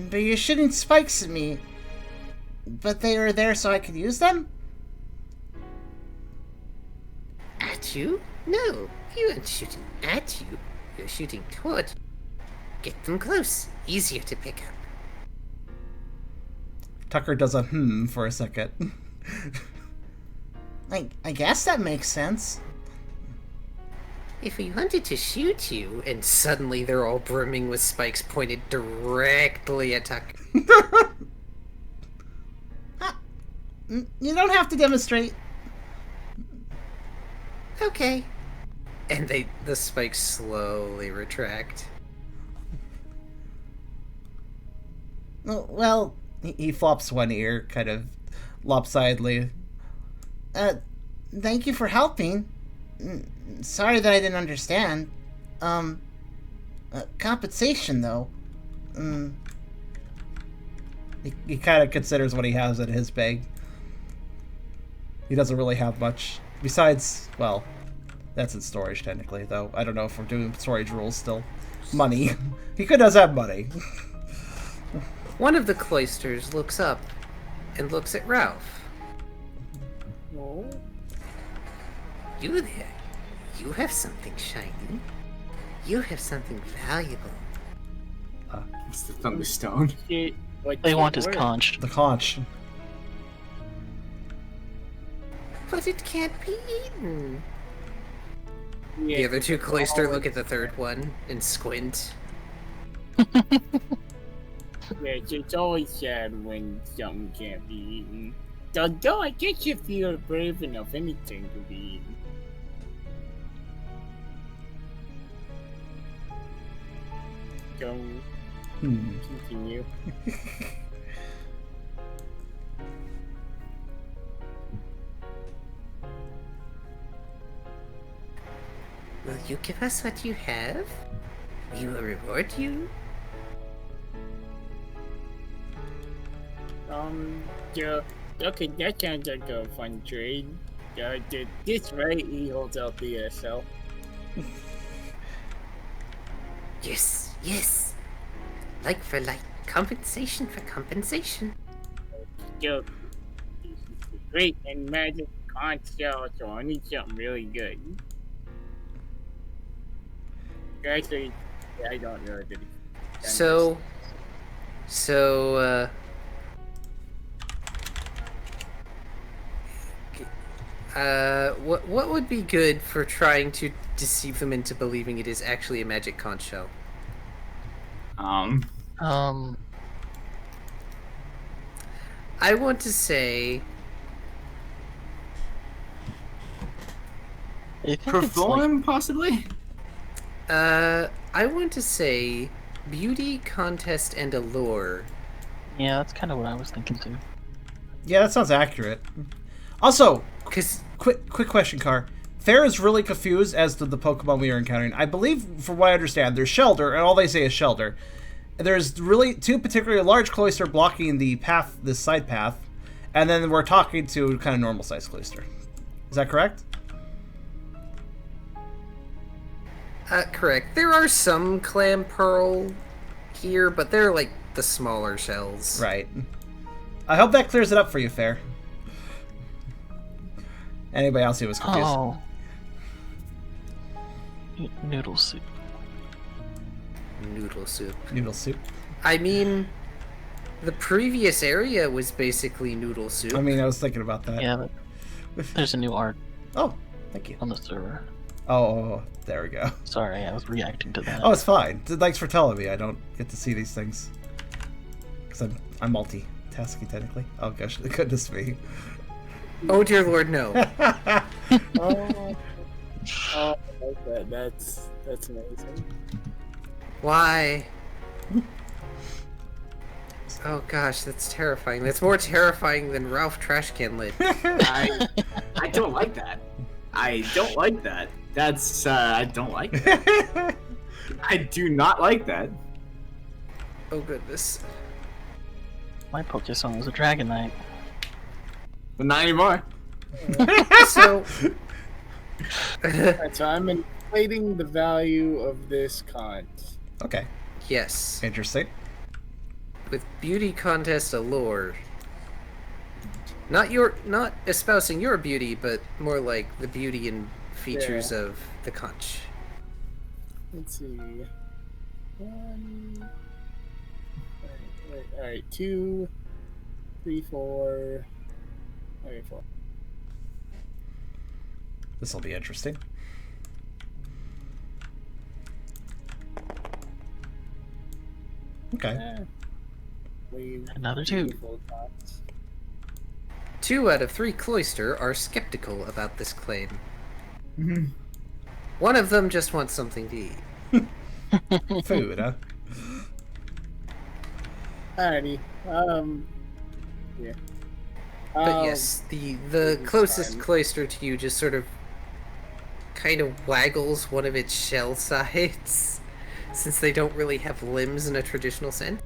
but you're shooting spikes at me, but they were there so I could use them? At you? No, you aren't shooting at you. You're shooting toward you. Get them close. Easier to pick up. Tucker does a for a second. I guess that makes sense. If we wanted to shoot you, And suddenly they're all brimming with spikes pointed directly at Tucker. You don't have to demonstrate. okay. And the spikes slowly retract. Well, He flops one ear, kind of lopsidedly. thank you for helping. Sorry that I didn't understand. Compensation, though. He kind of considers what he has in his bag. He doesn't really have much. Besides, well, that's in storage technically, though. I don't know if we're doing storage rules still. Money. He does have money. One of the Cloysters looks up and looks at Ralph. No. You there. You have something shiny. You have something valuable. It's the Thunderstone. They want his conch. The conch. But it can't be eaten. The other two Cloyster look at the third one and squint. Yes, it's always sad when something can't be eaten. Though I guess you feel brave enough anything to be eaten. Don't continue. Will you give us what you have? We will reward you. Yeah, okay, that sounds like a fun trade. This right, he holds out the SL. Yes, yes. Like for like. Compensation for compensation. Yo, this is great and magic conch shell, so I need something really good. Actually, I don't know that it's So, What would be good for trying to deceive them into believing it is actually a magic conch shell? Um, I want to say I think it's perform, possibly? I want to say beauty, contest, and allure. yeah, that's kind of what I was thinking too. Yeah, that sounds accurate. Also, Because quick question, Car. Fair is really confused as to the Pokemon we are encountering. I believe, from what I understand, there's Shelter, and all they say is Shelter. There's really 2 particularly large Cloyster blocking the path, this side path, and then we're talking to kind of normal sized Cloyster. Is that correct? correct. There are some clam pearl here, but they're like the smaller shells. Right. I hope that clears it up for you, Fair. Anybody else who was confused? Oh. Noodle soup. Noodle soup. Noodle soup. I mean, the previous area was basically noodle soup. I mean, I was thinking about that. Yeah, but there's a new art Oh, thank you. on the server. Oh, there we go. Sorry, I was reacting to that. Oh, it's fine. Thanks for telling me. I don't get to see these things. Because I'm multitasking, technically. Oh, gosh. Goodness me. Oh dear Lord, no. Oh, I like that. That's amazing. Why? Oh gosh, that's terrifying. That's more terrifying than Ralph Trashcan Lid. I don't like that. I don't like that. That's, I don't like that. I do not like that. Oh goodness. My Pokesong was a Dragonite. But not anymore. So, Alright, so I'm inflating the value of this conch. Okay. yes, Interesting. with beauty contest allure. Not espousing your beauty, but more like the beauty and features of the conch. Let's see. 1. Alright, 2, 3, 4. Okay, 4. This will be interesting. Okay. Another 2. 2 out of 3 Cloyster are skeptical about this claim. Mm-hmm. One of them just wants something to eat. Food, huh? Alrighty. Yeah. But yes, the closest Cloyster to you just sort of kind of waggles one of its shell sides, since they don't really have limbs in a traditional sense.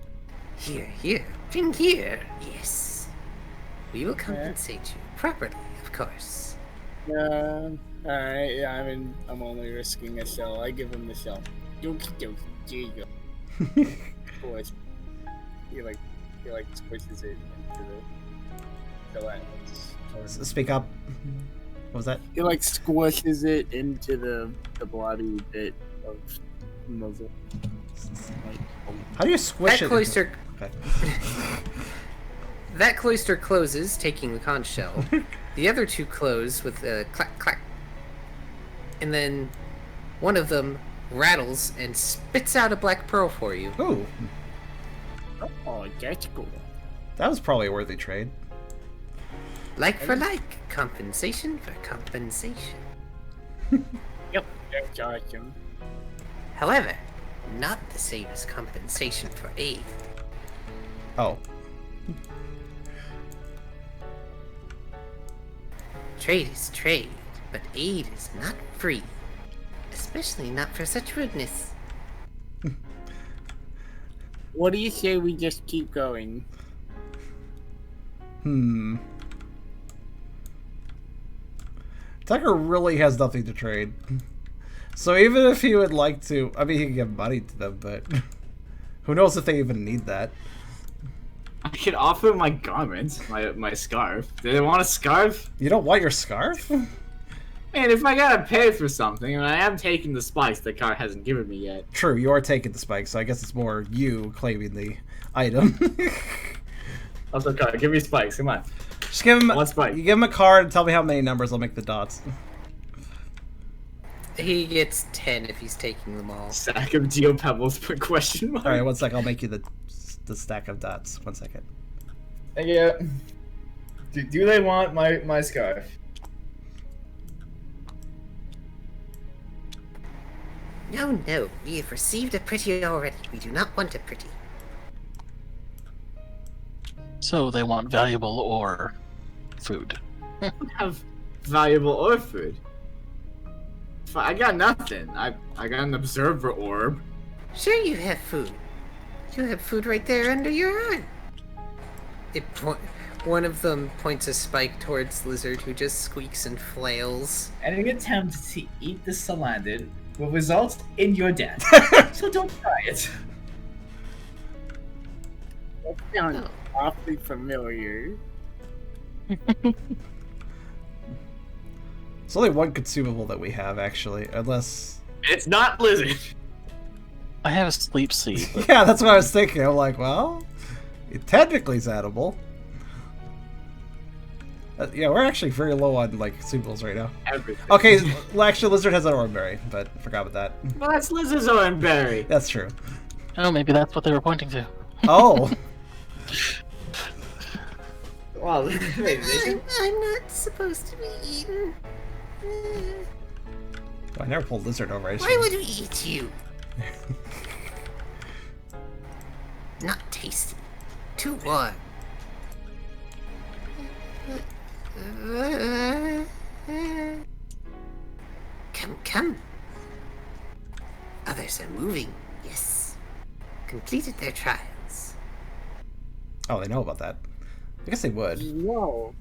Here, bring here. Yes. We will compensate you properly, of course. Alright, yeah, I'm only risking a shell. I give him the shell. Dokie dokie. There you go. Boys. He squishes it into the lens. Speak up. What was that? He squishes it into the bloody bit of muzzle. How do you squish That it? Cloyster, Okay. that Cloyster closes, taking the conch shell. The other 2 close with a clack clack. And then one of them rattles and spits out a black pearl for you. Ooh, Oh, that's cool. that was probably a worthy trade. Like for like, compensation for compensation. Yep, that's awesome. However, not the same as compensation for aid. Oh. Trade is trade, but aid is not free. Especially not for such rudeness. What do you say we just keep going? Tucker really has nothing to trade. So even if he would like to, I mean, he can give money to them, but who knows if they even need that. I could offer my garments, my scarf. Do they want a scarf? You don't want your scarf? Man, if I gotta pay for something, and I am taking the spikes the car hasn't given me yet. True, you are taking the spike, so I guess it's more you claiming the item. Also, car, give me spikes, come on. Just give him. One spike. You give him a card and tell me how many numbers. I'll make the dots. He gets 10 if he's taking them all. Sack of Geo Pebbles, put question mark. All right, 1 sec. I'll make you the stack of dots. 1 second. Yeah. Do they want my scarf? No, no, we have received a pretty already. We do not want a pretty. So they want valuable or food. Have valuable or food. I got nothing. I got an observer orb. Sure you have food. You have food right there under your arm. One of them points a spike towards Lizard, who just squeaks and flails. Any attempt to eat the salandid will result in your death. So don't try it. That sounds awfully familiar. It's only one consumable that we have, actually, unless... It's not Blizzard. I have a sleep seed. But Yeah, that's what I was thinking. I'm like, well, it technically is edible. Yeah, we're actually very low on, like, consumables right now. Everything. Okay, well, actually, Lizard has an Oranberry, but I forgot about that. Well, that's Lizard's Oranberry. That's true. oh, maybe that's what they were pointing to. Oh! Well, wait, I'm not supposed to be eaten. I never pulled Lizard over. I just... Why would we eat you? Not tasty. Too warm. Come. Others are moving, yes. Completed their trials. Oh, they know about that. I guess they would. No.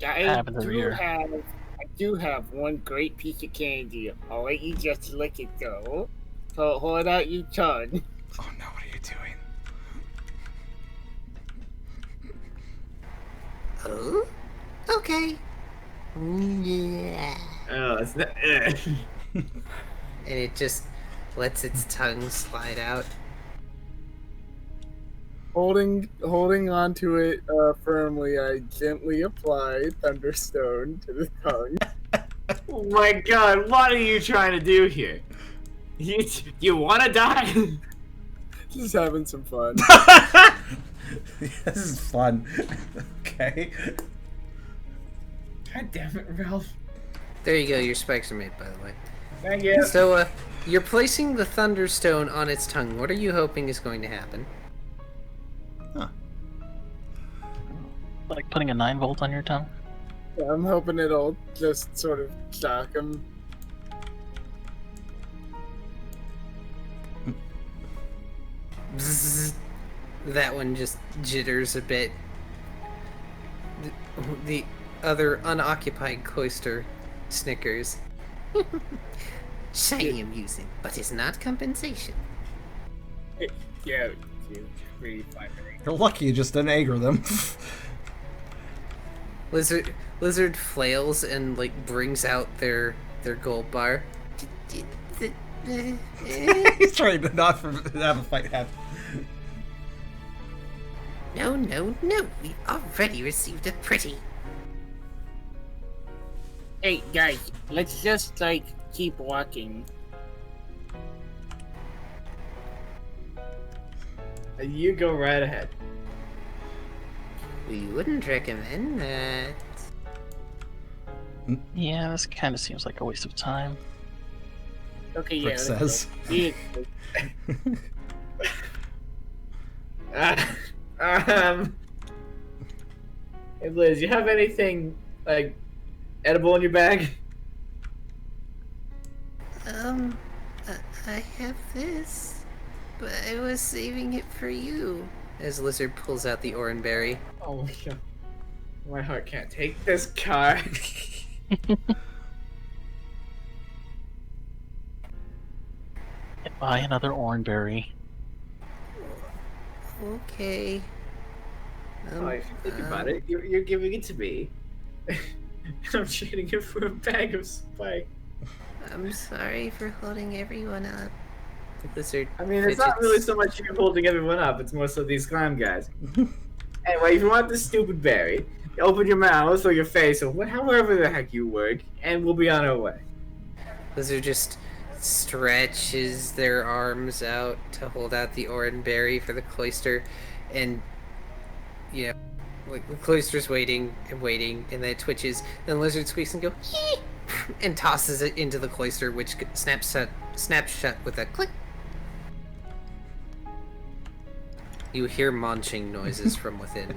Happens every year. I do have one great piece of candy. I'll let you just lick it though. So hold out your tongue. Oh no, what are you doing? Oh? Okay. Yeah. Oh, it's not. And it just lets its tongue slide out. Holding onto it firmly, I gently apply Thunderstone to the tongue. Oh my god, what are you trying to do here? You want to die? Just having some fun. This is fun. Okay. God damn it, Ralph. There you go, your spikes are made, by the way. Thank you. So, you're placing the Thunderstone on its tongue. What are you hoping is going to happen? Huh. Like putting a 9-volt on your tongue? Yeah, I'm hoping it'll just sort of shock him. Bzzz. That one just jitters a bit. The other unoccupied cloister snickers. Shiny amusing, but is not compensation. Yeah, really fine. You're lucky you just didn't aggro them. Lizard flails and like brings out their gold bar. He's trying to not have a fight happen. No. We already received a pretty. Hey guys, let's just like keep walking. You go right ahead. We wouldn't recommend that. Yeah, this kind of seems like a waste of time. Okay, yeah. Rick let's says. go. Yeah. Hey Liz, you have anything like edible in your bag? I have this, but I was saving it for you. As Lizard pulls out the Oranberry. Oh my god. My heart can't take this car. Buy another Oranberry. Okay. Oh, if you think about it, you're giving it to me. I'm trading it for a bag of spike. I'm sorry for holding everyone up. Lizard I mean, it's not really so much you holding everyone up, it's more so these clam guys. Anyway, if you want this stupid berry, you open your mouth or your face or however the heck you work, and we'll be on our way. Lizard just stretches their arms out to hold out the orange berry for the cloister, and like the cloister's waiting, and then it twitches. Then the lizard squeaks and goes, "Hee!" and tosses it into the cloister, which snaps shut with a click. You hear munching noises from within.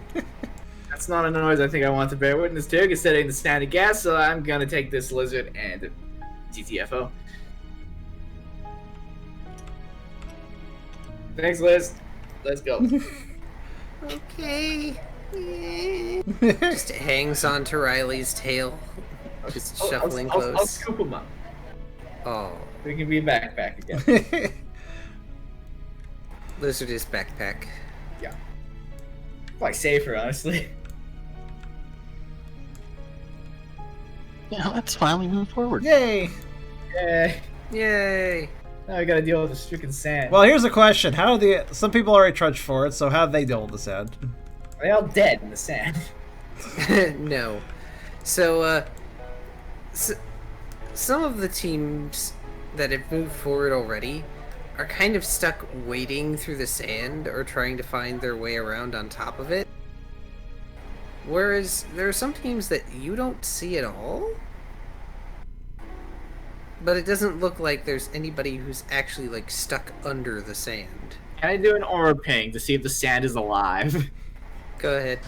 That's not a noise I think I want to bear witness to, considering the standard gas, so I'm gonna take this lizard and GTFO. Thanks, Liz. Let's go. Okay. Just hangs onto Riley's tail, just shuffling close. I'll scoop him up. Oh. We can be backpack again. Lizard is backpack. Yeah. Probably safer, honestly. Yeah, let's finally move forward. Yay! Yay. Yay! Now we gotta deal with this freaking sand. Well, here's a question. Some people already trudged forward, so how do they deal with the sand? Are they all dead in the sand? No. So, some of the teams that have moved forward already are kind of stuck wading through the sand or trying to find their way around on top of it. Whereas there are some teams that you don't see at all. But it doesn't look like there's anybody who's actually like stuck under the sand. Can I do an aura ping to see if the sand is alive? Go ahead.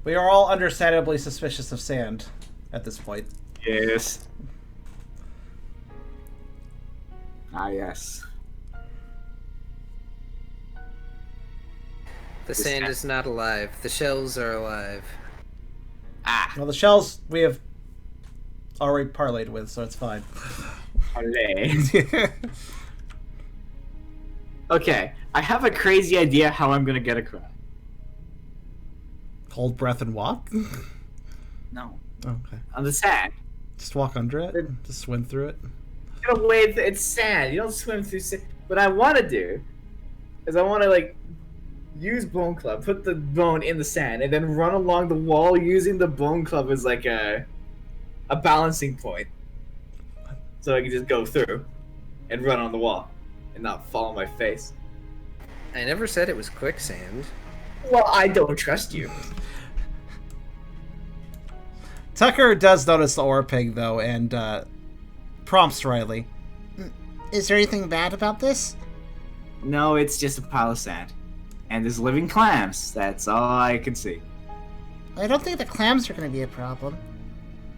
We are all understandably suspicious of sand at this point. Yes. Ah, yes. The sand is not alive. The shells are alive. Ah. Well, the shells we have already parlayed with, so it's fine. Parlay. Okay, I have a crazy idea how I'm gonna get across. Hold breath and walk? No. Okay. On the sand. Just walk under it? Just swim through it? You don't wade, it's sand. You don't swim through sand. What I want to do is I want to, like, use Bone Club, put the bone in the sand, and then run along the wall using the Bone Club as, like, a balancing point. So I can just go through and run on the wall and not fall on my face. I never said it was quicksand. Well, I don't trust you. Tucker does notice the aura pig, though, and prompts Riley. Is there anything bad about this? No, it's just a pile of sand. And there's living clams. That's all I can see. I don't think the clams are going to be a problem.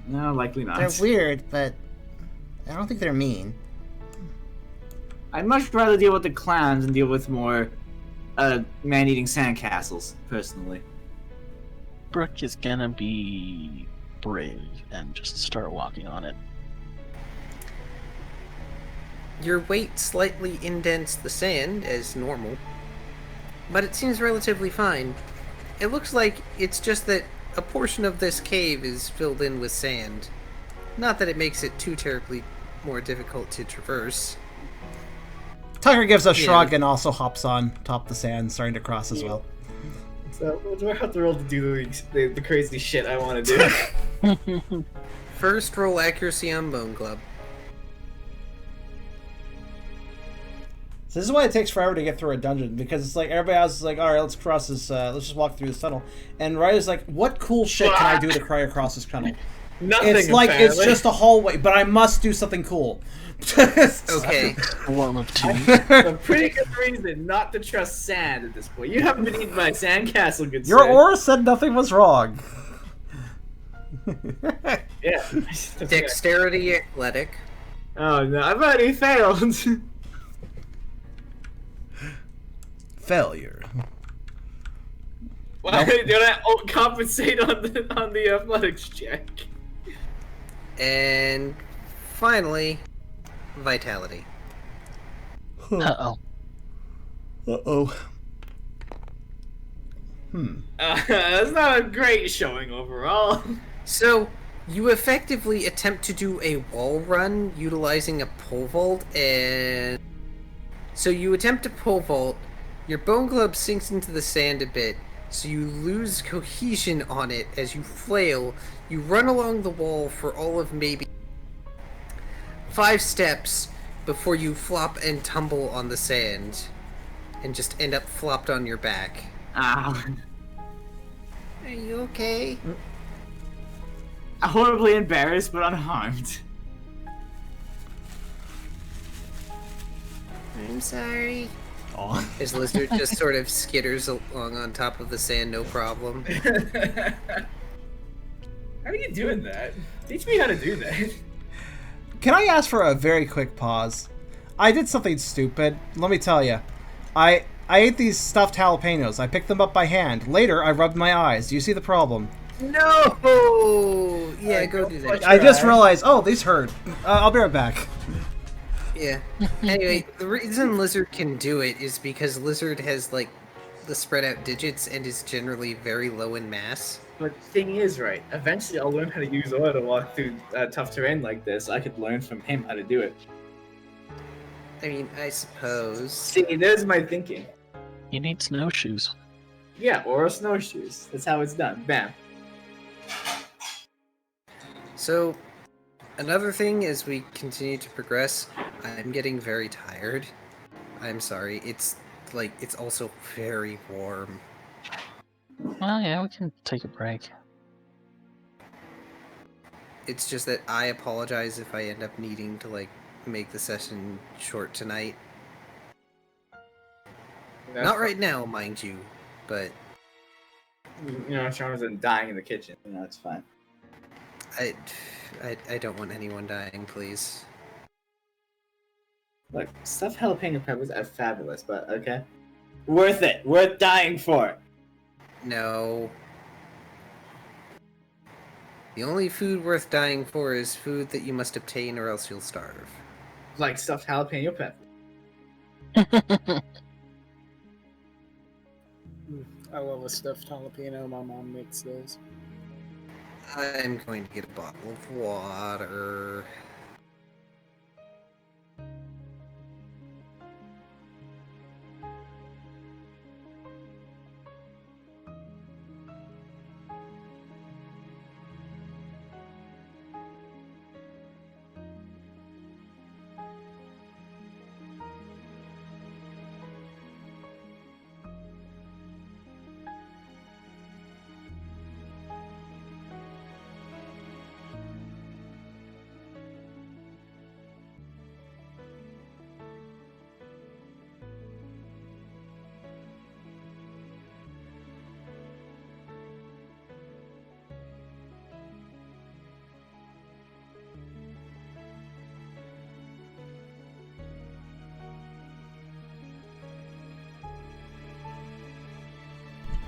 No, likely not. They're weird, but I don't think they're mean. I'd much rather deal with the clams and deal with more man-eating sandcastles, personally. Brooke is gonna be brave and just start walking on it. Your weight slightly indents the sand, as normal, but it seems relatively fine. It looks like it's just that a portion of this cave is filled in with sand. Not that it makes it too terribly more difficult to traverse. Tucker gives a shrug and also hops on top of the sand, starting to cross as well. So, do I have to roll to do the crazy shit I want to do? First, roll accuracy on Bone Club. So this is why it takes forever to get through a dungeon, because it's like everybody else is like, all right, let's cross this, let's just walk through this tunnel. And Riley's like, what cool shit can I do to cry across this tunnel? Nothing. It's like, apparently. it's just a hallway, but I must do something cool. Okay. One of two. A pretty good reason not to trust sand at this point. You haven't been eaten by a sandcastle, good Your sir. aura said nothing was wrong. Yeah. Dexterity athletic. Oh no, I've already failed. Failure. Why did I compensate on the athletics check? And finally, vitality. Uh-oh. Uh-oh. That's not a great showing overall. So, you effectively attempt to do a wall run utilizing a pole vault, and so you attempt to pole vault. Your bone club sinks into the sand a bit, So you lose cohesion on it as you flail. You run along the wall for all of maybe 5 steps before you flop and tumble on the sand and just end up flopped on your back. Ow. Are you okay? Horribly embarrassed, but unharmed. I'm sorry. Aw. His lizard just sort of skitters along on top of the sand, no problem. How are you doing that? Teach me how to do that. Can I ask for a very quick pause? I did something stupid. Let me tell you. I ate these stuffed jalapenos. I picked them up by hand. Later, I rubbed my eyes. Do you see the problem? No! Yeah, go do that. I just realized, oh, these hurt. I'll be right back. Yeah. Anyway, the reason Lizard can do it is because Lizard has, like, the spread out digits and is generally very low in mass. But the thing is, right, eventually I'll learn how to use oil to walk through tough terrain like this. I could learn from him how to do it. I mean, I suppose. See, there's my thinking. You need snowshoes. Yeah, or snowshoes. That's how it's done. Bam. So, another thing as we continue to progress, I'm getting very tired. I'm sorry. It's also very warm. Well, yeah, we can take a break. It's just that I apologize if I end up needing to, like, make the session short tonight. Not right now, mind you, but... You know, Charms and dying in the kitchen. You know, it's fine. I don't want anyone dying, please. Look, stuffed jalapeno peppers are fabulous, but okay. Worth it. Worth dying for. No. The only food worth dying for is food that you must obtain or else you'll starve. Like stuffed jalapeno peppers. I love a stuffed jalapeno. My mom makes those. I'm going to get a bottle of water.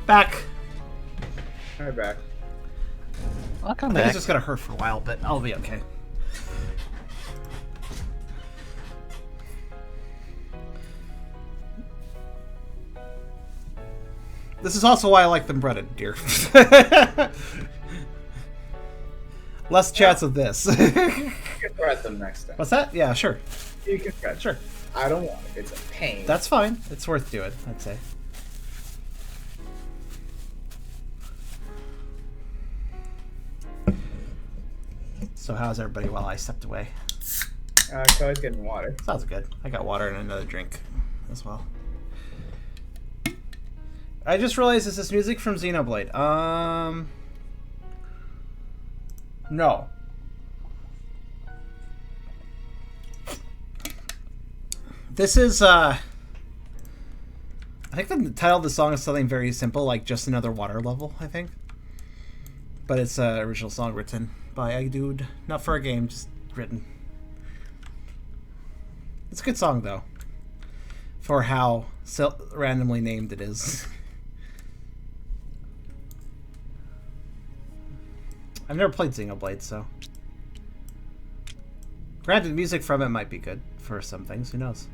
Back. Alright, back. I'll come I think back. it's just gonna hurt for a while, but I'll be okay. This is also why I like them breaded, dear. Less chance of this. You can bread them next time. What's that? Yeah, sure. You can bread. Sure. I don't want it. It's a pain. That's fine. It's worth doing, I'd say. So how's everybody while I stepped away? Chloe's getting water. Sounds good. I got water and another drink as well. I just realized this is music from Xenoblade. No. This is, I think the title of the song is something very simple, like Just Another Water Level, I think. But it's an original song written by a dude. Not for a game, just written. It's a good song, though. For how randomly named it is. I've never played Xenoblade, so... Granted, music from it might be good for some things. Who knows?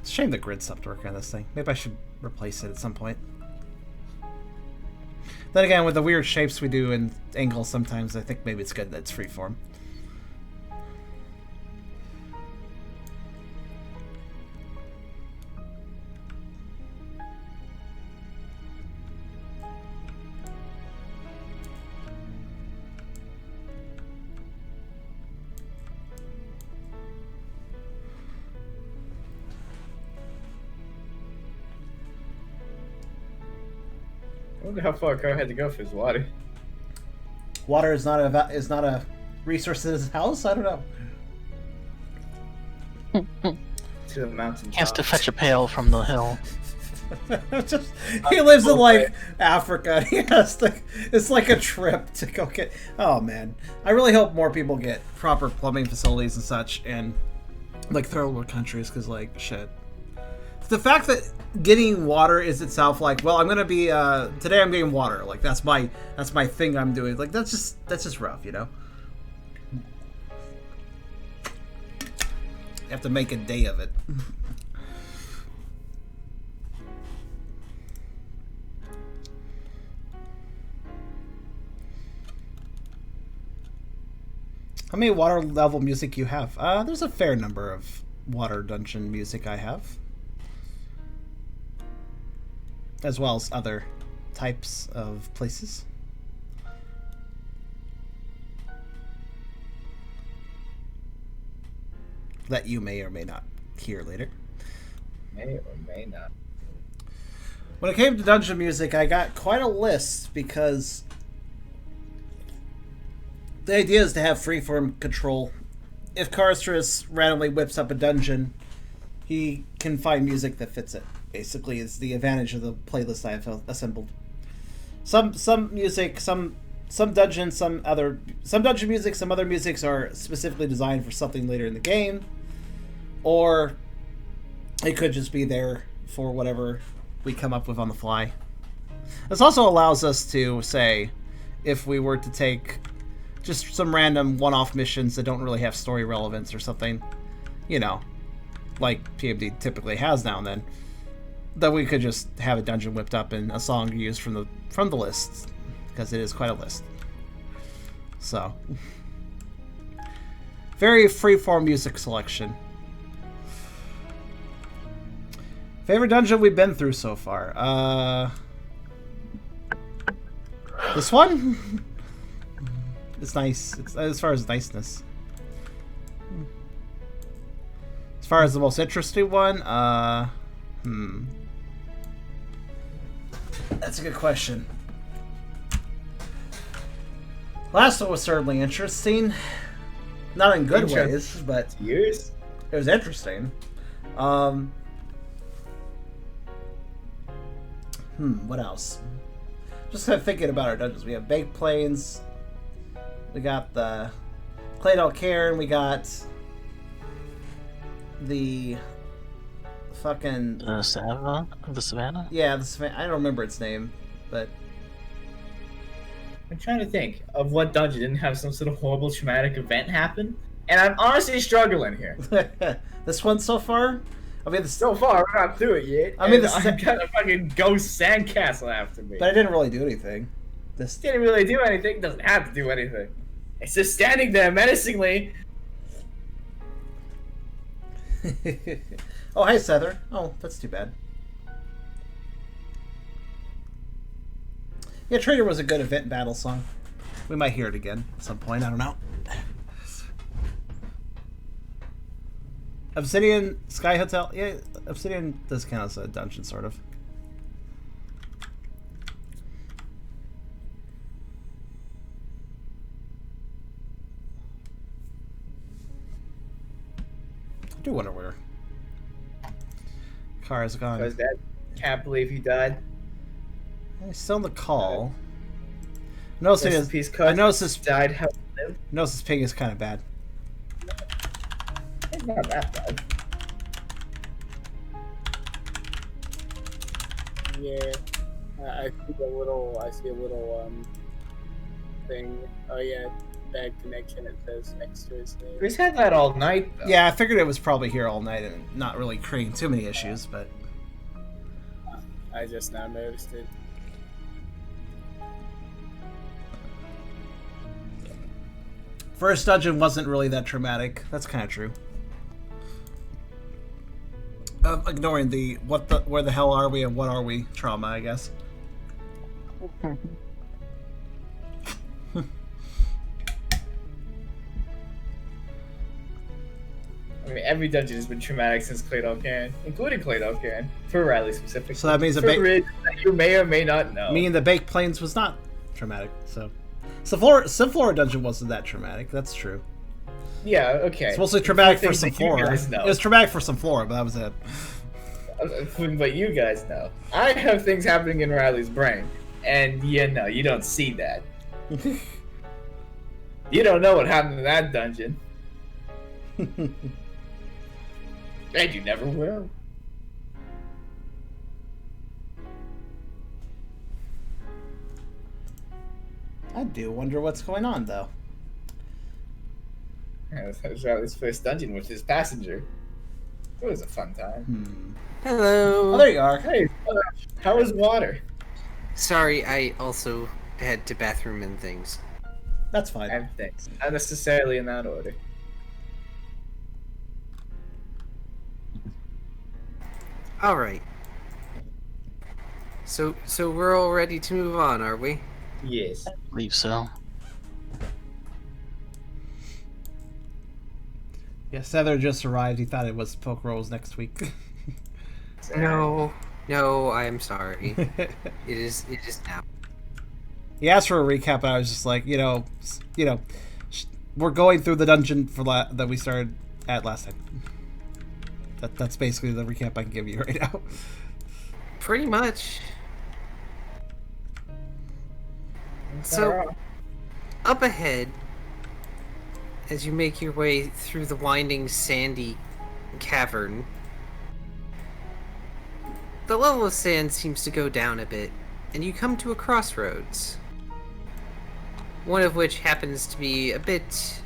It's a shame the grid stopped working on this thing. Maybe I should replace it at some point. Then again, with the weird shapes we do and angles sometimes, I think maybe it's good that it's freeform. I wonder how far Car had to go for his water. Water is not a resource in his house. I don't know. To the mountain. He has to fetch a pail from the hill. He lives in like Africa. He has to. It's like a trip to go get. Oh man, I really hope more people get proper plumbing facilities and such, and like third world countries, because like shit. The fact that getting water is itself like, well, I'm gonna be today I'm getting water. Like that's my thing I'm doing. Like that's just rough, you know. You have to make a day of it. How many water level music you have? There's a fair number of water dungeon music I have. As well as other types of places. That you may or may not hear later. May or may not. When it came to dungeon music, I got quite a list because the idea is to have freeform control. If Karserus randomly whips up a dungeon, he can find music that fits it. Basically, it's the advantage of the playlist I have assembled. Some music, some dungeon, some dungeon music, some other musics are specifically designed for something later in the game, or it could just be there for whatever we come up with on the fly. This also allows us to say, if we were to take just some random one-off missions that don't really have story relevance or something, you know, like PMD typically has now and then, that we could just have a dungeon whipped up and a song used from the list, because it is quite a list. So, very freeform music selection. Favorite dungeon we've been through so far? This one? It's nice. It's, as far as niceness. As far as the most interesting one, that's a good question. Last one was certainly interesting. Not in good ways, but Years? it was interesting. What else? Just kind of thinking about our dungeons. We have Baked Plains. We got the Claydell Cairn. We got the fucking The Savannah? Yeah, the Savannah. I don't remember its name, but I'm trying to think of what dungeon didn't have some sort of horrible traumatic event happen, and I'm honestly struggling here. this one so far. I mean, So far, we're not through it yet. I mean, I've got a fucking ghost sandcastle after me. but I didn't really do anything. This Didn't really do anything. Doesn't have to do anything. It's just standing there menacingly. Oh, hi, Sether. Oh, that's too bad. Yeah, Trader was a good event battle song. We might hear it again at some point. I don't know. Obsidian Sky Hotel. Yeah, Obsidian does count as a dungeon, sort of. I do wonder where Car is gone. Because that can't believe he died. He's still in the call. I noticed Rest in his, peace, I Cuz. noticed his, Died how he lived. noticed his ping is kind of bad. It's not that bad. Yeah, I see a little thing. Oh yeah, bad connection. It says next to his name. Chris had that all night, though. Yeah, I figured it was probably here all night and not really creating too many issues, but I just now noticed it. First dungeon wasn't really that traumatic. That's kind of true. Ignoring the where the hell are we and what are we trauma, I guess. I mean, every dungeon has been traumatic since Cloysters, including Cloysters, for Riley specifically. So that means for Rid, that you may or may not know. Me and the Baked Plains was not traumatic, so Simflora dungeon wasn't that traumatic. That's true. Yeah, okay. It's mostly traumatic for Simflora. It was traumatic for Simflora, but that was it. But you guys know. I have things happening in Riley's brain, and you don't see that. You don't know what happened in that dungeon. And you never will. I do wonder what's going on, though. Yeah, that was Riley's first dungeon with his passenger. It was a fun time. Hello. Oh, there you are. Hey, how was water? Sorry, I also had to bathroom and things. That's fine. And things. Not necessarily in that order. All right. So we're all ready to move on, are we? Yes. I believe so. Yeah, Sether just arrived. He thought it was Pokeroles next week. No, I am sorry. It is now. He asked for a recap, and I was just like, we're going through the dungeon that we started at last time. That's basically the recap I can give you right now. Pretty much. So, up ahead, as you make your way through the winding sandy cavern, the level of sand seems to go down a bit, and you come to a crossroads. One of which happens to be a bit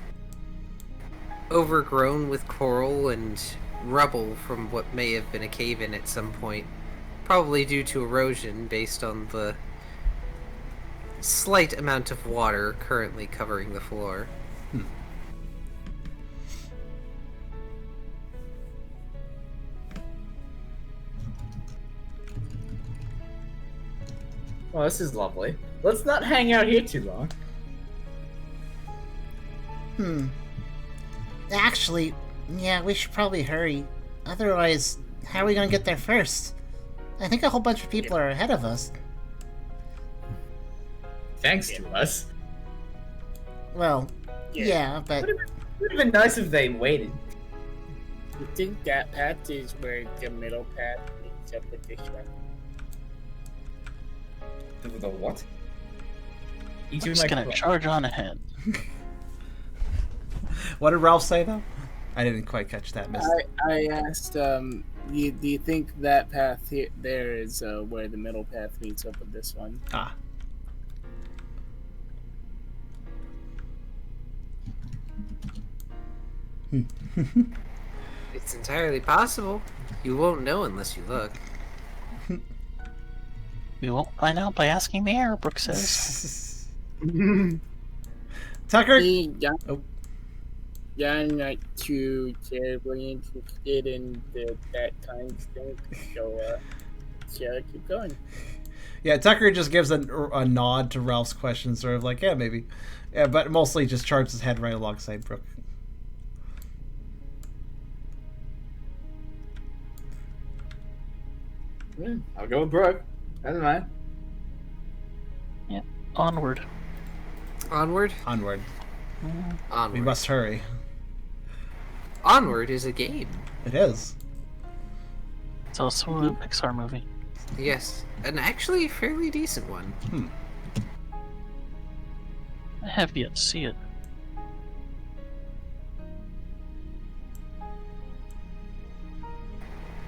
overgrown with coral and rubble from what may have been a cave-in at some point, probably due to erosion based on the slight amount of water currently covering the floor. Well, this is lovely. Let's not hang out here too long. Actually, yeah, we should probably hurry. Otherwise, how are we gonna get there first? I think a whole bunch of people are ahead of us. Thanks to us. Well, yeah, but... Would have been nice if they waited. You think that path is where the middle path meets up with this one? The what? I'm just gonna charge on ahead. What did Ralph say, though? I didn't quite catch that. I asked, do you think that path there is where the middle path meets up with this one? Ah. It's entirely possible. You won't know unless you look. We won't find out by asking the air, Brooke says. Tucker? Yeah, I'm not too terribly interested in that time stamp, so keep going. Yeah, Tucker just gives a nod to Ralph's question, sort of like, yeah, maybe. Yeah, but mostly just charges his head right alongside Brooke. I'll go with Brooke. Doesn't mind. Yeah, onward. Onward? Onward. Onward. We must hurry. Onward is a game. It is. It's also a Pixar movie. Yes, an actually fairly decent one. I have yet to see it.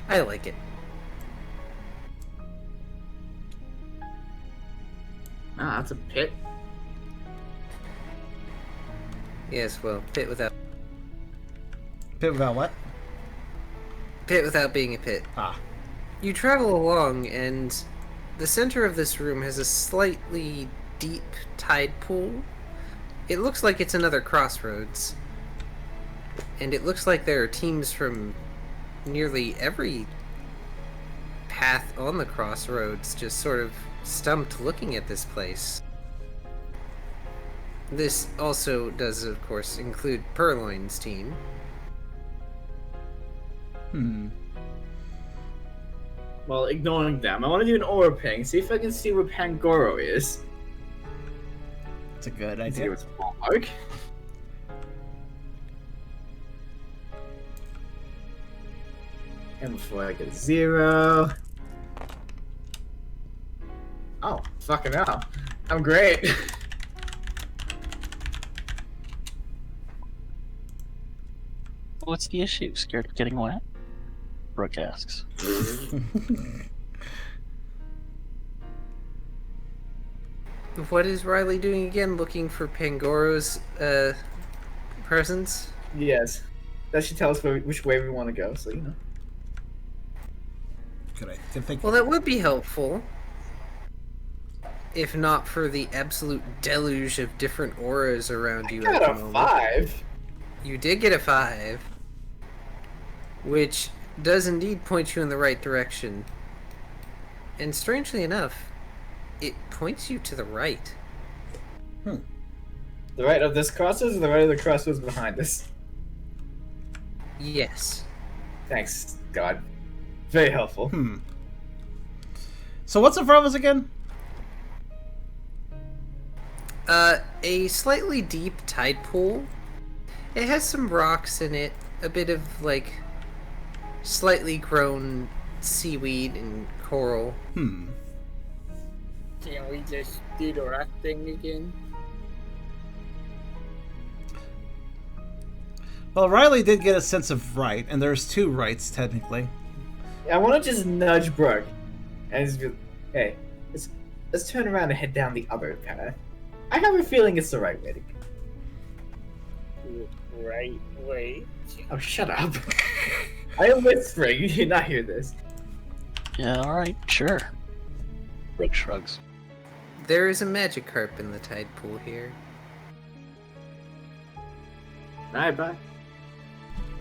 I like it. Ah, that's a pit. Yes, well, pit without what? Pit without being a pit. Ah. You travel along, and the center of this room has a slightly deep tide pool, It looks like it's another crossroads. And it looks like there are teams from nearly every path on the crossroads just sort of stumped looking at this place. This also does, of course, include Purloin's team. Well, ignoring them, I want to do an aura ping, see if I can see where Pangoro is. It's a good See idea. what's mark. And before I get a 0. Oh, fucking hell. I'm great. What's the issue? Scared of getting wet? Brooke asks. What is Riley doing again? Looking for Pangoro's presence? Yes. That should tell us which way we want to go, so you know. Good thing. Well, that would be helpful. If not for the absolute deluge of different auras around you I at got the a moment. 5. You did get a 5. Which does indeed point you in the right direction. And strangely enough, it points you to the right. The right of this crossroads or the right of the crossroads behind us? Yes. Thanks, God. Very helpful. So what's in front of us again? A slightly deep tide pool. It has some rocks in it, a bit of, like, slightly grown seaweed and coral. Can we just do the rock thing again? Well, Riley did get a sense of right, and there's 2 rights, technically. I want to just nudge Brooke and just be, hey, let's turn around and head down the other path. I have a feeling it's the right way to go. Right way. Oh, shut up. I am whispering. You did not hear this. Yeah, alright, sure. Brooke shrugs. There is a Magikarp in the tide pool here. Alright, bye.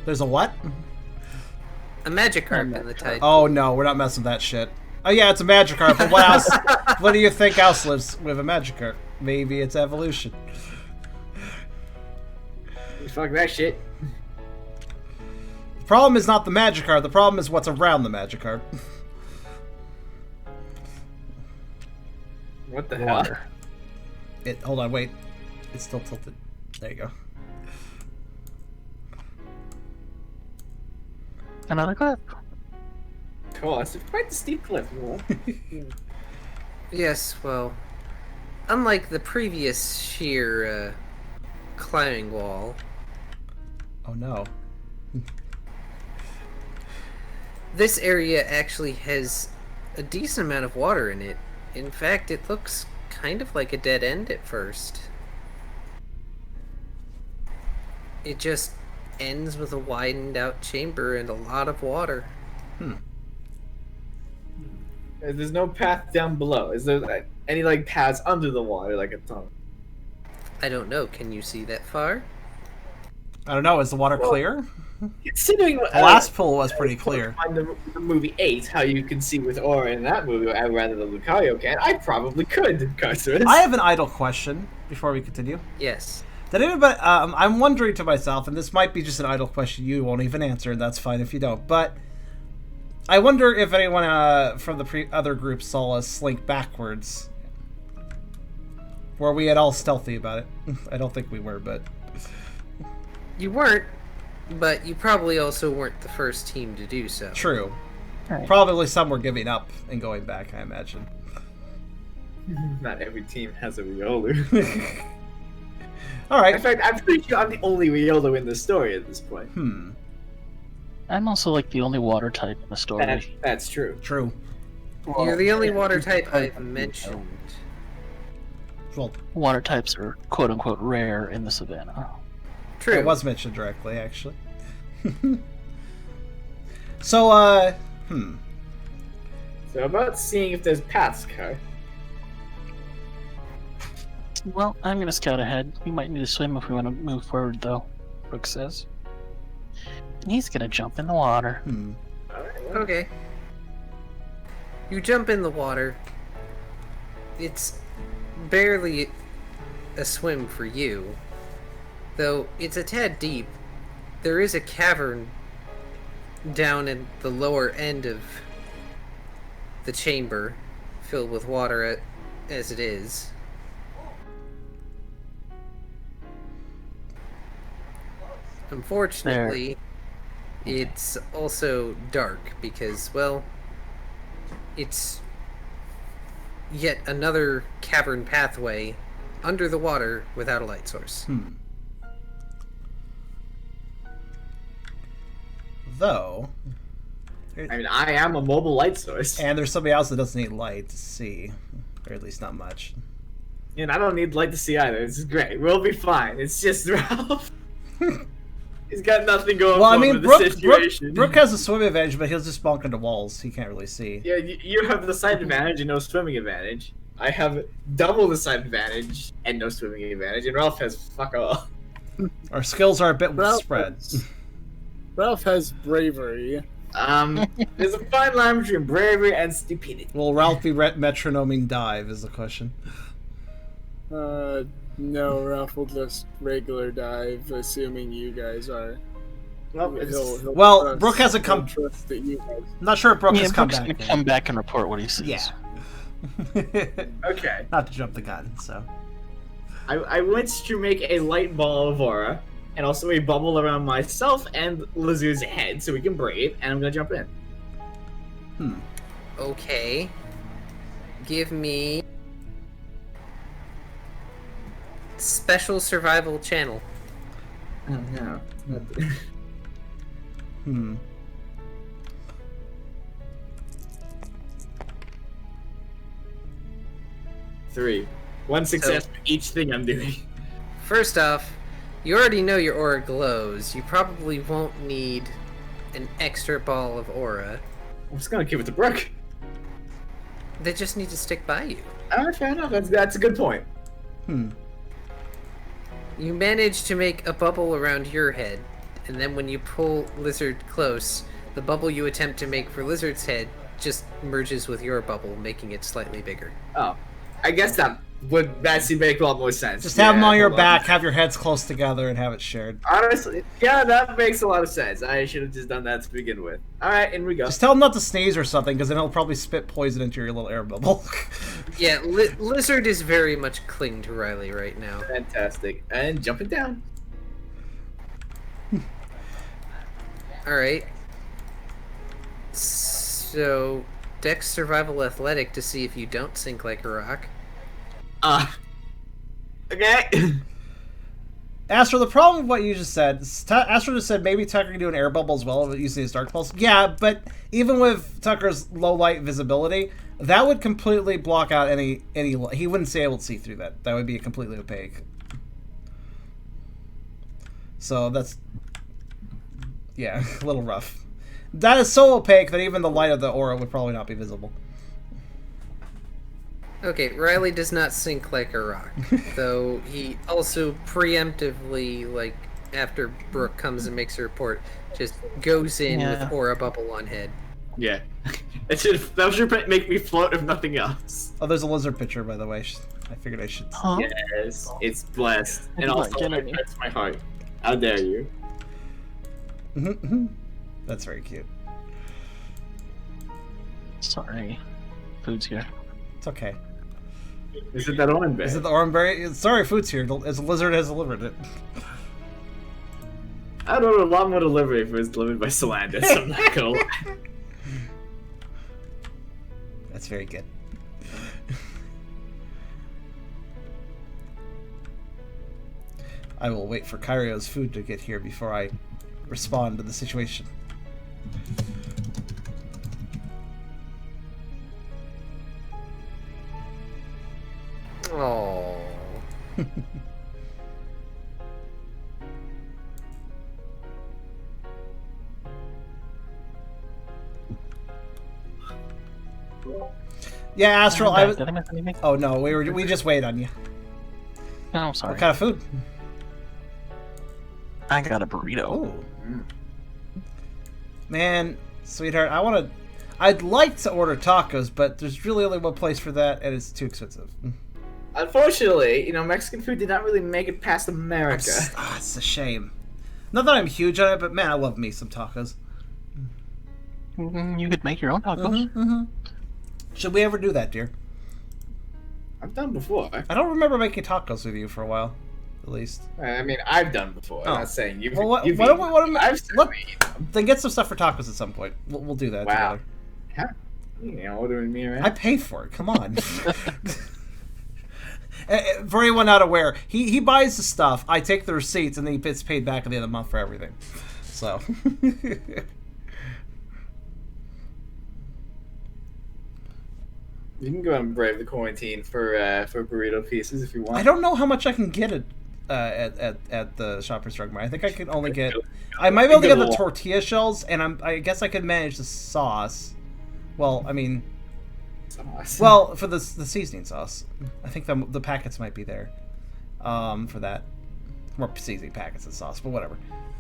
There's a what? A Magikarp in the tide pool. Oh no, we're not messing with that shit. Oh yeah, it's a Magikarp, but what else? What do you think else lives with a Magikarp? Maybe it's evolution. Fuck that shit. The problem is not the Magikarp, the problem is what's around the Magikarp. What the Water. hell? Hold on, wait. It's still tilted. There you go. Another clip. Cool, it's quite the steep cliff. Yes, well, unlike the previous sheer climbing wall, Oh no. this area actually has a decent amount of water in it. In fact, it looks kind of like a dead end at first. It just ends with a widened out chamber and a lot of water. There's no path down below. Is there any like paths under the water, like a tunnel? I don't know, can you see that far? I don't know, is the water clear? Considering The last pool was pretty clear. On the movie 8, how you can see with aura in that movie, rather than Lucario can, I probably could, Karserus. I have an idle question before we continue. Yes. Did anybody? I'm wondering to myself, and this might be just an idle question you won't even answer, and that's fine if you don't. But I wonder if anyone from the other group saw us slink backwards. Were we at all stealthy about it? I don't think we were, but You weren't, but you probably also weren't the first team to do so. true. Right. Probably some were giving up and going back, I imagine. Not every team has a Riolu. All right. In fact, I'm pretty sure I'm the only Riolu in the story at this point. I'm also like the only water type in the story. That's true. True. You're the only water type I've mentioned. Well, Water types are quote unquote rare in the savannah. True. it was mentioned directly, actually. So, So about seeing if there's paths, Kai. Well, I'm gonna scout ahead. We might need to swim if we want to move forward, though, Brooke says. And he's gonna jump in the water. Okay. You jump in the water. It's barely a swim for you, though it's a tad deep. There is a cavern down in the lower end of the chamber, filled with water as it is. Unfortunately, it's also dark because, well, it's yet another cavern pathway under the water without a light source. Though... I mean, I am a mobile light source. And there's somebody else that doesn't need light to see. Or at least not much. And I don't need light to see either. This is great. We'll be fine. It's just Ralph. He's got nothing going well, for I mean, him in the situation. Brooke has a swim advantage, but he'll just bonk into walls. He can't really see. Yeah, you have the sight advantage and no swimming advantage. I have double the sight advantage and no swimming advantage, and Ralph has fuck all. Our skills are a bit spread. Ralph has bravery. There's a fine line between bravery and stupidity. Will Ralph be metronoming dive is the question. No, Ralph will just regular dive, assuming you guys are. Well, Brooke hasn't come. Trust that you guys. I'm not sure if Brooke has come Brooke's back. Gonna come back and report what he sees. Yeah. Okay. Not to jump the gun, so. I went to make a light ball of aura, and also a bubble around myself and Lizard's head so we can breathe, and I'm gonna jump in. Okay. Give me special survival channel. Oh no. 3. 1 success for each thing I'm doing. First off, you already know your aura glows. You probably won't need an extra ball of aura. I'm just gonna give it to Brooke. They just need to stick by you. Alright, fair enough. That's a good point. You manage to make a bubble around your head, and then when you pull Lizard close, the bubble you attempt to make for Lizard's head just merges with your bubble, making it slightly bigger. Oh. I guess that would actually make a lot more sense. Just have them on your back, have your heads close together, and have it shared. Honestly, yeah, that makes a lot of sense. I should have just done that to begin with. Alright, in we go. Just tell him not to sneeze or something, because then he'll probably spit poison into your little air bubble. Yeah, Lizard is very much clinging to Riley right now. Fantastic. And jumping down. Alright. So, Dex Survival Athletic to see if you don't sink like a rock. Okay. Astro, the problem with what you just said, Astro just said maybe Tucker can do an air bubble as well using his Dark Pulse. Yeah, but even with Tucker's low light visibility, that would completely block out any he wouldn't be able to see through that. That would be completely opaque. So that's, yeah, a little rough. That is so opaque that even the light of the aura would probably not be visible. Okay, Riley does not sink like a rock, though he also preemptively, like, after Brooke comes and makes a report, just goes in with aura bubble on head. Yeah. That should make me float if nothing else. Oh, there's a lizard picture, by the way. I figured I should... Huh? Yes, it's blessed. And also, it hurts my heart. How dare you? That's very cute. Sorry. Food's here. It's okay. Is it that orange berry? Is it the orange berry? Sorry, food's here. As a lizard has delivered it. I don't know, a lot more delivery if it was delivered by Solandis, so I'm not gonna lie. That's very good. I will wait for Kyrio's food to get here before I respond to the situation. Oh. Yeah, Astral. Did I miss anything? Oh no, we just wait on you. I'm sorry. What kind of food? I got a burrito. Oh. Man, sweetheart, I'd like to order tacos, but there's really only one place for that, and it's too expensive. Unfortunately, Mexican food did not really make it past America. It's a shame. Not that I'm huge on it, but man, I love me some tacos. You could make your own tacos. Should we ever do that, dear? I've done before. I don't remember making tacos with you for a while, at least. I mean, I've done before. I'm not saying you've. Well, then get some stuff for tacos at some point. We'll do that together. Ordering me around. I pay for it. Come on. For anyone not aware, he buys the stuff. I take the receipts, and then he gets paid back at the end of the month for everything. So. You can go and brave the quarantine for burrito pieces if you want. I don't know how much I can get at the Shoppers Drug Mart. I think I can only get. I might be able to get the tortilla shells, and I guess I could manage the sauce. Well, I mean, sauce. Well, for the seasoning sauce, I think the packets might be there, for that. More seasoning packets of sauce, but whatever.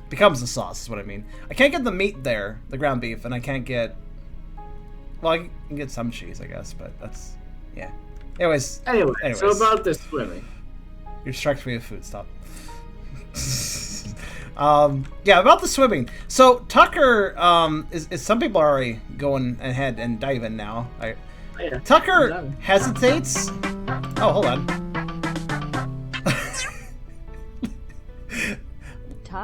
Becomes the sauce is what I mean. I can't get the meat there, the ground beef, and I can't get. Well, I can get some cheese, I guess, but that's yeah. Anyways, so about the swimming. You're distracting me with food. Stop. Yeah, about the swimming. So Tucker, is some people are already going ahead and diving now. Tucker hesitates. Oh, hold on.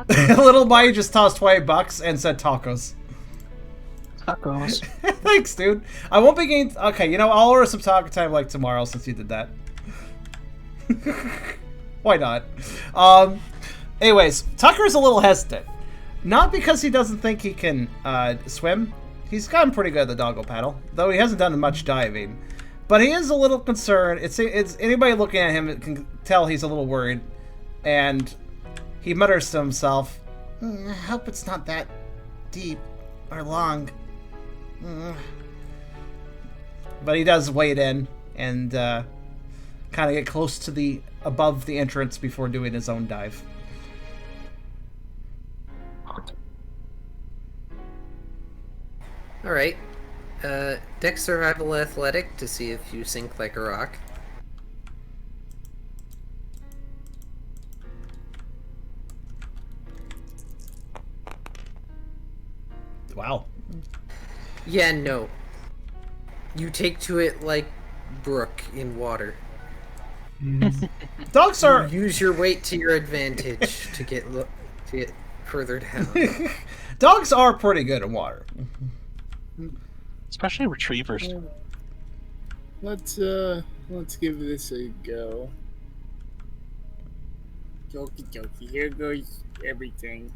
Little Maya just tossed $20 and said tacos. Tacos. Thanks, dude. I won't be getting. Okay, I'll order some taco time like tomorrow since you did that. Why not? Anyways, Tucker's a little hesitant. Not because he doesn't think he can swim. He's gotten pretty good at the doggo paddle, though he hasn't done much diving. But he is a little concerned. It's anybody looking at him can tell he's a little worried, and he mutters to himself, I hope it's not that deep or long. But he does wade in and kind of get close to above the entrance before doing his own dive. All right. Dex Survival Athletic to see if you sink like a rock. Wow. Yeah, no. You take to it like brook in water. Dogs are... Use your weight to your advantage to get further down. Dogs are pretty good in water. Especially retrievers. Let's give this a go. Jokey. Here goes everything.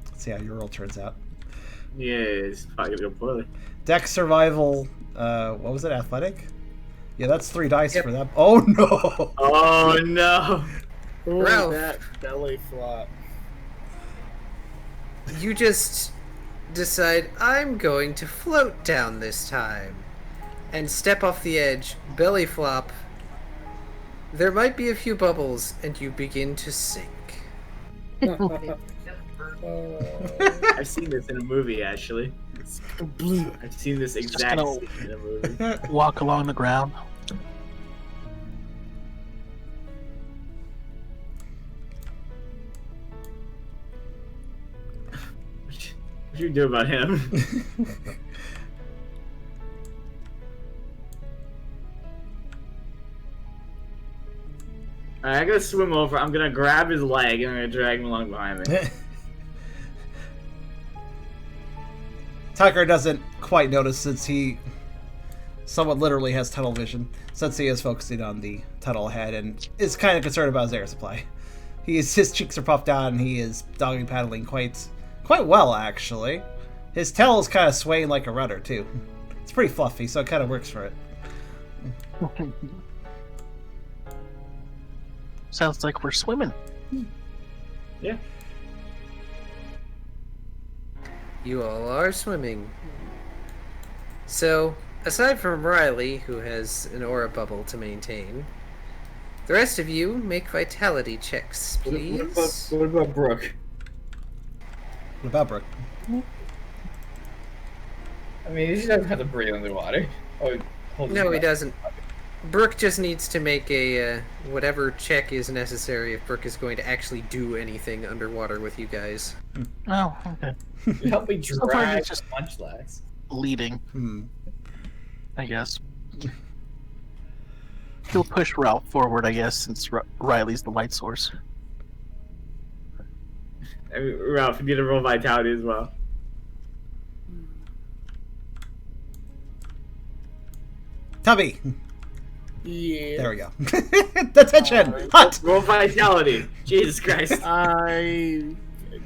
Let's see how your roll turns out. Yeah, it's probably gonna go poorly. Dex survival, what was it, athletic? Yeah, that's 3 dice for that. Oh no! Oh no! Ooh, Ralph. that belly flop. You just decide, I'm going to float down this time. And step off the edge, belly flop. There might be a few bubbles, and you begin to sink. I've seen this in a movie, actually. I've seen this exact scene in a movie. Walk along the ground. What do you do about him? Alright, I gotta swim over. I'm gonna grab his leg and I'm gonna drag him along behind me. Tucker doesn't quite notice since he somewhat literally has tunnel vision, since he is focusing on the tunnel ahead and is kind of concerned about his air supply. His cheeks are puffed out and he is doggy paddling quite well, actually. His tail is kind of swaying like a rudder, too. It's pretty fluffy, so it kind of works for it. Sounds like we're swimming. Yeah. You all are swimming. So, aside from Riley, who has an aura bubble to maintain, the rest of you make vitality checks, please. What about Brooke? What about Brooke? I mean, he doesn't have to breathe underwater. Oh, No, he doesn't. Brooke just needs to make a whatever check is necessary if Brooke is going to actually do anything underwater with you guys. Oh, okay. Help me So far, drag it's just Munchlax. leading, Hmm. I guess. He'll push Ralph forward, I guess, since Riley's the light source. I mean, Ralph, you need to roll vitality as well. Tubby! Yeah. There we go. Attention! Hot! Roll vitality. Jesus Christ. I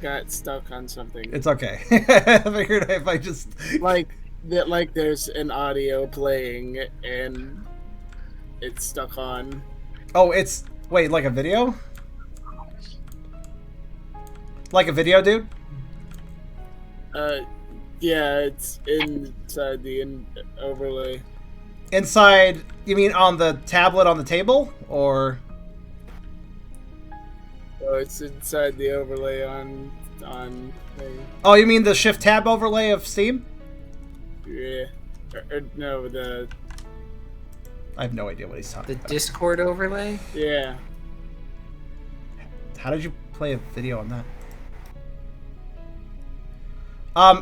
got stuck on something. It's okay. I figured if I just... Like that. Like there's an audio playing and it's stuck on. Oh, it's... Wait, like a video? Like a video, dude? Yeah, it's inside the overlay. Inside... You mean on the tablet on the table? Or... Oh, it's inside the overlay on. Oh, you mean the Shift Tab overlay of Steam? Yeah. No, the. I have no idea what he's talking The about. Discord overlay? Yeah. How did you play a video on that?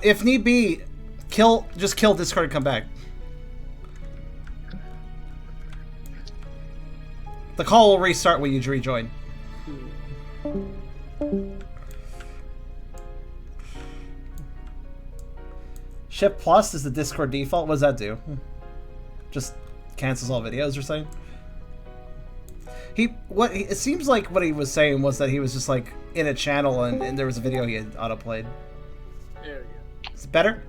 If need be, just kill Discord and come back. The call will restart when you rejoin. Shift Plus is the Discord default. What does that do? Just cancels all videos or something? It seems like what he was saying was that he was just like in a channel and there was a video he had autoplayed. There we go. Is it better?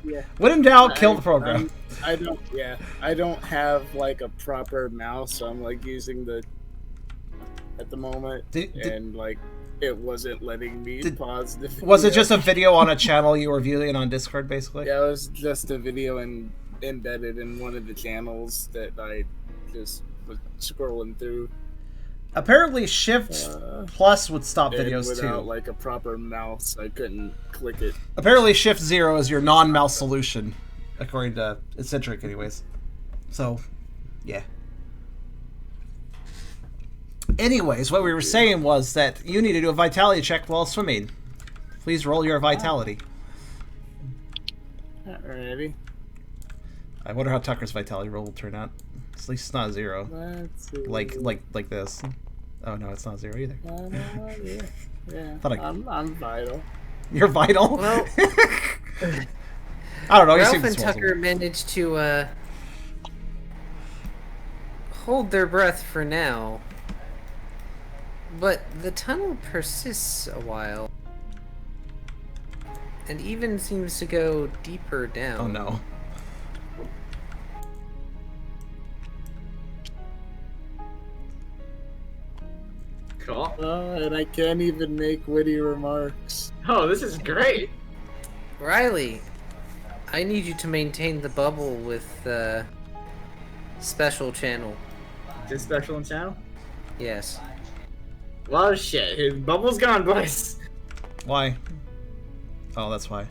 Yeah. When in doubt, kill the program. I don't have like a proper mouse, so I'm like using the at the moment, and like it wasn't letting me pause the video. Was it just a video on a channel you were viewing on Discord, basically? Yeah, it was just a video embedded in one of the channels that I just was scrolling through. Apparently, Shift Plus would stop videos without, too. like a proper mouse, I couldn't click it. Apparently, Shift 0 is your non-mouse solution, according to Eccentric, anyways. So, yeah. Anyways, what we were saying was that you need to do a vitality check while swimming. Please roll your vitality. Alrighty. I wonder how Tucker's vitality roll will turn out. At least it's not 0. Let's see. Like this. Oh no, it's not 0 either. Yeah. I'm vital. You're vital? Well, I don't know. Ralph and Tucker managed to hold their breath for now. But the tunnel persists a while. And even seems to go deeper down. Oh no. Cool. And I can't even make witty remarks. Oh, this is great. Riley, I need you to maintain the bubble with special channel. This special channel? Yes. Well, shit. His bubble's gone, boys. Why? Oh, that's why.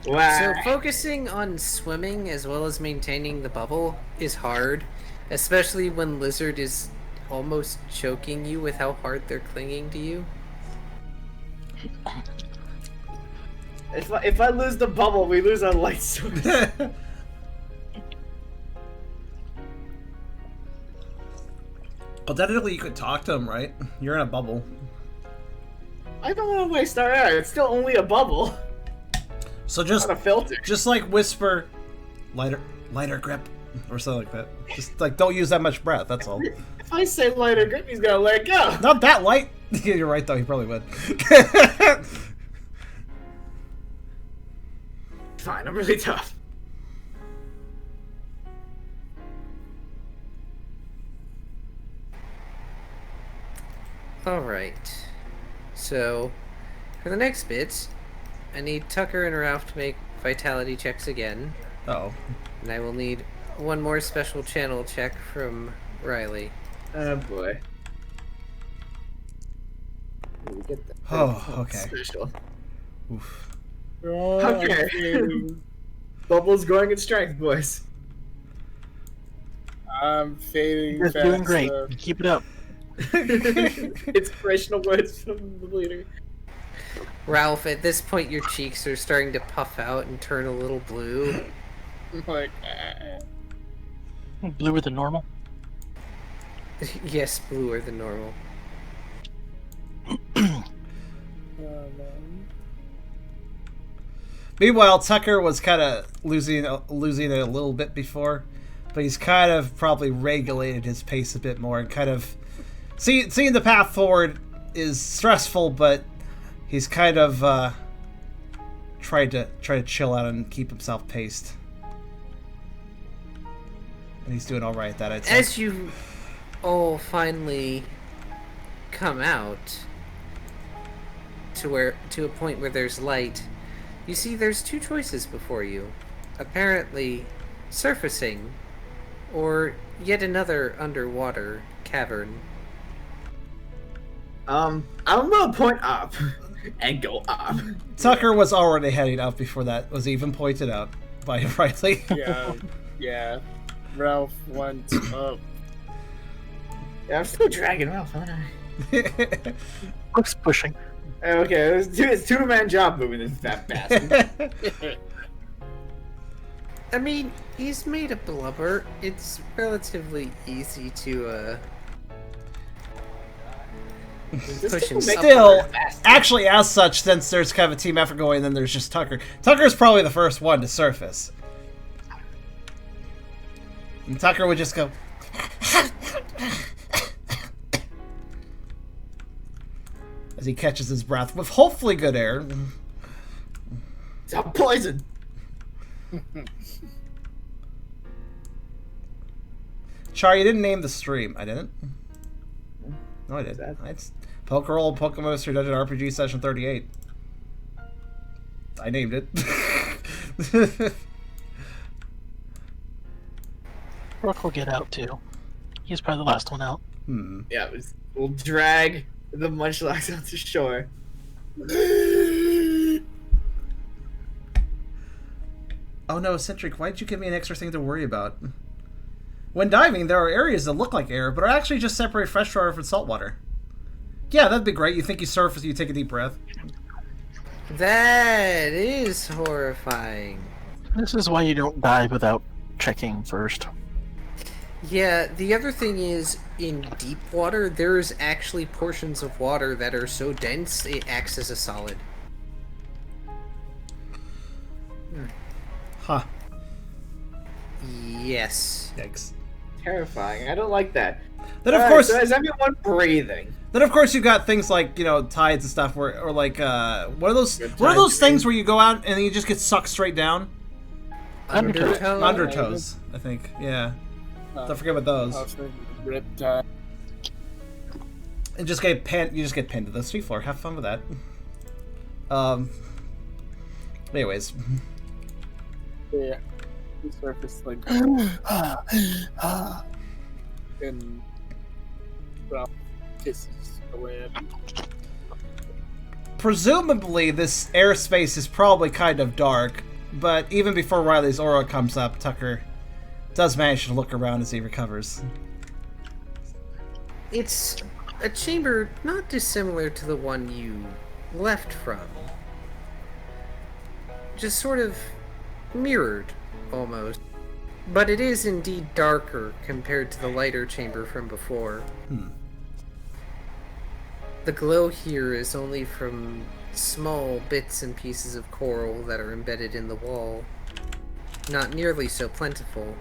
Wow. So focusing on swimming as well as maintaining the bubble is hard, especially when Lizard is almost choking you with how hard they're clinging to you. If I lose the bubble, we lose our light source. Well, technically you could talk to him, right? You're in a bubble. I don't want to waste our air. It's still only a bubble. So just Not a filter. Just like whisper, lighter grip, or something like that. Just like don't use that much breath. That's all. If I say lighter grip, he's gonna let go. Not that light. Yeah, you're right though. He probably would. Fine, I'm really tough. Alright. So, for the next bit, I need Tucker and Ralph to make vitality checks again. Oh. And I will need one more special channel check from Riley. Oh boy. We get that. Oh, okay. Special. Oof. Okay. Bubbles growing in strength, boys. I'm fading You're fast. doing great. Keep it up. Inspirational words from the leader. Ralph, at this point your cheeks are starting to puff out and turn a little blue. I'm like, Bluer than normal. Yes, bluer than normal. Meanwhile, Tucker was kind of losing it a little bit before, but he's kind of probably regulated his pace a bit more and kind of seeing the path forward is stressful, but he's kind of tried to chill out and keep himself paced, and he's doing all right at that. I'd say. As you all finally come out to a point where there's light, you see there's two choices before you. Apparently, surfacing, or yet another underwater cavern. I'm gonna point up and go up. Tucker was already heading up before that was even pointed out by Riley. yeah. Ralph went up. Yeah, I'm still dragging Ralph, aren't I? Looks pushing. Okay, it's two-man job moving this fat bastard. I mean, he's made of blubber. It's relatively easy to push him. Still, actually, as such, since there's kind of a team effort going, then there's just Tucker. Tucker's probably the first one to surface. And Tucker would just go... as he catches his breath with hopefully good air. It's a poison! Char, you didn't name the stream. I didn't? No, I did. It's Pokerole Pokemon Dungeon RPG Session 38. I named it. Rook will get out too. He's probably the last one out. Yeah, we'll drag the Munchlax out to shore. Oh no, Citric, why did you give me an extra thing to worry about? When diving, there are areas that look like air, but are actually just separate freshwater from saltwater. Yeah, that'd be great. You think you surf as you take a deep breath. That is horrifying. This is why you don't dive without checking first. Yeah, the other thing is, in deep water, there's actually portions of water that are so dense it acts as a solid. Huh. Yes. Yikes. Terrifying. I don't like that. Then of course, so is everyone breathing? Then of course you've got things like, you know, tides and stuff, where, or like what are those things where you go out and you just get sucked straight down? Undertows, I think. Yeah. Don't forget about those. Riptide. And just get pinned. You just get pinned to the seafloor. Have fun with that. Anyways. Yeah. The surface like and Ralph kisses away at him. Presumably, this airspace is probably kind of dark, but even before Riley's aura comes up, Tucker does manage to look around as he recovers. It's a chamber not dissimilar to the one you left from. Just sort of mirrored, almost. But it is indeed darker compared to the lighter chamber from before. The glow here is only from small bits and pieces of coral that are embedded in the wall. Not nearly so plentiful.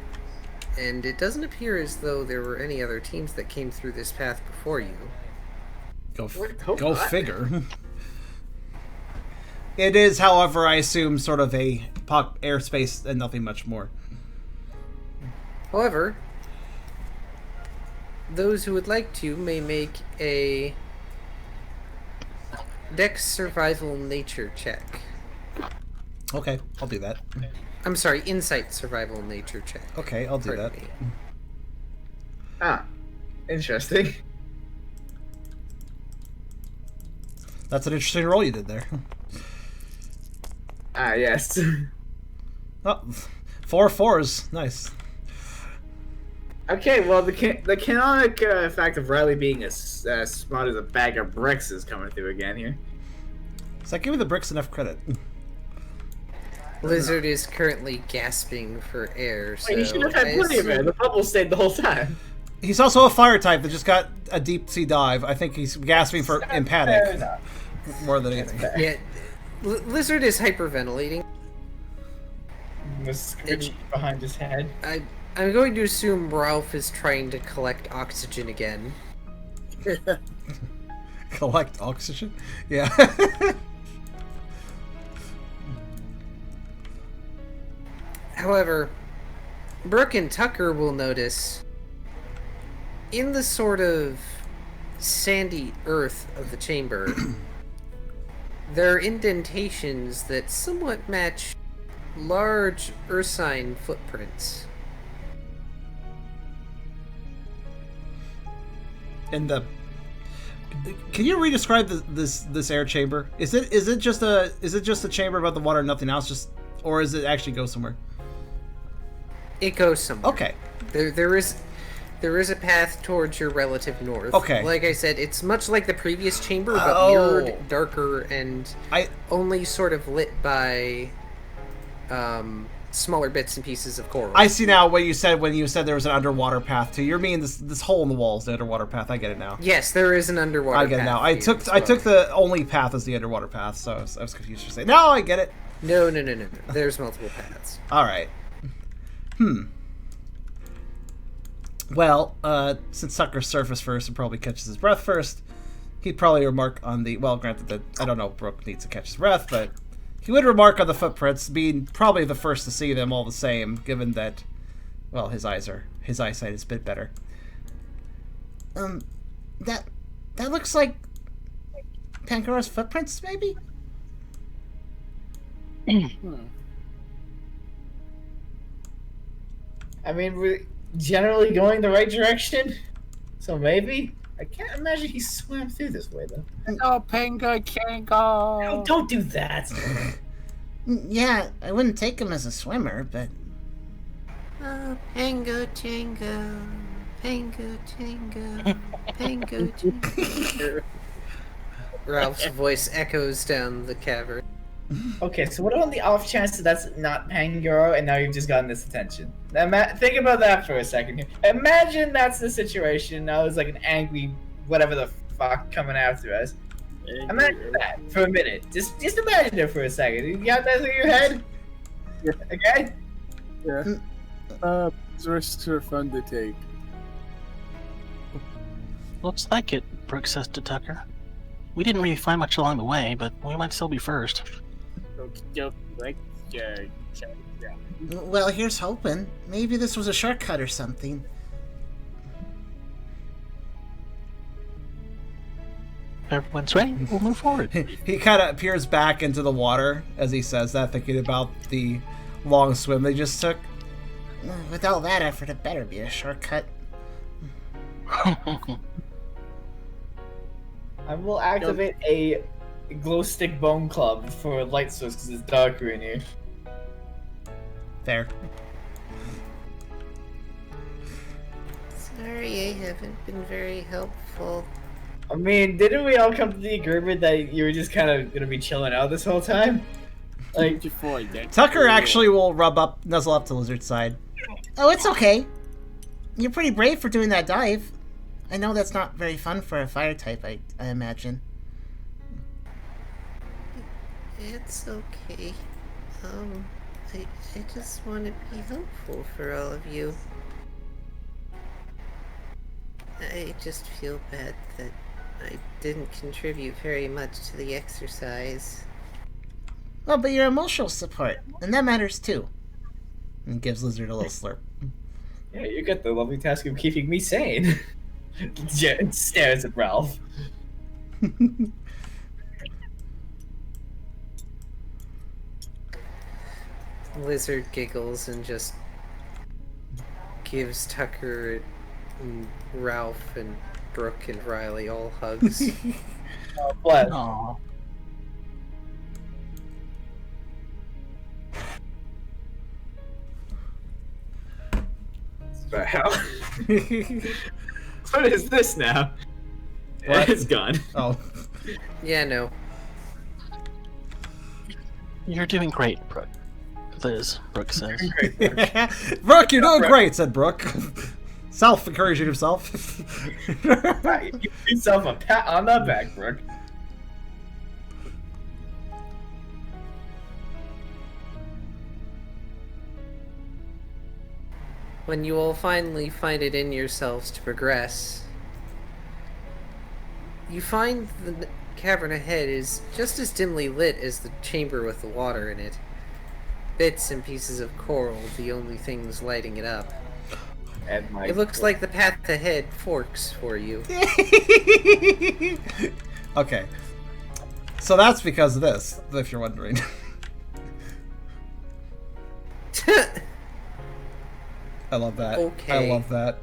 And it doesn't appear as though there were any other teams that came through this path before you. Go figure. It is, however, I assume, sort of a airspace and nothing much more. However, those who would like to may make a Dex Survival Nature check. Okay, I'll do that. I'm sorry, insight, survival, nature check. Okay, I'll do Pardon that. me. Ah, interesting. That's an interesting roll you did there. Ah, yes. Oh, 4 4s. Nice. Okay, well, the canonic fact of Riley being as smart as a bag of bricks is coming through again here. So I give the bricks enough credit. Lizard is currently gasping for air, so... Wait, he should have had plenty of air. The bubble stayed the whole time. He's also a fire type that just got a deep sea dive. I think he's gasping in panic more than anything. Yeah, Lizard is hyperventilating. The scritchy behind his head. I'm going to assume Ralph is trying to collect oxygen again. Collect oxygen? Yeah. However, Brooke and Tucker will notice in the sort of sandy earth of the chamber, there are indentations that somewhat match large ursine footprints. And can you re-describe this air chamber? Is it just a chamber above the water and nothing else? Or is it actually go somewhere? It goes somewhere. Okay. There is a path towards your relative north. Okay. Like I said, it's much like the previous chamber, but mirrored, darker, and only sort of lit by smaller bits and pieces of coral. I see now when you said there was an underwater path too. You're meaning this hole in the wall is the underwater path. I get it now. Yes, there is an underwater path. I get it now. I took the only path as the underwater path, so I was confused for saying. No, I get it. No. There's multiple paths. All right. Well, since Tucker surfaced first and probably catches his breath first, he'd probably remark on the... Well, granted that I don't know if Brooke needs to catch his breath, but he would remark on the footprints, being probably the first to see them all the same, given that, well, his eyesight is a bit better. That looks like Pangora's footprints, maybe? I mean, we're generally going the right direction, so maybe. I can't imagine he swam through this way, though. No, Panga can't go. No, don't do that. Yeah, I wouldn't take him as a swimmer, but... Oh, Pango Tango, Pango Tango, Pango Tango. Ralph's voice echoes down the cavern. Okay, so what about the off chance that that's not Pangoro and now you've just gotten this attention? Now, think about that for a second here. Imagine that's the situation. Now there's like an angry whatever the fuck coming after us. Imagine that for a minute. Just imagine it for a second. You got that through your head? Yeah. Okay? Yeah. Risks are fun to take. Looks like it, Brooke says to Tucker. We didn't really find much along the way, but we might still be first. Well, here's hoping. Maybe this was a shortcut or something. If everyone's ready, we'll move forward. He kind of peers back into the water as he says that, thinking about the long swim they just took. With all that effort, it better be a shortcut. I will activate a glow stick bone club for light source because it's darker in here. Fair. Sorry, I haven't been very helpful. I mean, didn't we all come to the agreement that you were just kind of gonna be chilling out this whole time? Like, Tucker actually will nuzzle up to Lizard's side. Oh, it's okay. You're pretty brave for doing that dive. I know that's not very fun for a fire type, I imagine. It's okay. I just want to be helpful for all of you. I just feel bad that I didn't contribute very much to the exercise. Well, but your emotional support, and that matters too. And gives Lizard a little slurp. yeah, you got the lovely task of keeping me sane. Jen stares at Ralph. Lizard giggles and just gives Tucker and Ralph and Brooke and Riley all hugs. Oh, bless. Aw. But how? What is this now? What? It's gone. Oh. Yeah, no. You're doing great, Brooke. Liz, Brooke says. Brooke, you're doing great, said Brooke. Self-encouraging himself. Give yourself a pat on the back, Brooke. When you all finally find it in yourselves to progress, you find the cavern ahead is just as dimly lit as the chamber with the water in it. Bits and pieces of coral, the only things lighting it up. And my It looks like the path ahead forks for you. Okay. So that's because of this, if you're wondering. I love that. Okay. I love that.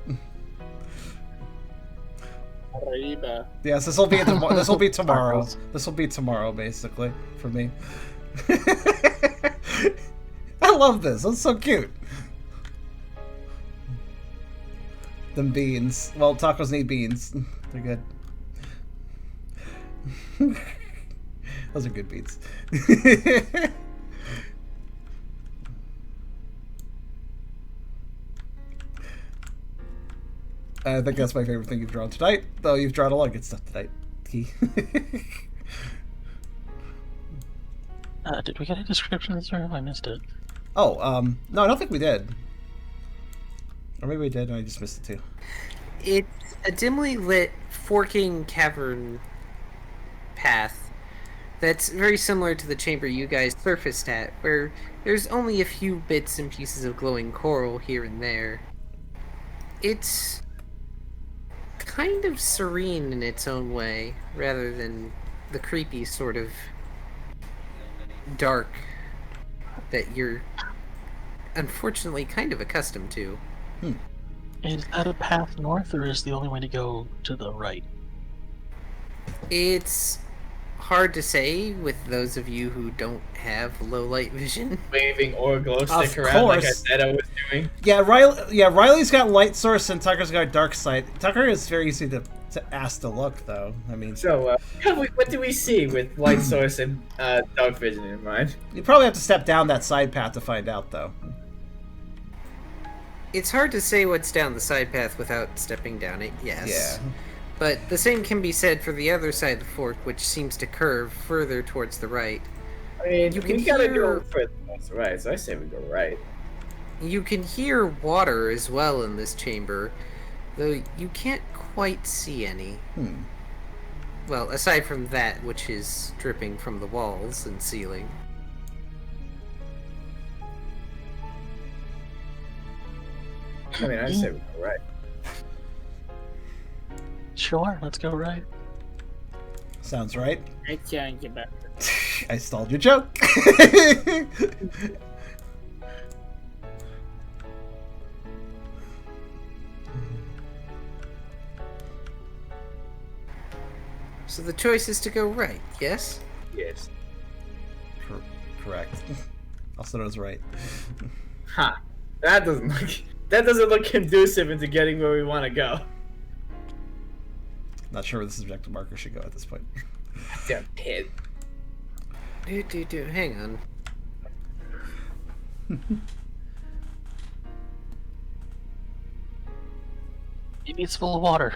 Arriba. Yes, this will be this will be tomorrow. This will be tomorrow, basically, for me. I love this. That's so cute. Them beans. Well, tacos need beans. They're good. Those are good beans. I think that's my favorite thing you've drawn tonight, though you've drawn a lot of good stuff tonight, Key. Did we get a description, sir? I missed it. Oh, no, I don't think we did. Or maybe we did and I just missed it too. It's a dimly lit forking cavern path that's very similar to the chamber you guys surfaced at, where there's only a few bits and pieces of glowing coral here and there. It's kind of serene in its own way, rather than the creepy sort of dark that you're unfortunately kind of accustomed to. Is that a path north, or is the only way to go to the right? It's hard to say with those of you who don't have low light vision. waving or glow stick Of around like I course. said I was doing. Yeah, Riley's got light source and Tucker's got dark sight. Tucker is very easy to ask to look, though. I mean, So, what do we see with light source and dark vision in mind? you probably have to step down that side path to find out, though. It's hard to say what's down the side path without stepping down it, yes. Yeah. But the same can be said for the other side of the fork, which seems to curve further towards the right. I mean, You we can gotta hear- go further right, so I say we go right. You can hear water as well in this chamber, though you can't quite see any. Well, aside from that which is dripping from the walls and ceiling. I mean, I say we go right. Sure, let's go right. Sounds right. I can't get back. I stalled your joke. So the choice is to go right, yes? Yes. Correct. Also known as right. Ha! That doesn't look conducive into getting where we want to go. Not sure where the subjective marker should go at this point. Damn pit. Hang on. Maybe it's full of water.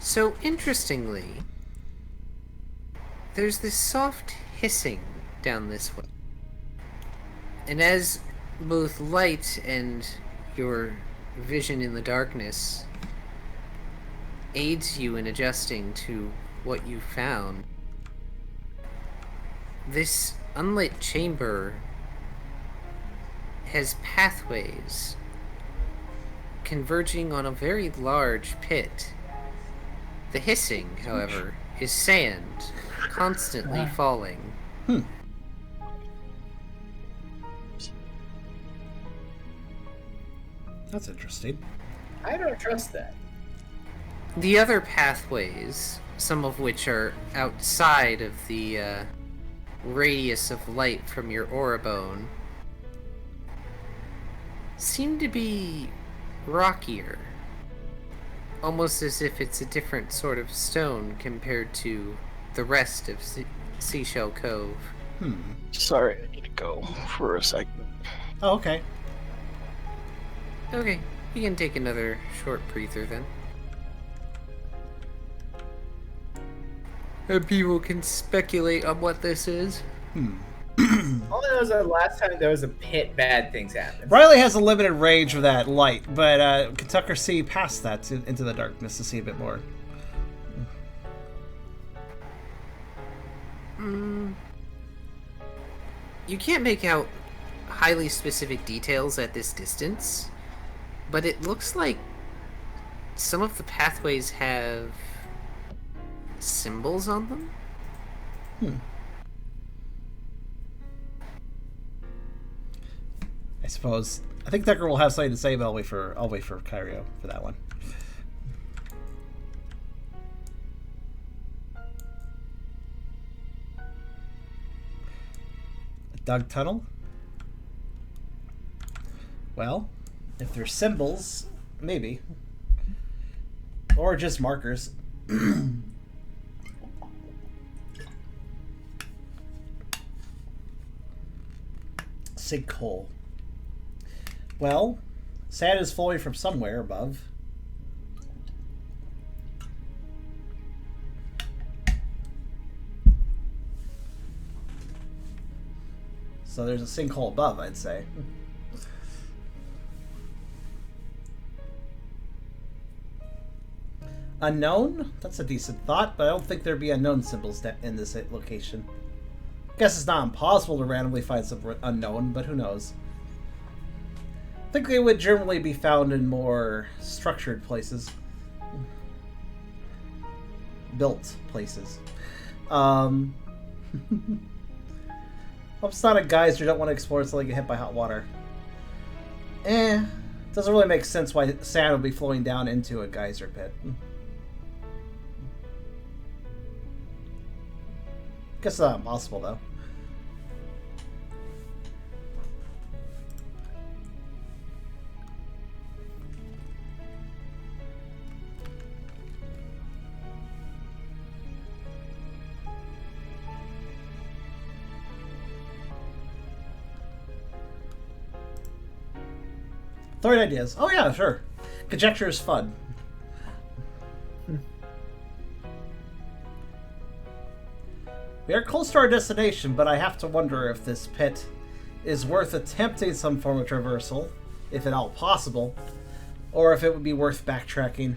So, interestingly, there's this soft hissing down this way. And as both light and your vision in the darkness aids you in adjusting to what you found. This unlit chamber has pathways converging on a very large pit. The hissing, however, is sand constantly falling. That's interesting. I don't trust that. The other pathways, some of which are outside of the radius of light from your aura bone, seem to be rockier. Almost as if it's a different sort of stone compared to the rest of Seashell Cove. Sorry, I need to go for a second. Oh, okay. Okay, you can take another short breather then. And people can speculate on what this is. All I know is that last time there was a pit, bad things happened. Riley has a limited range of that light, but can Tucker see past that into the darkness to see a bit more? You can't make out highly specific details at this distance, but it looks like some of the pathways have symbols on them. I suppose. I think Tucker will have something to say, but I'll wait for Kyrio for that one. A dug tunnel? Well, if they're symbols, maybe. Or just markers. Sinkhole. Well, sand is flowing from somewhere above. So there's a sinkhole above, I'd say. Unknown? That's a decent thought, but I don't think there'd be unknown symbols in this location. Guess it's not impossible to randomly find some unknown, but who knows? I think they would generally be found in more structured places. Built places. Hope it's not a geyser you don't want to explore until you get hit by hot water. Doesn't really make sense why sand would be flowing down into a geyser pit. Guess it's not impossible, though. Third ideas. Oh yeah, sure. Conjecture is fun. We are close to our destination, but I have to wonder if this pit is worth attempting some form of traversal, if at all possible, or if it would be worth backtracking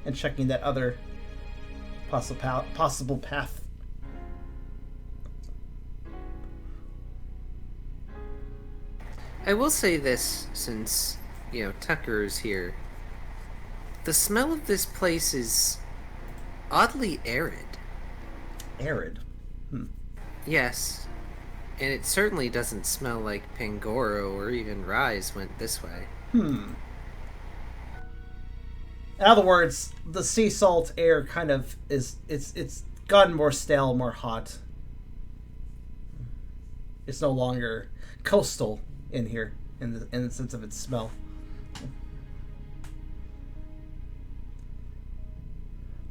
and checking that other possible path. I will say this, since, Tucker is here. The smell of this place is oddly arid. Arid? Yes. And it certainly doesn't smell like Pangoro or even Rise went this way. In other words, the sea salt air kind of it's gotten more stale, more hot. It's no longer coastal in here in the sense of its smell.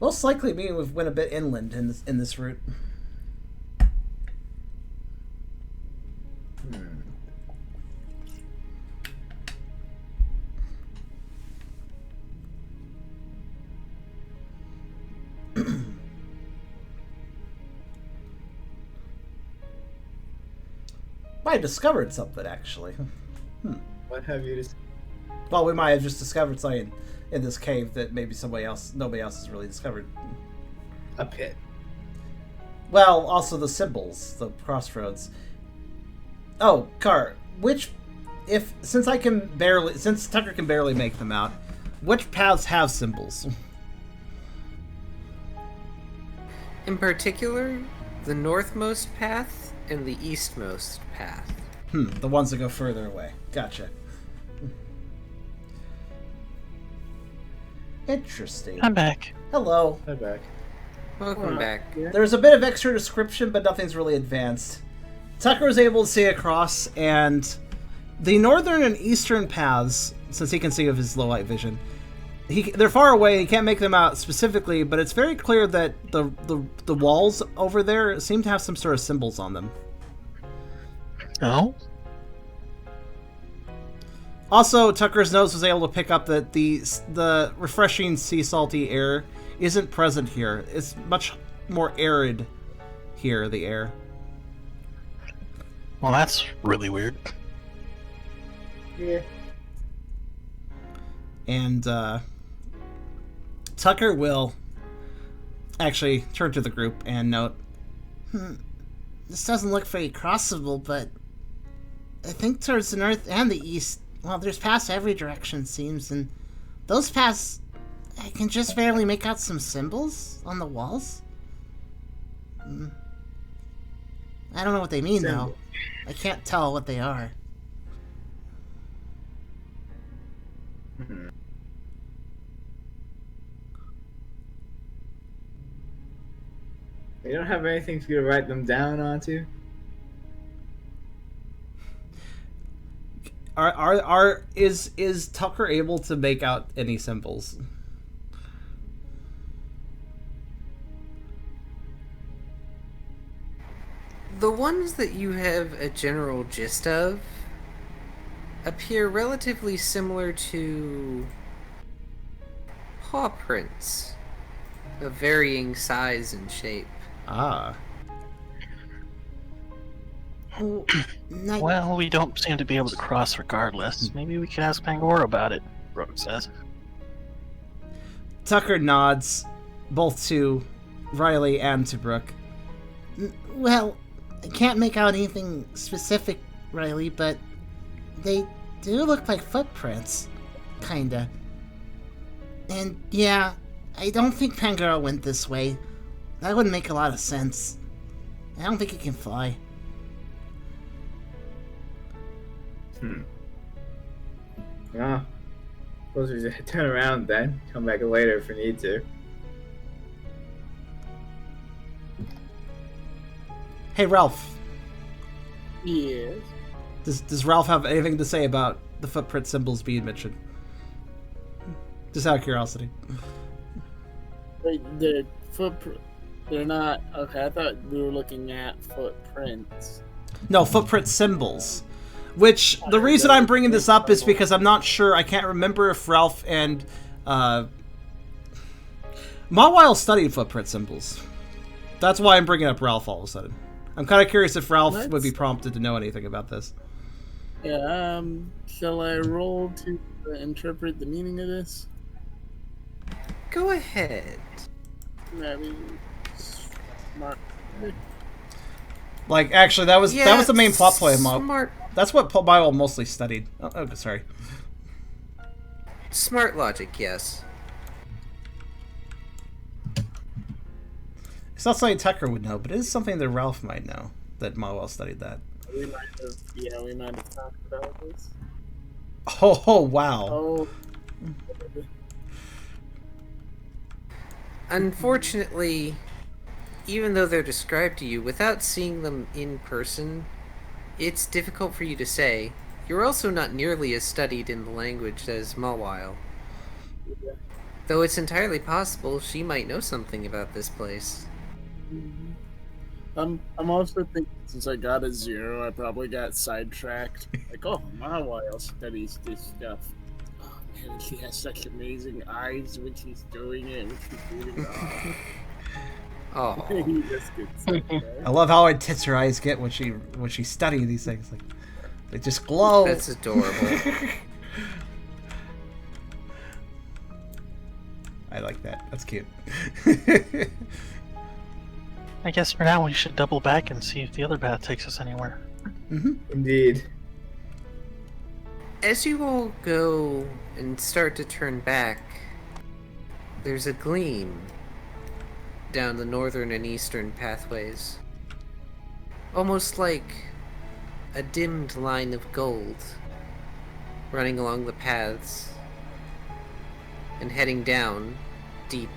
Most likely, meaning we've went a bit inland in this route. Might have discovered something, actually. What have you discovered? Well, we might have just discovered something in this cave that maybe nobody else has really discovered. A pit. Well, also the symbols, the crossroads. Oh, Car, since Tucker can barely make them out, which paths have symbols? In particular, the northmost path and the eastmost path. The ones that go further away. Gotcha. Interesting. I'm back. Hello. I'm back. Welcome back. There's a bit of extra description, but nothing's really advanced. Tucker was able to see across, and the northern and eastern paths, since he can see with his low light vision, they're far away. He can't make them out specifically, but it's very clear that the walls over there seem to have some sort of symbols on them. Oh? Also, Tucker's nose was able to pick up that the refreshing sea salty air isn't present here. It's much more arid here, the air. Well, that's really weird. Yeah. And Tucker will actually turn to the group and note, This doesn't look very crossable, but I think towards the north and the east, well, there's paths every direction, it seems, and those paths, I can just barely make out some symbols on the walls. I don't know what they mean, though. I can't tell what they are. You don't have anything for you to write them down onto? Is Tucker able to make out any symbols? The ones that you have a general gist of appear relatively similar to paw prints of varying size and shape. Ah. Well, we don't seem to be able to cross regardless. Maybe we could ask Pangoro about it, Brooke says. Tucker nods, both to Riley and to Brooke. Well, I can't make out anything specific, Riley, but they do look like footprints. Kinda. And yeah, I don't think Pangoro went this way. That wouldn't make a lot of sense. I don't think he can fly. Well, suppose we just turn around then. Come back later if we need to. Hey, Ralph. Yes. Does Ralph have anything to say about the footprint symbols being mentioned? Just out of curiosity. Wait, the footprint. They're not. Okay, I thought we were looking at footprints. No, footprint symbols. Which, the reason I'm bringing this up is because I'm not sure, I can't remember if Ralph and Mawile studied footprint symbols. That's why I'm bringing up Ralph all of a sudden. I'm kind of curious if Ralph would be prompted to know anything about this. Yeah, shall I roll to interpret the meaning of this? Go ahead. Maybe smart. Like, actually, that was the main plot point of Smart. That's what Mawile mostly studied. Oh, sorry. Smart logic, yes. It's not something Tucker would know, but it is something that Ralph might know, that Mawile studied that. We might have talked about this. Oh, wow. Oh. Unfortunately, even though they're described to you, without seeing them in person, it's difficult for you to say. You're also not nearly as studied in the language as Mawile. Yeah. Though it's entirely possible she might know something about this place. I'm also thinking, since I got a 0, I probably got sidetracked. Like, oh, Mawile studies this stuff. Oh man, she has such amazing eyes when she's doing it. When she's doing it. Oh. He just gets sidetracked. I love how intense her eyes get when she's studying these things. Like, they just glow. That's adorable. I like that. That's cute. I guess for now we should double back and see if the other path takes us anywhere. Indeed. As you all go and start to turn back, there's a gleam down the northern and eastern pathways. Almost like a dimmed line of gold running along the paths and heading down deep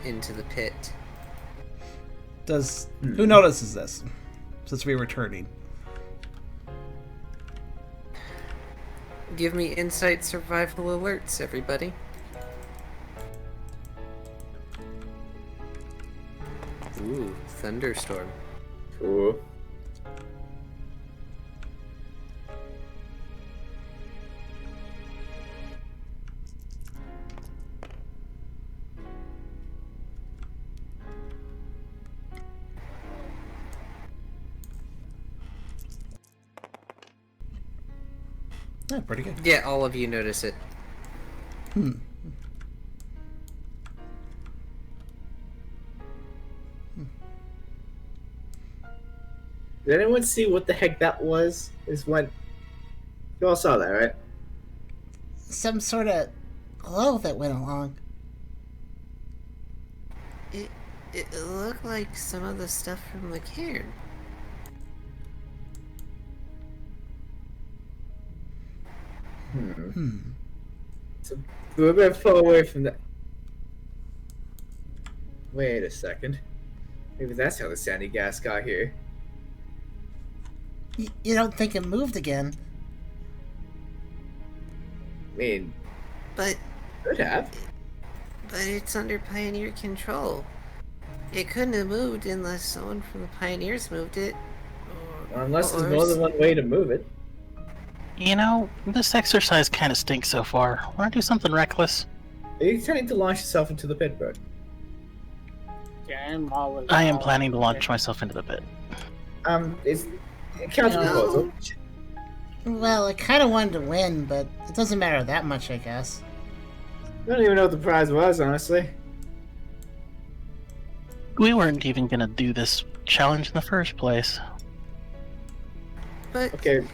into the pit. Who notices this since we're returning? Give me insight survival alerts, everybody. Ooh, thunderstorm. Cool. Yeah, pretty good. Yeah, all of you notice it. Did anyone see what the heck that was? Is when you all saw that, right? Some sort of glow that went along. It looked like some of the stuff from the cairn. So we're a bit far away from that. Wait a second. Maybe that's how the sandy gas got here. You don't think it moved again? I mean, But could have. it's under Pioneer control. It couldn't have moved unless someone from the Pioneers moved it. Unless there's more than one way to move it. You know, this exercise kind of stinks so far. Want to do something reckless? Are you trying to launch yourself into the pit, bro? Yeah, I'm always. I am planning to launch myself into the pit. It's counter proposal. Well, I kind of wanted to win, but it doesn't matter that much, I guess. I don't even know what the prize was, honestly. We weren't even gonna do this challenge in the first place. But Okay,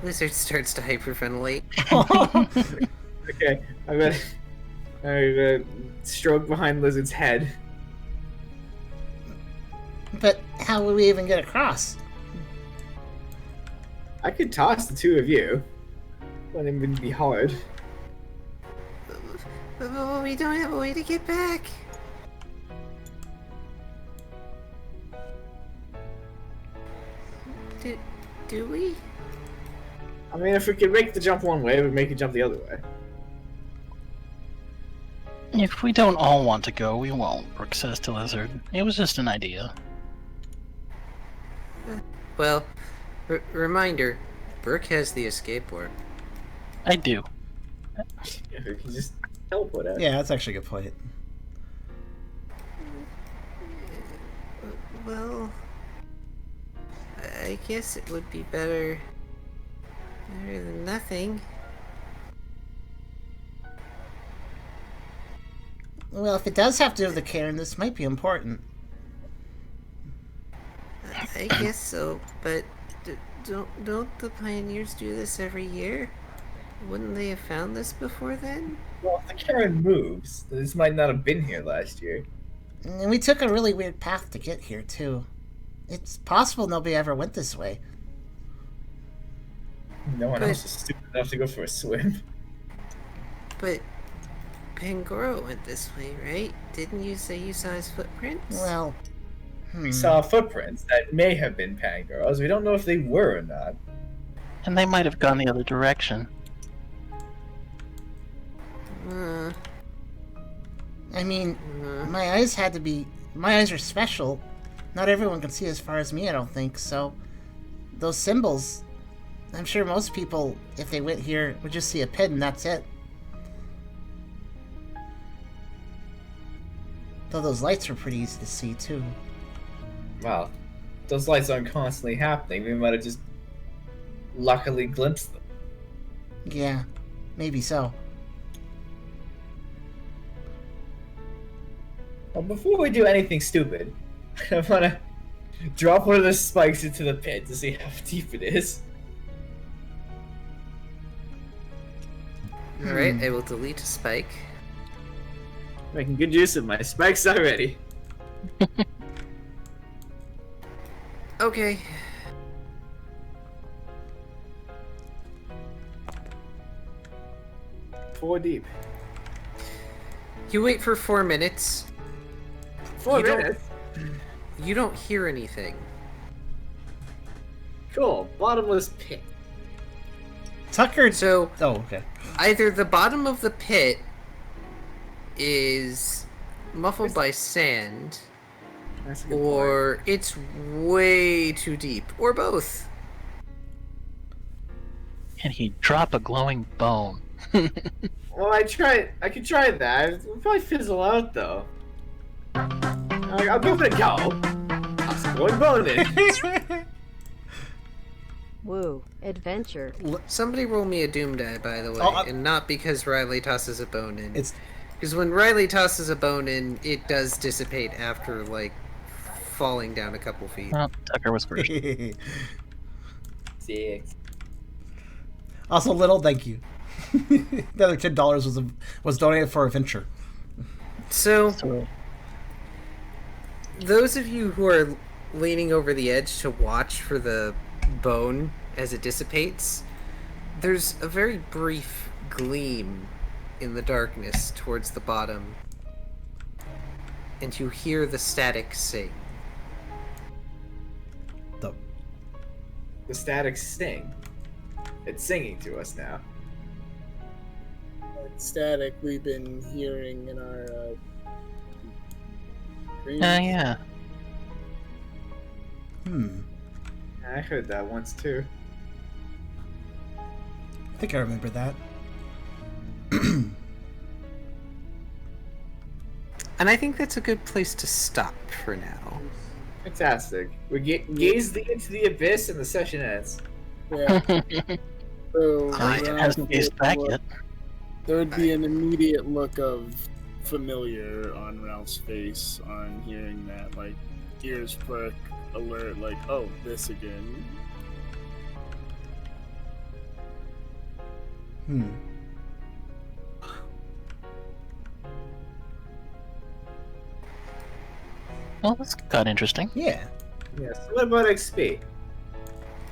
Lizard starts to hyperventilate. okay. I'm gonna stroke behind Lizard's head. But how would we even get across? I could toss the two of you. Wouldn't even be hard. But we don't have a way to get back. Do we? I mean, if we could make the jump one way, we'd make it jump the other way. If we don't all want to go, we won't, Brooke says to Lizard. It was just an idea. Well, reminder, Brooke has the escape board. I do. If we can just teleport out. Yeah, that's actually a good point. Well, I guess it would be better than nothing. Well, if it does have to do with the cairn, this might be important. I guess so, but don't the pioneers do this every year? Wouldn't they have found this before then? Well, if the Karen moves, this might not have been here last year. And we took a really weird path to get here, too. It's possible nobody ever went this way. No one else is stupid enough to go for a swim. But Pangoro went this way, right? Didn't you say you saw his footprints? Well, We saw footprints that may have been Pangoro's. We don't know if they were or not. And they might have gone the other direction. I mean, my eyes are special. Not everyone can see as far as me, I don't think, so those symbols, I'm sure most people, if they went here, would just see a pit and that's it. Though those lights were pretty easy to see, too. Well, those lights aren't constantly happening. We might have just luckily glimpsed them. Yeah, maybe so. Well, before we do anything stupid, I want to drop one of the spikes into the pit to see how deep it is. Alright, I will delete a spike. Making good use of my spikes already. Okay. Four deep. You wait for 4 minutes. 4 You don't- minutes? You don't hear anything. Cool. Bottomless pit. Tucker. So Oh, okay. either the bottom of the pit is muffled by sand, That's a good point. or it's way too deep, or both. Can he drop a glowing bone? Well, I could try that. It'll probably fizzle out though. I'll give it a go. I'll going bone in. Woo. Adventure. Somebody roll me a doom die, by the way, Oh, and not because Riley tosses a bone in. It's Because when Riley tosses a bone in, it does dissipate after, like, falling down a couple feet. Well, Tucker was first. 6. Also, little thank you. The other $10 was donated for a venture. So, So, those of you who are leaning over the edge to watch for the bone as it dissipates, there's a very brief gleam in the darkness towards the bottom, and you hear the static sing. The static sing. It's singing to us now. That static we've been hearing in our dreams. yeah. I heard that once too. I think I remember that. And I think that's a good place to stop for now. Fantastic. We gaze into the abyss and the session ends. Yeah. So It hasn't gazed back yet. there would be an immediate look of familiar on Ralph's face on hearing that, like ears perk, alert, like, oh, this again. Well, this got interesting. Yeah. Yes. What about XP?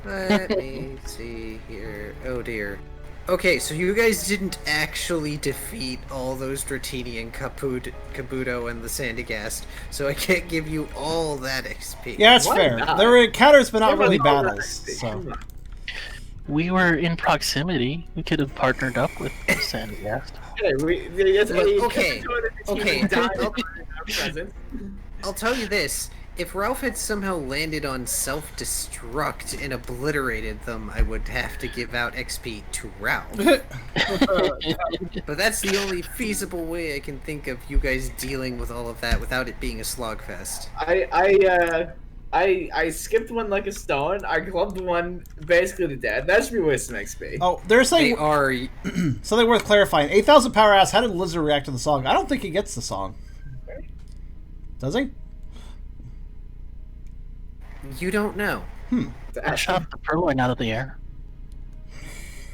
Let me see here. Oh dear. Okay, so you guys didn't actually defeat all those Dratini and Kabuto and the Sandygast, so I can't give you all that XP. Yeah, that's Why fair. not? There were encounters, but not Everyone really knows battles. XP. So. Come on. We were in proximity. We could have partnered up with Sandygast. Hey, Okay, okay, I'll I'll tell you this. If Ralph had somehow landed on self-destruct and obliterated them, I would have to give out XP to Ralph. But that's the only feasible way I can think of you guys dealing with all of that without it being a slogfest. I skipped one like a stone. I clubbed one basically to death. That should be worth some XP. Oh, there's They something, are... something worth clarifying. 8,000 power ass. How did Lizard react to the song? I don't think he gets the song. Does he? You don't know. I shot the purloin out of the air.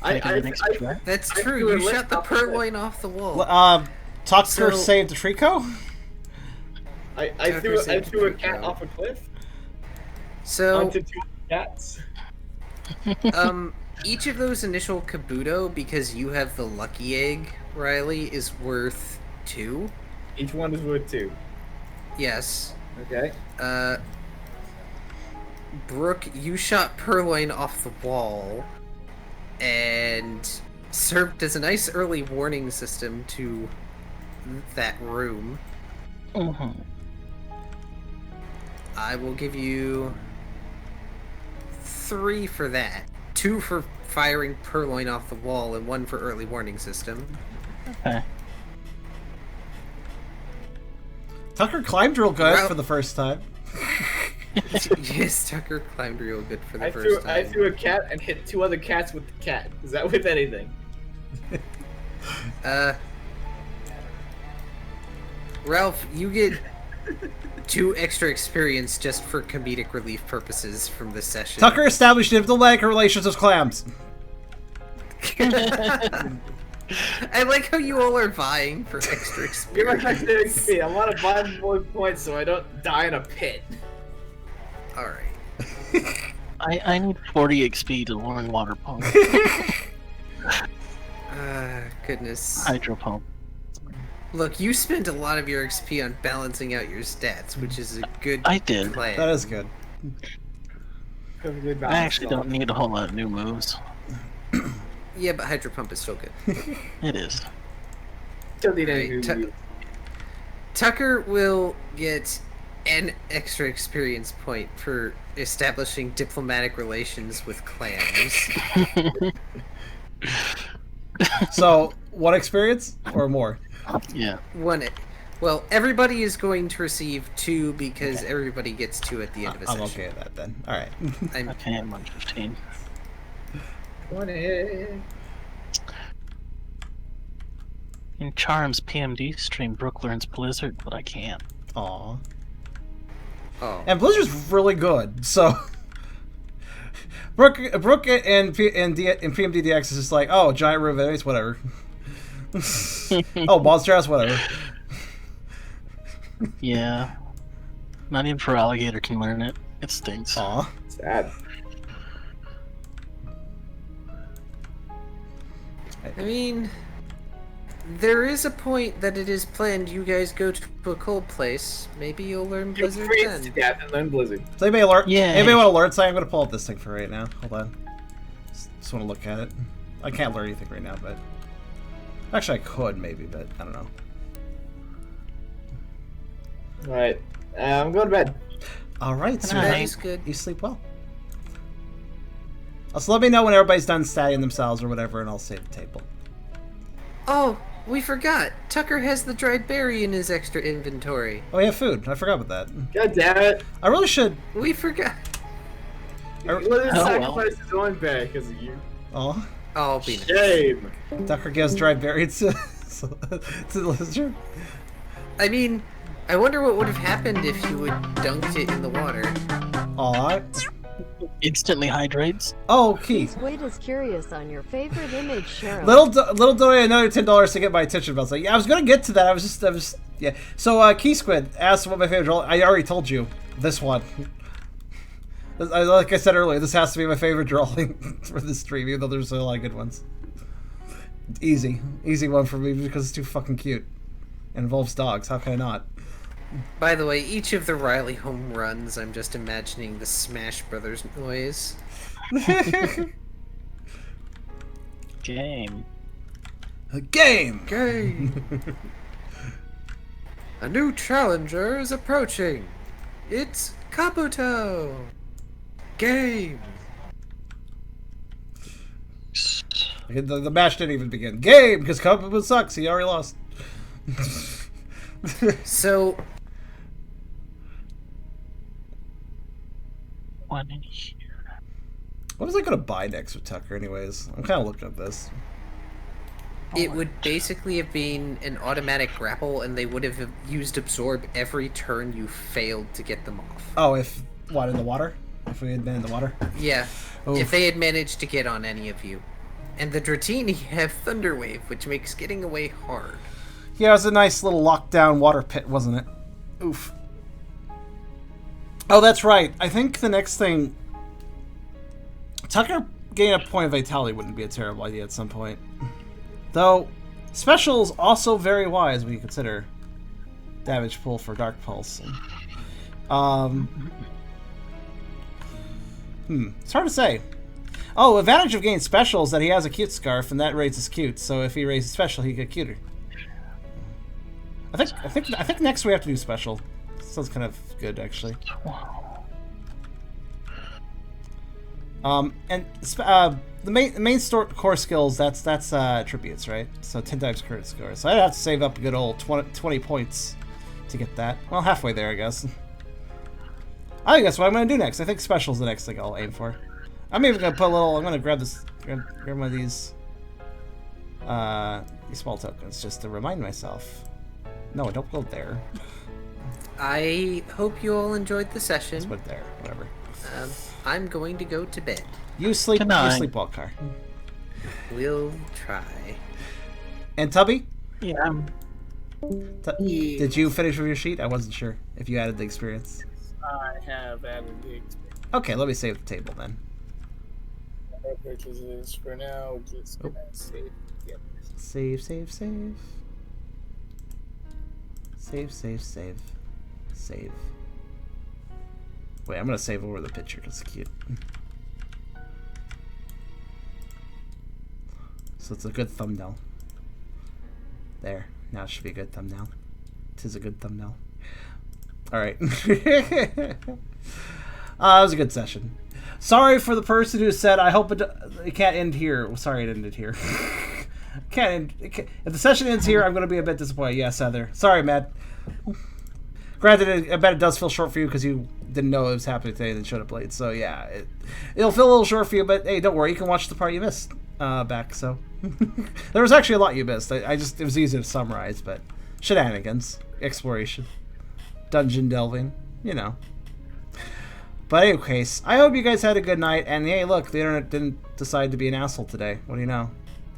That's true. You shot the purloin off the wall. Tucker So- saved the Trico? I threw a cat off a cliff So, onto 2 cats. each of those initial Kabuto, because you have the lucky egg, Riley, is worth 2. Each one is worth 2. Yes. Okay. Brooke, you shot Purloin off the wall and served as a nice early warning system to that room. Mm-hmm. I will give you 3 for that. 2 for firing Purloin off the wall and 1 for early warning system. Okay. Tucker climbed real good Well- for the first time. Yes, Tucker climbed real good for the I first time. threw a cat and hit 2 other cats with the cat. Is that with anything? Ralph, you get 2 extra experience just for comedic relief purposes from this session. Tucker established diplomatic relations with clams. I like how you all are vying for extra Give me experience. XP. I want to buy more points so I don't die in a pit. Alright. I need 40 XP to learn water pump. Goodness. Hydro pump. Look, you spent a lot of your XP on balancing out your stats, which is a good I did. plan. That is good. Perfectly I balanced. actually don't need a whole lot of new moves. Yeah, but Hydro Pump is still good. It is. Don't need any Alright, new Tucker will get an extra experience point for establishing diplomatic relations with clams. So, one experience or more? Yeah. Well, everybody is going to receive 2 because everybody gets 2 at the end of a I'm session. okay with that then. All right. Okay, I'm on 15. 20. In Charm's PMD stream, Brooke learns Blizzard, but I can't. Aw. Oh. And Blizzard's really good, so Brooke and PMD DX is just like, oh, giant room enemies, whatever. Oh, monster house, whatever. Yeah. Not even for Alligator can learn it. It stinks. Aw. Sad. I mean, there is a point that it is planned you guys go to a cold place. Maybe you'll learn You'll Blizzard freeze then. to death and learn Blizzard. Does anybody alert? Yeah. Anybody want to alert something? I'm gonna pull up this thing for right now. Hold on. Just want to look at it. I can't learn anything right now, but actually I could maybe, but I don't know. Alright. I'm going to bed. All right, so Good night. That is good. you sleep well. Also, let me know when everybody's done statting themselves or whatever, and I'll save the table. Oh, we forgot. Tucker has the dried berry in his extra inventory. Oh, yeah, food. I forgot about that. God damn it. I really should. We forgot. Blizzard well. sacrificed his own bear because of you. Oh, Oh, be nice. Shame. Tucker gives dried berries to the lizard. I mean, I wonder what would have happened if you would dunked it in the water. Aw. Instantly hydrates. Oh, Keith. Squid is curious on your favorite image, Cheryl. Little donate another $10 to get my attention. But I was like, yeah, I was gonna get to that. I was yeah. So, Key Squid asked what my favorite draw. I already told you this one. Like I said earlier, this has to be my favorite drawing for this stream, even though there's a lot of good ones. Easy one for me because it's too fucking cute. It involves dogs. How can I not? By the way, each of the Riley home runs, I'm just imagining the Smash Brothers noise. Game. A game. Game! A new challenger is approaching. It's Kabuto. Game. The match didn't even begin. Game because Kabuto sucks. He already lost. So, One in here. What was I gonna buy next with Tucker? Anyways, I'm kind of looking at this. it would basically have been an automatic grapple, and they would have used Absorb every turn you failed to get them off. Oh, if what in the water? If we had been in the water? Yeah, Oof. if they had managed to get on any of you. And the Dratini have Thunder Wave, which makes getting away hard. Yeah, it was a nice little lockdown water pit, wasn't it? Oof. Oh, that's right. I think the next thing... Tucker getting a point of vitality wouldn't be a terrible idea at some point. Though, special is also very wise when you consider damage pull for Dark Pulse. It's hard to say. Oh, advantage of getting special is that he has a cute scarf, and that raises cute. So if he raises special, he get cuter. I think next we have to do special. Sounds kind of good, actually. And the main core skills that's attributes, right? So 10 times current score. So I'd have to save up a good old 20 points to get that. Well, halfway there, I guess. I think that's what I'm gonna do next. I think special's the next thing I'll aim for. I'm even gonna put a little. I'm gonna grab one of these small tokens just to remind myself. No, don't go there. I hope you all enjoyed the Let's session. put it there. Whatever. I'm going to go to bed. You sleep. Good You night. sleep well, Car. We'll try. And Tubby, Yeah. did you finish with your sheet? I wasn't sure if you added the experience. I have added the experience Okay, let me save the table then. purchases for now. Just gonna save. Yep. Save, save, save. Save, save, save. Save. Wait, I'm gonna save over the picture because it's cute. So it's a good thumbnail. There. Now it should be a good thumbnail. Tis a good thumbnail. Alright. That was a good session. Sorry for the person who said, I hope it can't end here. Well, sorry it ended here. If the session ends here, I'm going to be a bit disappointed. Yes, Heather. Sorry, Matt. Granted, I bet it does feel short for you because you didn't know it was happening today and then showed up late. So, yeah, it'll feel a little short for you, but hey, don't worry. You can watch the part you missed back. So, there was actually a lot you missed. It was easy to summarize, but shenanigans, exploration, dungeon delving, you know. But anyways, I hope you guys had a good night. And hey, look, the internet didn't decide to be an asshole today. What do you know?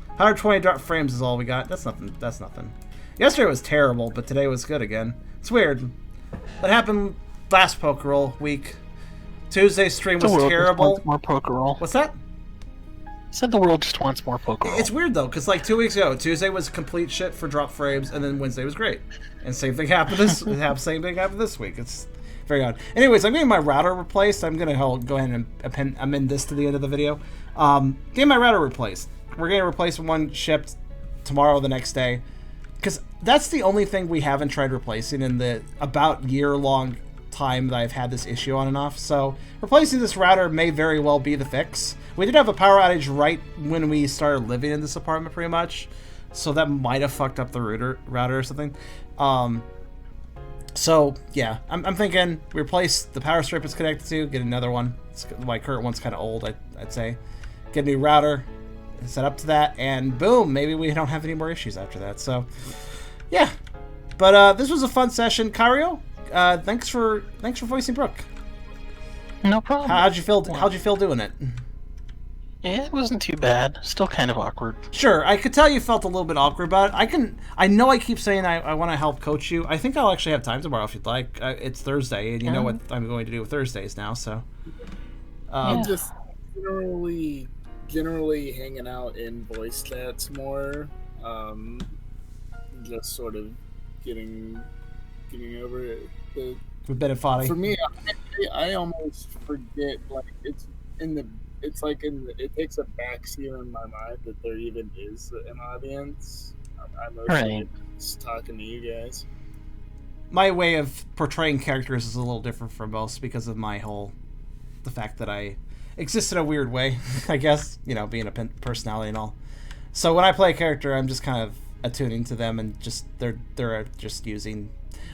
120 drop frames is all we got. That's nothing. That's nothing. Yesterday was terrible, but today was good again. It's weird. That happened last Pokerole week. Tuesday's stream was terrible. More Pokerole. What's that? Said the world just wants more Pokerole. It's weird though, because like 2 weeks ago, Tuesday was complete shit for drop frames, and then Wednesday was great. And same thing happened same thing happened this week. It's very odd. Anyways, I'm getting my router replaced. I'm gonna go ahead and amend this to the end of the video. Getting my router replaced. We're gonna replace one shipped tomorrow, the next day, because that's the only thing we haven't tried replacing in the about year-long time that I've had this issue on and off. So replacing this router may very well be the fix. We did have a power outage right when we started living in this apartment, pretty much, so that might have fucked up the router or something. So yeah, I'm thinking we replace the power strip it's connected to, get another one. My current one's kind of old, I'd say. Get a new router, set up to that, and boom, maybe we don't have any more issues after that. So yeah, but this was a fun session. Kyrio, thanks for voicing Brooke. No problem. How'd you feel doing it? Yeah, it wasn't too bad. Still kind of awkward. Sure, I could tell you felt a little bit awkward about it. I know I keep saying I want to help coach you. I think I'll actually have time tomorrow if you'd like. It's Thursday, and you know what I'm going to do with Thursdays now, so. I'm just generally hanging out in voice chats more. Just sort of getting over it. We've been at Foddy. For me, I almost forget, like, it takes a backseat in my mind that there even is an audience. I'm mostly just talking to you guys. My way of portraying characters is a little different from most because of the fact that I exist in a weird way, I guess, you know, being a personality and all. So when I play a character, I'm just kind of attuning to them and just they're just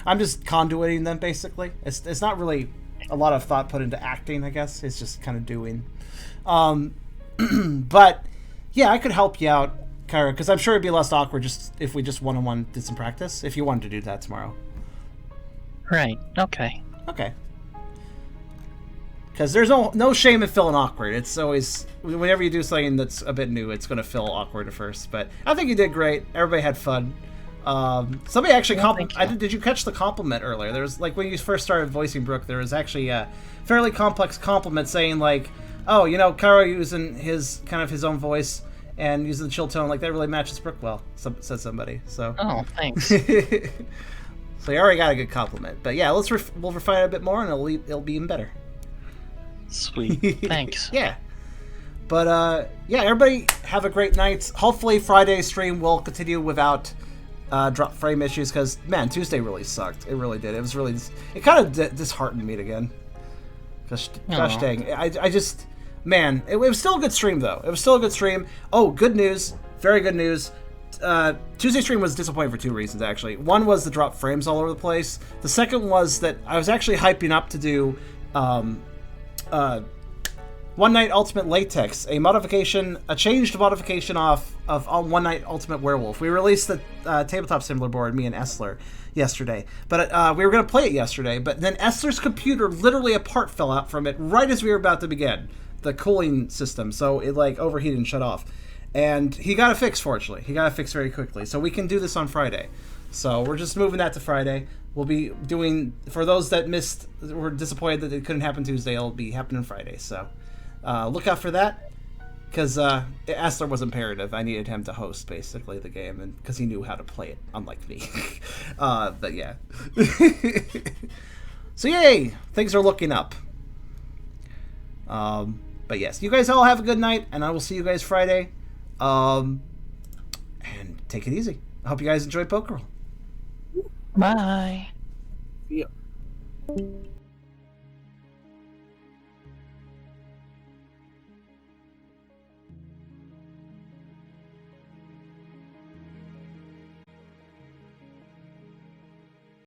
I'm just conduiting them basically. It's not really a lot of thought put into acting, I guess. It's just kind of doing. But yeah, I could help you out, Kyra, because I'm sure it'd be less awkward just if we just one-on-one did some practice. If you wanted to do that tomorrow. Right. Okay. Okay. Because there's no shame in feeling awkward. It's always, whenever you do something that's a bit new, it's going to feel awkward at first. But I think you did great. Everybody had fun. Somebody actually did you catch the compliment earlier? There was, like, when you first started voicing Brooke, there was actually a fairly complex compliment saying, like, oh, you know, Kyrio using his own voice and using the chill tone, like, that really matches Brooke well, said somebody. So. Oh, thanks. So you already got a good compliment. But yeah, we'll refine it a bit more and it'll be even better. Sweet. Thanks. Yeah. But yeah, everybody have a great night. Hopefully Friday's stream will continue without drop frame issues, because man, Tuesday really sucked. It really did. It kind of disheartened me again. Gosh dang. I just, man, it was still a good stream though. It was still a good stream. Oh, good news. Very good news. Tuesday stream was disappointing for two reasons, actually. One was the drop frames all over the place. The second was that I was actually hyping up to do One Night Ultimate Latex, a changed modification of One Night Ultimate Werewolf. We released the Tabletop Simulator board, me and Essler, yesterday. But we were going to play it yesterday, but then Essler's computer, literally a part fell out from it right as we were about to begin. The cooling system, so it like overheated and shut off. And he got it fixed, fortunately. He got it fixed very quickly. So we can do this on Friday. So we're just moving that to Friday. We'll be doing, for those that were disappointed that it couldn't happen Tuesday, it'll be happening Friday. So look out for that, because Essler was imperative. I needed him to host, basically, the game, and because he knew how to play it, unlike me. But yeah. So yay! Things are looking up. But yes, you guys all have a good night, and I will see you guys Friday. And take it easy. I hope you guys enjoyed Pokerole. Bye. Yeah.